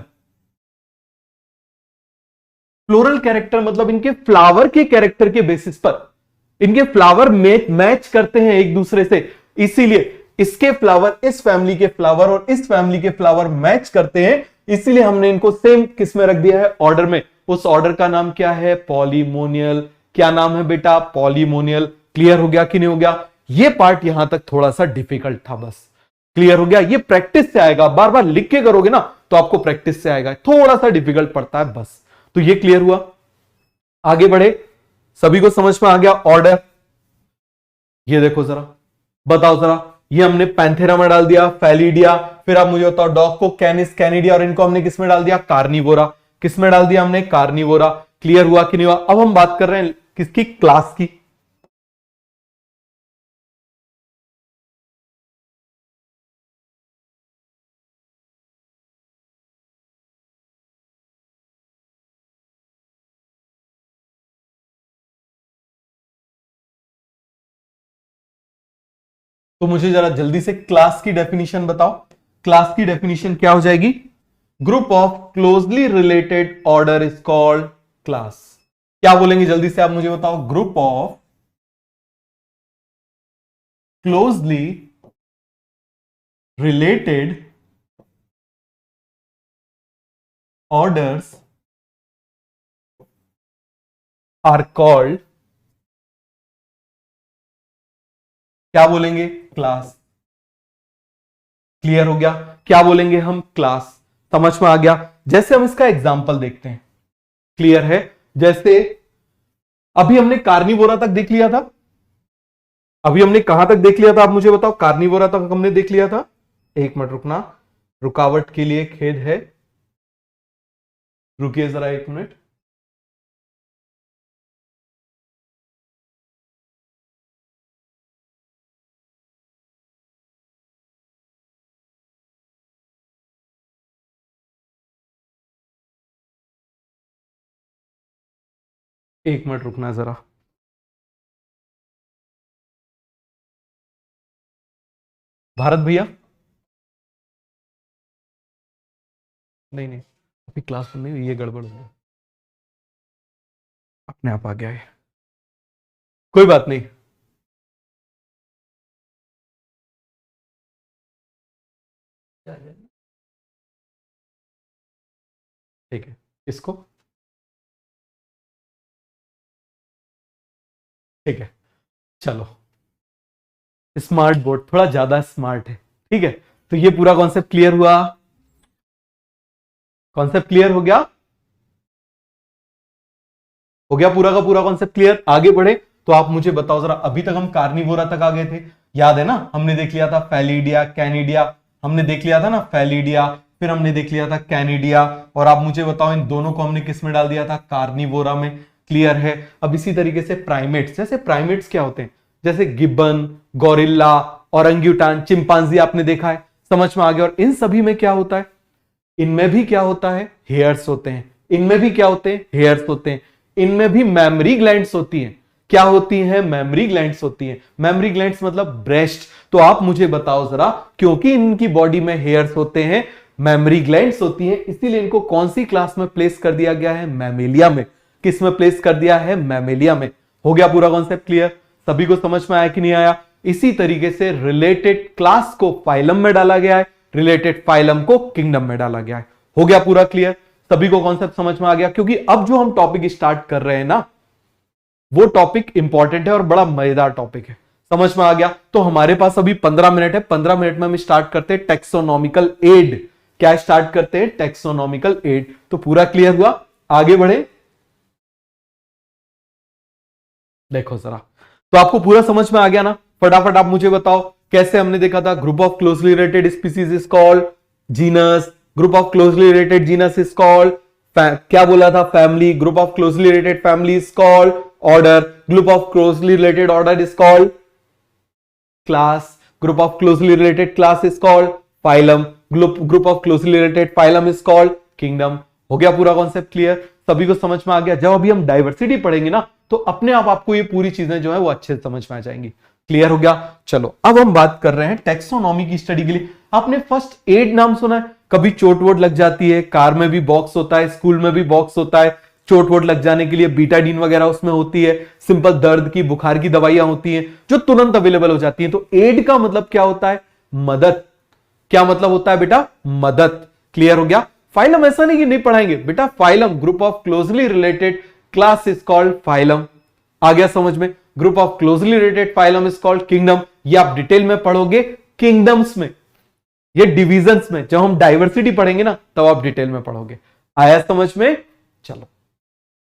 Floral character मतलब इनके फ्लावर के कैरेक्टर के बेसिस पर, इनके फ्लावर मैच करते हैं एक दूसरे से, इसीलिए इसके फ्लावर इस फैमिली के फ्लावर और इस फैमिली के फ्लावर मैच करते हैं, इसीलिए हमने इनको सेम किस में रख दिया है? ऑर्डर में। उस ऑर्डर का नाम क्या है? पॉलीमोनियल। क्या नाम है बेटा? पॉलीमोनियल। क्लियर हो गया कि नहीं हो गया? ये पार्ट यहां तक थोड़ा सा डिफिकल्ट था बस। क्लियर हो गया? ये प्रैक्टिस से आएगा, बार बार लिख के करोगे ना तो आपको प्रैक्टिस से आएगा, थोड़ा सा डिफिकल्ट पड़ता है बस। तो ये क्लियर हुआ? आगे बढ़े? सभी को समझ में आ गया ऑर्डर? ये देखो जरा, बताओ जरा, ये हमने पैंथेरा में डाल दिया, फैलिडिया। फिर आप मुझे बताओ, डॉग को कैनिस, कैनिडिया, और इनको हमने किसमें डाल दिया? कार्निवोरा। किसमें डाल दिया हमने? कार्निवोरा। क्लियर हुआ कि नहीं हुआ? अब हम बात कर रहे हैं किसकी? क्लास की। तो मुझे जरा जल्दी से क्लास की डेफिनेशन बताओ। क्लास की डेफिनेशन क्या हो जाएगी? Group of closely related order is called class. क्या बोलेंगे जल्दी से आप मुझे बताओ? Group of closely related orders are called, क्या बोलेंगे? क्लास। क्लियर हो गया? क्या बोलेंगे हम? क्लास। समझ में आ गया? जैसे हम इसका एग्जाम्पल देखते हैं, क्लियर है? जैसे अभी हमने कार्निवोरा तक देख लिया था। अभी हमने कहां तक देख लिया था आप मुझे बताओ? कार्निवोरा तक हमने देख लिया था। एक मिनट रुकना, रुकावट के लिए खेद है, रुकिए जरा एक मिनट। एक मिनट रुकना जरा। भारत भैया, नहीं नहीं, अभी क्लास में नहीं, ये गड़बड़ हो गया, अपने आप आ गया है, कोई बात नहीं। ठीक है, इसको, ठीक है, चलो। स्मार्ट बोर्ड थोड़ा ज्यादा स्मार्ट है, ठीक है। तो ये पूरा कॉन्सेप्ट क्लियर हुआ? कॉन्सेप्ट क्लियर हो गया? हो गया पूरा का पूरा कॉन्सेप्ट क्लियर? आगे बढ़े तो आप मुझे बताओ जरा, अभी तक हम कार्निवोरा तक आ गए थे, याद है ना? हमने देख लिया था फेलिडिया, कैनिडिया, हमने देख लिया था ना फेलिडिया, फिर हमने देख लिया था कैनिडिया, और आप मुझे बताओ इन दोनों को हमने किस में डाल दिया था? कार्निवोरा में। क्लियर है? अब इसी तरीके से प्राइमेट्स, जैसे प्राइमेट्स क्या होते हैं? जैसे गिब्बन, गोरिल्ला, औरंगुटान, चिंपांजी आपने देखा है, समझ में आ गया? और इन सभी में क्या होता है? इनमें भी क्या होता है? हेयर्स होते हैं। इनमें भी क्या होते हैं? हेयर्स होते हैं। इनमें भी मेमोरी ग्लैंड्स होती हैं। क्या होती हैं? मेमोरी ग्लैंड्स होती हैं। मेमोरी ग्लैंड्स मतलब ब्रेस्ट। तो आप मुझे बताओ जरा, क्योंकि इनकी बॉडी में हेयर्स होते हैं, मेमोरी ग्लैंड्स होती हैं, इसीलिए इनको कौन सी क्लास में प्लेस कर दिया गया है? मैमेलिया में। किस में प्लेस कर दिया है? मैमेलिया में। हो गया पूरा कॉन्सेप्ट क्लियर? सभी को समझ में आया कि नहीं आया? इसी तरीके से रिलेटेड क्लास को फाइलम में डाला गया है, रिलेटेड फाइलम को किंगडम में डाला गया है। हो गया पूरा क्लियर? सभी को कॉन्सेप्ट समझ में आ गया? क्योंकि अब जो हम टॉपिक स्टार्ट कर रहे हैं ना, वो टॉपिक इंपॉर्टेंट है और बड़ा मजेदार टॉपिक है। समझ में आ गया? तो हमारे पास अभी 15 मिनट है, 15 मिनट में हम स्टार्ट करते हैं टेक्सोनॉमिकल एड। क्या स्टार्ट करते हैं? Taxonomical add. तो पूरा क्लियर हुआ? आगे बढ़े, देखो जरा। तो आपको पूरा समझ में आ गया ना? फटाफट आप मुझे बताओ, कैसे हमने देखा था? Group of closely related species is called genus, group of closely related genus is called, क्या बोला था? Family, group of closely related family is called order, group of closely related order is called class, group of closely related class is called phylum, group of closely related phylum is called kingdom. हो गया पूरा concept clear? सभी को समझ में आ गया? जब अभी हम डाइवर्सिटी पढ़ेंगे ना, तो अपने आप आपको ये पूरी चीजें जो है वो अच्छे से समझ में आ जाएंगी। क्लियर हो गया? चलो अब हम बात कर रहे हैं टेक्सोनॉमी की स्टडी के लिए। आपने फर्स्ट एड नाम सुना है? कभी चोट वोट लग जाती है, कार में भी बॉक्स होता है, स्कूल में भी बॉक्स होता है, चोट वोट लग जाने के लिए बीटाडीन वगैरह उसमें होती है, सिंपल दर्द की, बुखार की दवाइयां होती हैं जो तुरंत अवेलेबल हो जाती हैं। तो एड का मतलब क्या होता है? मदद। क्या मतलब होता है बेटा? मदद। क्लियर हो गया? फाइलम ऐसा नहीं कि नहीं पढ़ाएंगे बेटा, phylum group of closely related class is called phylum. आ गया समझ में? Group of closely related phylum is called kingdom. ये आप डिटेल में पढ़ोगे किंगडम्स में, ये डिविजन्स में। जब हम डाइवर्सिटी पढ़ेंगे ना, तब आप डिटेल में पढ़ोगे। आया समझ में? चलो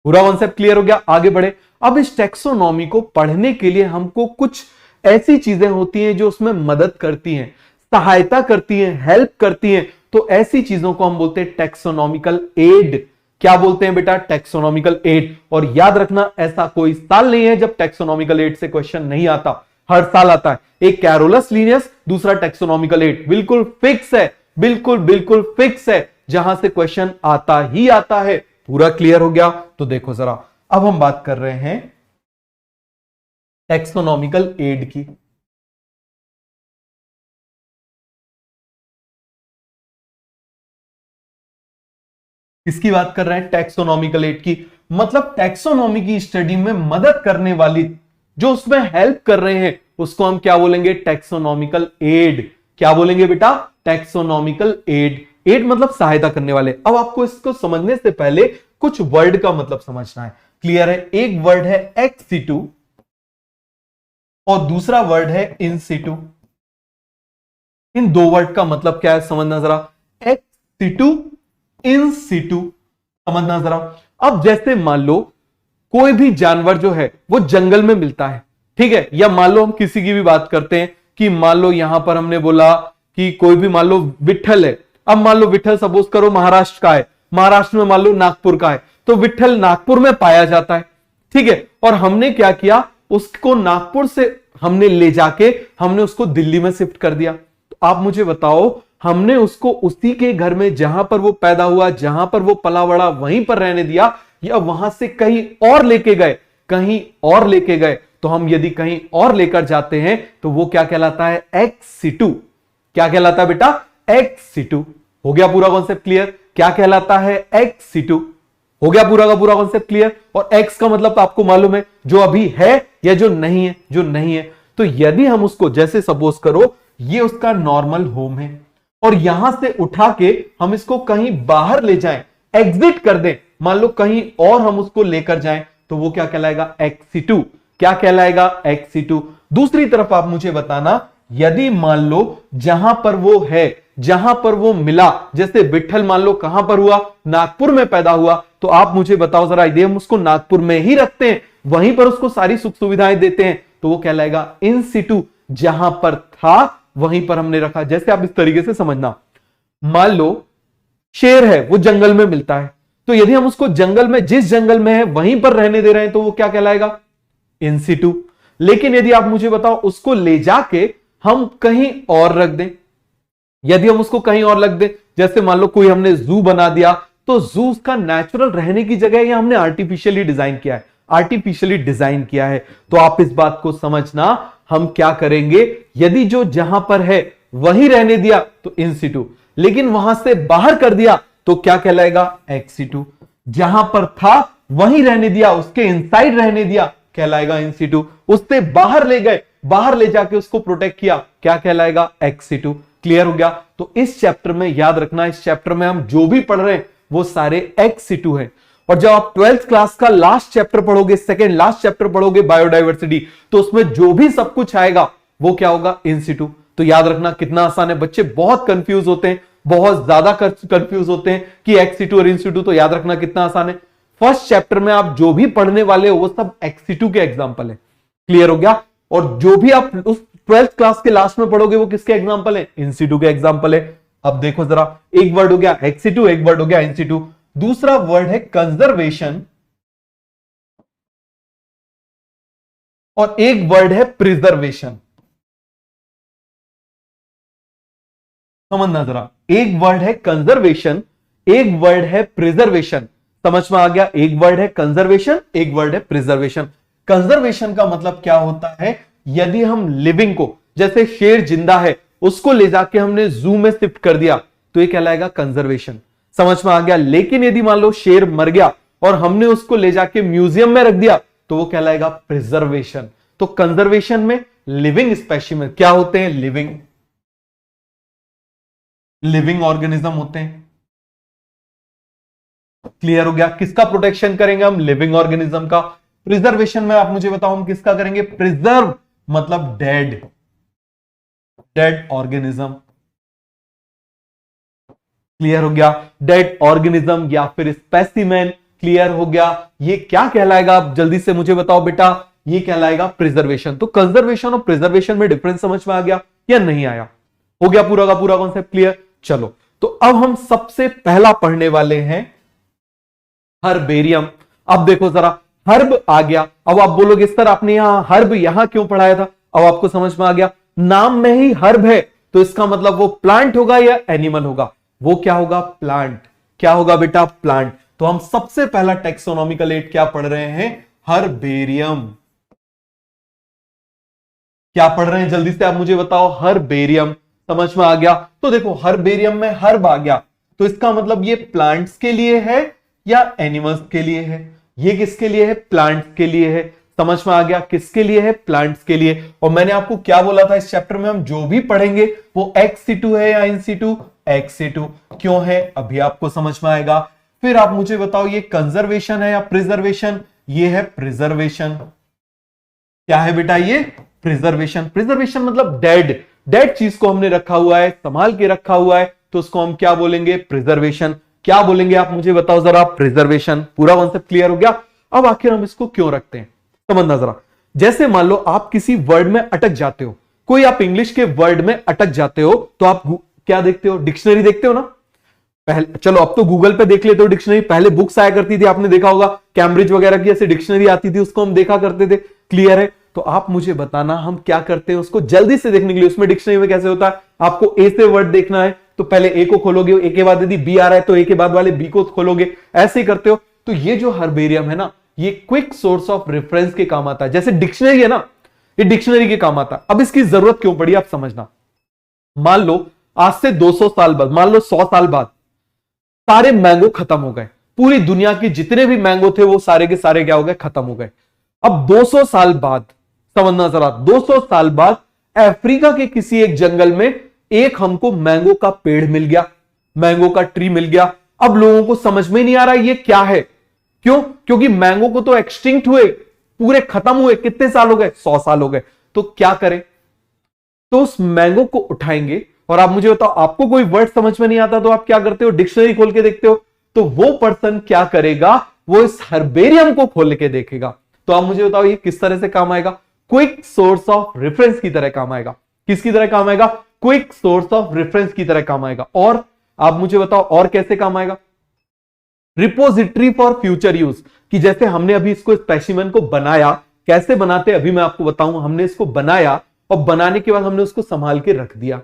पूरा कॉन्सेप्ट क्लियर हो गया? आगे बढ़े। अब इस टेक्सोनॉमी को पढ़ने के लिए हमको कुछ ऐसी चीजें होती हैं जो उसमें मदद करती हैं, सहायता करती हैं, हेल्प करती हैं। तो ऐसी चीजों को हम बोलते हैं टेक्सोनॉमिकल एड। क्या बोलते हैं बेटा? Taxonomical add. और याद रखना, ऐसा कोई साल नहीं है जब टेक्सोनॉमिकल एड से क्वेश्चन नहीं आता, हर साल आता है। एक कैरोलस लीनियस, दूसरा टेक्सोनॉमिकल एड, बिल्कुल फिक्स है, बिल्कुल बिल्कुल फिक्स है, जहां से क्वेश्चन आता ही आता है। पूरा क्लियर हो गया? तो देखो जरा, अब हम बात कर रहे हैं टेक्सोनॉमिकल एड की। किसकी बात कर रहे हैं? टैक्सोनॉमिकल एड की। मतलब टैक्सोनॉमी की स्टडी में मदद करने वाली, जो उसमें हेल्प कर रहे हैं, उसको हम क्या बोलेंगे? Taxonomical aid. क्या बोलेंगे बेटा? Taxonomical add. एड मतलब सहायता करने वाले। अब आपको इसको समझने से पहले कुछ वर्ड का मतलब समझना है। क्लियर है? एक वर्ड है एक्स सिटू और दूसरा वर्ड है इन सिटू। इन दो वर्ड का मतलब क्या है समझना जरा। एक्स सिटू, इन सिटू, समझना जरा। अब जैसे मान लो कोई भी जानवर जो है वो जंगल में मिलता है, ठीक है? या मान लो हम किसी की भी बात करते हैं कि मान लो यहां पर हमने बोला कि कोई भी मान लो विट्ठल है। अब मान लो विट्ठल सपोज करो महाराष्ट्र का है, महाराष्ट्र में मान लो नागपुर का है, तो विट्ठल नागपुर में पाया जाता है, ठीक है? और हमने क्या किया, उसको नागपुर से हमने ले जाके हमने उसको दिल्ली में शिफ्ट कर दिया। तो आप मुझे बताओ, हमने उसको उसी के घर में जहां पर वो पैदा हुआ, जहां पर वो पला बड़ा, वहीं पर रहने दिया, या वहां से कहीं और लेके गए? कहीं और लेके गए। तो हम यदि कहीं और लेकर जाते हैं तो वो क्या कहलाता है? Ex situ. क्या कहलाता है बेटा? Ex situ. हो गया पूरा कॉन्सेप्ट क्लियर? क्या कहलाता है? Ex situ. हो गया पूरा का पूरा कॉन्सेप्ट क्लियर? और एक्स का मतलब तो आपको मालूम है, जो अभी है या जो नहीं है? जो नहीं है। तो यदि हम उसको, जैसे सपोज करो ये उसका नॉर्मल होम है और यहां से उठा के हम इसको कहीं बाहर ले जाएं, एग्जिट कर दें, मान लो कहीं और हम उसको लेकर जाएं, तो वो क्या कहलाएगा? Ex situ. क्या कहलाएगा? Ex situ. दूसरी तरफ आप मुझे बताना, यदि मान लो जहां पर वो है, जहां पर वो मिला, जैसे विट्ठल मान लो कहां पर हुआ? नागपुर में पैदा हुआ, तो आप मुझे बताओ जरा, यदि हम उसको नागपुर में ही रखते हैं, वहीं पर उसको सारी सुख सुविधाएं देते हैं, तो वो कहलाएगा इन सिटू। जहां पर था वहीं पर हमने रखा। जैसे आप इस तरीके से समझना, मान लो शेर है, वो जंगल में मिलता है, तो यदि हम उसको जंगल में, जिस जंगल में है वहीं पर रहने दे रहे हैं, तो वो क्या कहलाएगा? इन सिटू। लेकिन यदि आप मुझे बताओ उसको ले जाके हम कहीं और रख दें, यदि हम उसको कहीं और रख दें, जैसे मान लो कोई हमने जू बना दिया, तो जू उसका नेचुरल रहने की जगह या हमने आर्टिफिशियली डिजाइन किया है, आर्टिफिशियली डिजाइन किया है। तो आप इस बात को समझना, हम क्या करेंगे, यदि जो जहां पर है वहीं रहने दिया तो इन सिटू, लेकिन वहां से बाहर कर दिया तो क्या कहलाएगा? Ex situ. जहां पर था वहीं रहने दिया, उसके इनसाइड रहने दिया, कहलाएगा इन सिटू। उससे बाहर ले गए, बाहर ले जाके उसको प्रोटेक्ट किया, क्या कहलाएगा? Ex situ. क्लियर हो गया? तो इस चैप्टर में याद रखना, इस चैप्टर में हम जो भी पढ़ रहे हैं वो सारे एक्स सिटू है। और जब आप 12th क्लास का लास्ट चैप्टर पढ़ोगे, सेकंड लास्ट चैप्टर पढ़ोगे बायोडाइवर्सिटी, तो उसमें जो भी सब कुछ आएगा वो क्या होगा? इन सिटू। तो याद रखना कितना आसान है। बच्चे बहुत कंफ्यूज होते हैं, बहुत ज्यादा कंफ्यूज होते हैं कि एक्स सिटू और इन सिटू, तो याद रखना कितना आसान है। फर्स्ट चैप्टर में आप जो भी पढ़ने वाले हो वो सब एक्स सिटू के एग्जाम्पल है। क्लियर हो गया? और जो भी आप उस 12th क्लास के लास्ट में पढ़ोगे वो किसके एग्जाम्पल है? इन सिटू के एग्जाम्पल है। अब देखो जरा, एक वर्ड हो गया एक्स सिटू, एक वर्ड हो गया इन सिटू, दूसरा वर्ड है कंजर्वेशन और एक वर्ड है प्रिजर्वेशन। समझना जरा, एक वर्ड है कंजर्वेशन, एक वर्ड है प्रिजर्वेशन। समझ में आ गया? एक वर्ड है कंजर्वेशन, एक वर्ड है प्रिजर्वेशन। कंजर्वेशन का मतलब क्या होता है, यदि हम लिविंग को, जैसे शेर जिंदा है, उसको ले जाके हमने जू में शिफ्ट कर दिया, तो ये कहलाएगा कंजर्वेशन। समझ में आ गया? लेकिन यदि मान लो शेर मर गया और हमने उसको ले जाके म्यूजियम में रख दिया, तो वो कहलाएगा प्रिजर्वेशन। तो कंजर्वेशन में लिविंग स्पेसिमेन क्या होते हैं? लिविंग ऑर्गेनिज्म होते हैं। क्लियर हो गया? किसका प्रोटेक्शन करेंगे हम? लिविंग ऑर्गेनिज्म का। प्रिजर्वेशन में आप मुझे बताओ हम किसका करेंगे? प्रिजर्व मतलब डेड, डेड ऑर्गेनिज्म। क्लियर हो गया? डेड ऑर्गेनिज्म या फिर स्पेसिमेन। क्लियर हो गया? ये क्या कहलाएगा? आप जल्दी से मुझे बताओ बेटा, ये कहलाएगा प्रिजर्वेशन। तो कंजर्वेशन और प्रिजर्वेशन में डिफरेंस समझ में आ गया या नहीं आया? हो गया पूरा का पूरा कॉन्सेप्ट क्लियर? चलो, तो अब हम सबसे पहला पढ़ने वाले हैं हर्बेरियम। अब देखो जरा, हर्ब आ गया। अब आप बोलोगे सर आपने यहां हर्ब यहां क्यों पढ़ाया था? अब आपको समझ में आ गया, नाम में ही हर्ब है तो इसका मतलब वो प्लांट होगा या एनिमल होगा? वो क्या होगा? प्लांट। क्या होगा बेटा? प्लांट। तो हम सबसे पहला टेक्सोनॉमिकल एड क्या पढ़ रहे हैं? हर्बेरियम। क्या पढ़ रहे हैं जल्दी से आप मुझे बताओ? हर्बेरियम। समझ में आ गया? तो देखो हर्बेरियम में हर्ब आ गया, तो इसका मतलब ये प्लांट्स के लिए है या एनिमल्स के लिए है? ये किसके लिए है? प्लांट्स के लिए है। समझ में आ गया? किसके लिए है? प्लांट्स के लिए। और मैंने आपको क्या बोला था, इस चैप्टर में हम जो भी पढ़ेंगे वो एक्स सीटू है या इन सीटू? Ex situ. क्यों है अभी आपको समझ में आएगा। फिर आप मुझे बताओ ये कंजर्वेशन है या प्रिजर्वेशन? ये है प्रिजर्वेशन। क्या है बेटा? ये प्रिजर्वेशन। प्रिजर्वेशन मतलब डेड चीज को हमने रखा हुआ है, संभाल के रखा हुआ है, तो उसको हम क्या बोलेंगे? प्रिजर्वेशन। क्या बोलेंगे आप मुझे बताओ जरा? प्रिजर्वेशन। पूरा कॉन्सेप्ट क्लियर हो गया। अब आखिर हम इसको क्यों रखते हैं समझना जरा। जैसे मान लो आप किसी वर्ड में अटक जाते हो, कोई आप इंग्लिश के वर्ड में अटक जाते हो, तो आप क्या देखते हो? डिक्शनरी देखते हो ना। पहले चलो अब तो गूगल पे देख लेते हो डिक्शनरी, पहले बुक्स आया करती थी, आपने देखा होगा कैम्ब्रिज वगैरह की ऐसी डिक्शनरी आती थी, उसको हम देखा करते थे। क्लियर है? तो आप मुझे बताना हम क्या करते हैं उसको जल्दी से देखने के लिए। उसमें डिक्शनरी में कैसे होता है, आपको ए से वर्ड देखना है तो पहले ए को खोलोगे, ए के बाद यदि बी आ रहा है तो ए के बाद वाले बी को खोलोगे, ऐसे ही करते हो। तो ये जो हर्बेरियम है ना, ये क्विक सोर्स ऑफ रेफरेंस के काम आता है। जैसे डिक्शनरी है ना, ये डिक्शनरी के काम आता है। अब इसकी जरूरत क्यों पड़ी आप समझना। मान लो आज से 200 साल बाद, मान लो 100 साल बाद सारे मैंगो खत्म हो गए, पूरी दुनिया के जितने भी मैंगो थे वो सारे के सारे क्या हो गए? खत्म हो गए। अब 200 साल बाद समझना जरा, 200 साल बाद अफ्रीका के किसी एक जंगल में एक हमको मैंगो का पेड़ मिल गया, मैंगो का ट्री मिल गया। अब लोगों को समझ में नहीं आ रहा ये क्या है। क्यों? क्योंकि मैंगो को तो एक्सटिंक्ट हुए, पूरे खत्म हुए, कितने साल हो गए? 100 साल हो गए। तो क्या करें? तो उस मैंगो को उठाएंगे। और आप मुझे बताओ, आपको कोई वर्ड समझ में नहीं आता तो आप क्या करते हो? डिक्शनरी खोल के देखते हो। तो वो पर्सन क्या करेगा? वो इस हर्बेरियम को खोल के देखेगा। तो आप मुझे बताओ ये किस तरह से काम आएगा? क्विक सोर्स ऑफ रेफरेंस की तरह काम आएगा। किसकी तरह काम आएगा? क्विक सोर्स ऑफ रेफरेंस की तरह काम आएगा। और आप मुझे बताओ और कैसे काम आएगा? रिपोजिटरी फॉर फ्यूचर यूज, कि जैसे हमने अभी इसको स्पेसिमेन को बनाया, कैसे बनाते अभी मैं आपको बताऊंगा। हमने इसको बनाया और बनाने के बाद हमने उसको संभाल के रख दिया।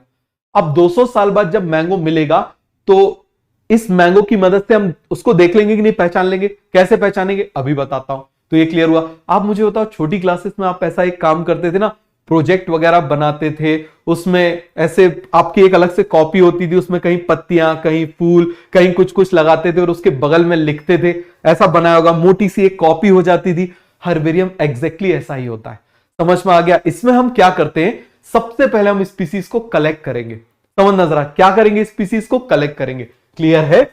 अब 200 साल बाद जब मैंगो मिलेगा तो इस मैंगो की मदद से हम उसको देख लेंगे कि नहीं, पहचान लेंगे। कैसे पहचानेंगे अभी बताता हूं। तो ये क्लियर हुआ। आप मुझे बताओ छोटी क्लासेस में आप ऐसा एक काम करते थे ना, प्रोजेक्ट वगैरह बनाते थे, उसमें ऐसे आपकी एक अलग से कॉपी होती थी, उसमें कहीं पत्तियां, कहीं फूल, कहीं कुछ कुछ लगाते थे और उसके बगल में लिखते थे। ऐसा बनाया होगा, मोटी सी एक कॉपी हो जाती थी। हर्बेरियम एग्जैक्टली ऐसा ही होता है। समझ में आ गया? इसमें हम क्या करते हैं, सबसे पहले हम स्पीसीज को कलेक्ट करेंगे। समझना जरा, क्या करेंगे? स्पीसीज को कलेक्ट करेंगे। क्लियर है?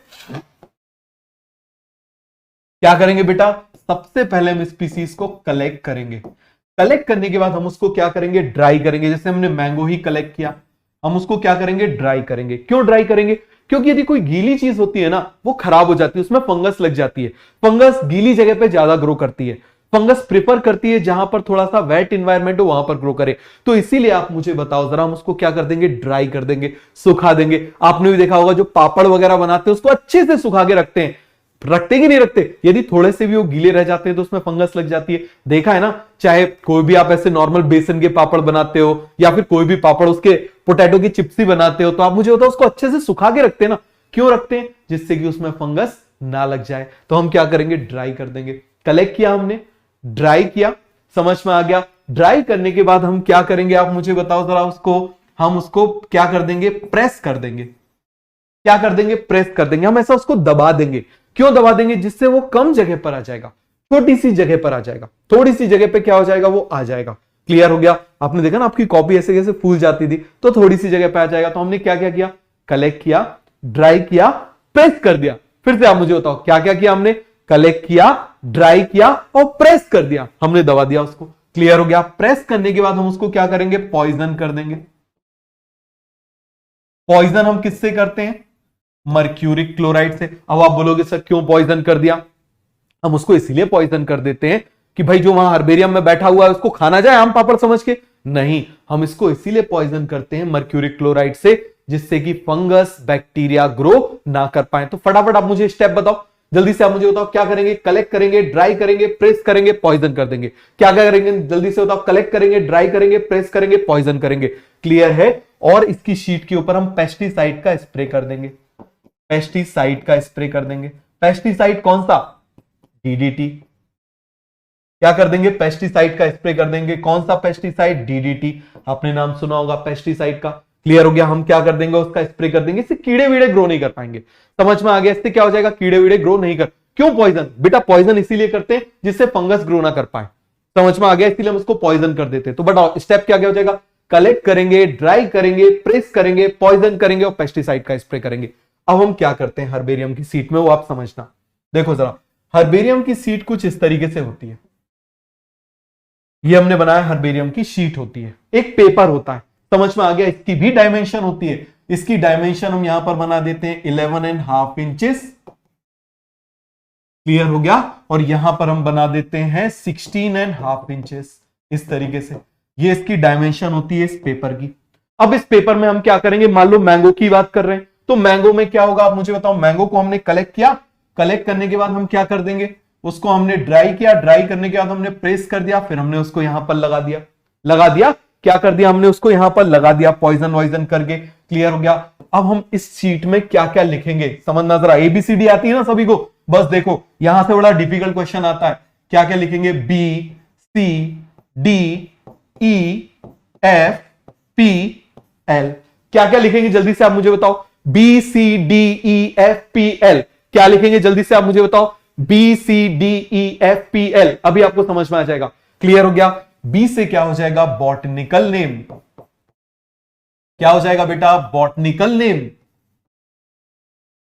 क्या करेंगे बेटा? सबसे पहले हम स्पीसीज को कलेक्ट करेंगे। कलेक्ट करने के बाद हम उसको क्या करेंगे? ड्राई करेंगे। जैसे हमने मैंगो ही कलेक्ट किया, हम उसको क्या करेंगे? ड्राई करेंगे। क्यों ड्राई करेंगे? क्योंकि यदि कोई गीली चीज होती है ना, वो खराब हो जाती है, उसमें फंगस लग जाती है। फंगस गीली जगह पे ज्यादा ग्रो करती है। फंगस प्रेफर करती है जहां पर थोड़ा सा वेट एनवायरनमेंट हो, वहां पर ग्रो करे। तो इसीलिए आप मुझे बताओ जरा, हम उसको क्या कर देंगे? ड्राई कर देंगे, सुखा देंगे। आपने भी देखा होगा जो पापड़ वगैरह बनाते हैं उसको अच्छे से सुखा के रखते हैं। रखते कि नहीं रखते? यदि थोड़े से भी वो गीले रह जाते हैं तो उसमें फंगस लग जाती है। देखा है ना? चाहे कोई भी आप ऐसे नॉर्मल बेसन के पापड़ बनाते हो या फिर कोई भी पापड़, उसके पोटैटो की चिप्सी बनाते हो, तो आप मुझे बताओ उसको अच्छे से सुखा के रखते हैं ना। क्यों रखते हैं? जिससे कि उसमें फंगस ना लग जाए। तो हम क्या करेंगे? ड्राई कर देंगे। कलेक्ट किया हमने, ड्राई किया, समझ में आ गया। ड्राई करने के बाद हम क्या करेंगे? आप मुझे बताओ जरा। उसको हम उसको क्या कर देंगे? प्रेस कर देंगे। क्या कर देंगे? प्रेस कर देंगे। हम ऐसा उसको दबा देंगे। क्यों दबा देंगे? जिससे वो कम जगह पर आ जाएगा, छोटी सी जगह पर आ जाएगा, थोड़ी सी जगह पे क्या हो जाएगा? वो आ जाएगा। क्लियर हो गया? आपने देखा ना आपकी कॉपी ऐसे कैसे फूल जाती थी, तो थोड़ी सी जगह पे आ जाएगा। तो हमने क्या क्या किया? कलेक्ट किया, ड्राई किया, प्रेस कर दिया। फिर से आप मुझे बताओ क्या क्या किया हमने? कलेक्ट किया, ड्राई किया और प्रेस कर दिया। हमने दबा दिया उसको। क्लियर हो गया? प्रेस करने के बाद हम उसको क्या करेंगे? पॉइजन कर देंगे। पॉइजन हम किससे करते हैं? मर्क्यूरिक क्लोराइड से। अब आप बोलोगे सर क्यों पॉइजन कर दिया? हम उसको इसीलिए पॉइजन कर देते हैं कि भाई जो वहां हर्बेरियम में बैठा हुआ है उसको खाना जाए आम पापड़ समझ के। नहीं, हम इसको इसीलिए पॉइजन करते हैं मर्क्यूरिक क्लोराइड से, जिससे कि फंगस, बैक्टीरिया ग्रो ना कर पाए। तो फटाफट आप मुझे स्टेप बताओ, जल्दी से आप मुझे बताओ क्या करेंगे? कलेक्ट करेंगे, ड्राई करेंगे, प्रेस करेंगे, पॉइजन कर देंगे। क्या क्या करेंगे? जल्दी से बताओ। कलेक्ट करेंगे, ड्राई करेंगे, प्रेस करेंगे, पॉइजन करेंगे। क्लियर है? और इसकी शीट के ऊपर हम पेस्टिसाइड का स्प्रे कर देंगे। पेस्टिसाइड का स्प्रे कर देंगे। पेस्टिसाइड कौन सा? डीडीटी। क्या कर देंगे? पेस्टिसाइड का स्प्रे कर देंगे। कौन सा पेस्टिसाइड? डीडीटी। आपने नाम सुना होगा पेस्टिसाइड का। क्लियर हो गया? हम क्या कर देंगे, उसका स्प्रे कर देंगे, इससे कीड़े वीड़े ग्रो नहीं कर पाएंगे। समझ में आ गया? इससे क्या हो जाएगा, कीड़े वीड़े ग्रो नहीं कर। क्यों पॉइजन? बेटा पॉइजन इसीलिए करते हैं जिससे फंगस ग्रो ना कर पाए। समझ में आ गया? इसलिए हम उसको पॉइजन कर देते हैं। तो बताओ स्टेप क्या क्या हो जाएगा, कलेक्ट करेंगे, ड्राई करेंगे, प्रेस करेंगे, पॉइजन करेंगे और पेस्टिसाइड का स्प्रे करेंगे। अब हम क्या करते हैं हर्बेरियम की सीट में, वो आप समझना। देखो जरा, हर्बेरियम की सीट कुछ इस तरीके से होती है। ये हमने बनाया हर्बेरियम की शीट होती है, एक पेपर होता है। समझ में आ गया? इसकी भी डायमेंशन होती है। इसकी डायमेंशन हम यहां पर बना देते हैं 11.5 इंचेस। क्लियर हो गया? और यहां पर हम बना देते हैं 16.5 इंचेस। इस तरीके से ये इसकी डायमेंशन होती है इस पेपर की। अब इस पेपर में हम क्या करेंगे, मान लो मैंगो की बात कर रहे हैं, तो मैंगो में क्या होगा आप मुझे बताओ। मैंगो को हमने कलेक्ट किया, कलेक्ट करने के बाद हम क्या कर देंगे, उसको हमने ड्राई किया, ड्राई करने के बाद हमने प्रेस कर दिया, फिर हमने उसको यहां पर लगा दिया। लगा दिया, क्या कर दिया हमने, उसको यहां पर लगा दिया पॉइजन वॉइजन करके। क्लियर हो गया? अब हम इस शीट में क्या क्या लिखेंगे समझना जरा। एबीसीडी आती है ना सभी को? बस देखो यहां से बड़ा डिफिकल्ट क्वेश्चन आता है। क्या क्या लिखेंगे, B C D E F P L. क्या क्या लिखेंगे जल्दी से आप मुझे बताओ। B C D E F P L क्या लिखेंगे जल्दी से आप मुझे बताओ। B C D E F P L. अभी आपको समझ में आ जाएगा। क्लियर हो गया? बी से क्या हो जाएगा, बॉटनिकल नेम। क्या हो जाएगा बेटा, बॉटनिकल नेम।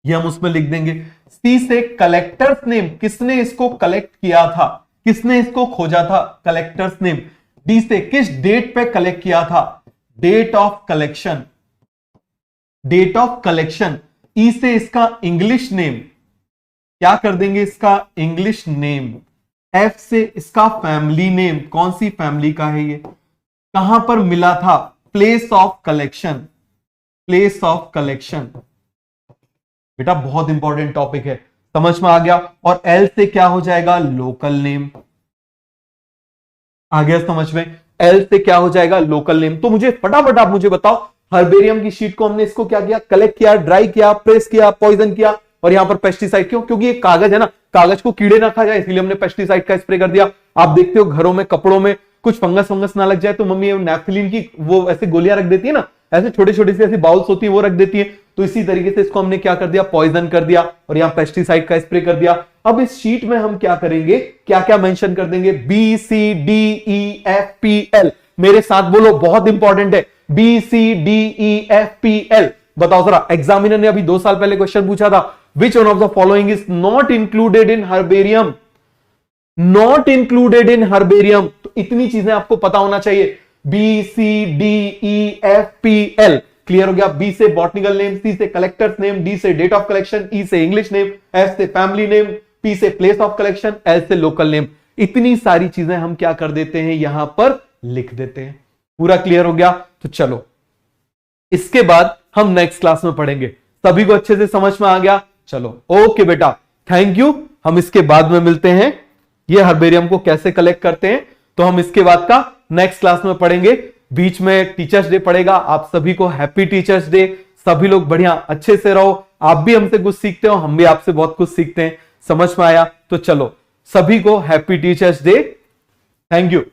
ये हम उसमें लिख देंगे। सी से कलेक्टर्स नेम, किसने इसको कलेक्ट किया था, किसने इसको खोजा था, कलेक्टर्स नेम। डी से किस डेट पे कलेक्ट किया था, date of collection, date of collection. ई से इसका इंग्लिश नेम, क्या कर देंगे, इसका इंग्लिश नेम। एफ से इसका फैमिली नेम, कौन सी फैमिली का है ये, कहां पर मिला था, place of collection, place of collection. बेटा बहुत इंपॉर्टेंट टॉपिक है, समझ में आ गया? और एल से क्या हो जाएगा, लोकल नेम। आ गया समझ में? एल से क्या हो जाएगा, लोकल नेम। तो मुझे फटाफट आप मुझे बताओ, हर्बेरियम की शीट को हमने इसको क्या किया, कलेक्ट किया, ड्राई किया, प्रेस किया, पॉइजन किया, और यहां पर पेस्टिसाइड। क्यों? क्योंकि ये कागज है ना, कागज को कीड़े ना खा जाए, इसलिए हमने पेस्टिसाइड का स्प्रे कर दिया। आप देखते हो घरों में, कपड़ों में कुछ फंगस ना लग जाए तो मम्मी नेफ्थलीन की वो ऐसे गोलियां रख देती है ना, ऐसे छोटे छोटे से ऐसी बाउल्स होती है, वो रख देती है। तो इसी तरीके से इसको हमने क्या कर दिया, पॉइजन कर दिया और यहां पेस्टिसाइड का स्प्रे कर दिया। अब इस शीट में हम क्या करेंगे, क्या क्या मेंशन कर देंगे, B C D E F P L. मेरे साथ बोलो, बहुत इंपॉर्टेंट है, B C D E F P L. बताओ जरा, एग्जामिनर ने अभी 2 साल पहले क्वेश्चन पूछा था, which one of the following is not included in herbarium, not included in herbarium. तो इतनी चीजें आपको पता होना चाहिए, B C D E F P L. Clear हो गया? बी से बॉटनिकल नेम, सी से कलेक्टर्स नेम, डी से डेट ऑफ कलेक्शन, ई से इंग्लिश नेम, एफ से फैमिली नेम, पी से प्लेस ऑफ कलेक्शन, एल से लोकल नेम। इतनी सारी चीजें हम क्या कर देते हैं, यहां पर लिख देते हैं। पूरा क्लियर हो गया? तो चलो इसके बाद हम नेक्स्ट क्लास में पढ़ेंगे। सभी को अच्छे से समझ में आ गया? चलो ओके बेटा, थैंक यू। हम इसके बाद में मिलते हैं, ये हर्बेरियम को कैसे कलेक्ट करते हैं तो हम इसके बाद का नेक्स्ट क्लास में पढ़ेंगे। बीच में टीचर्स डे पड़ेगा, आप सभी को हैप्पी टीचर्स डे। सभी लोग बढ़िया अच्छे से रहो, आप भी हमसे कुछ सीखते हो, हम भी आपसे बहुत कुछ सीखते हैं। समझ में आया? तो चलो सभी को happy teachers day. Thank you.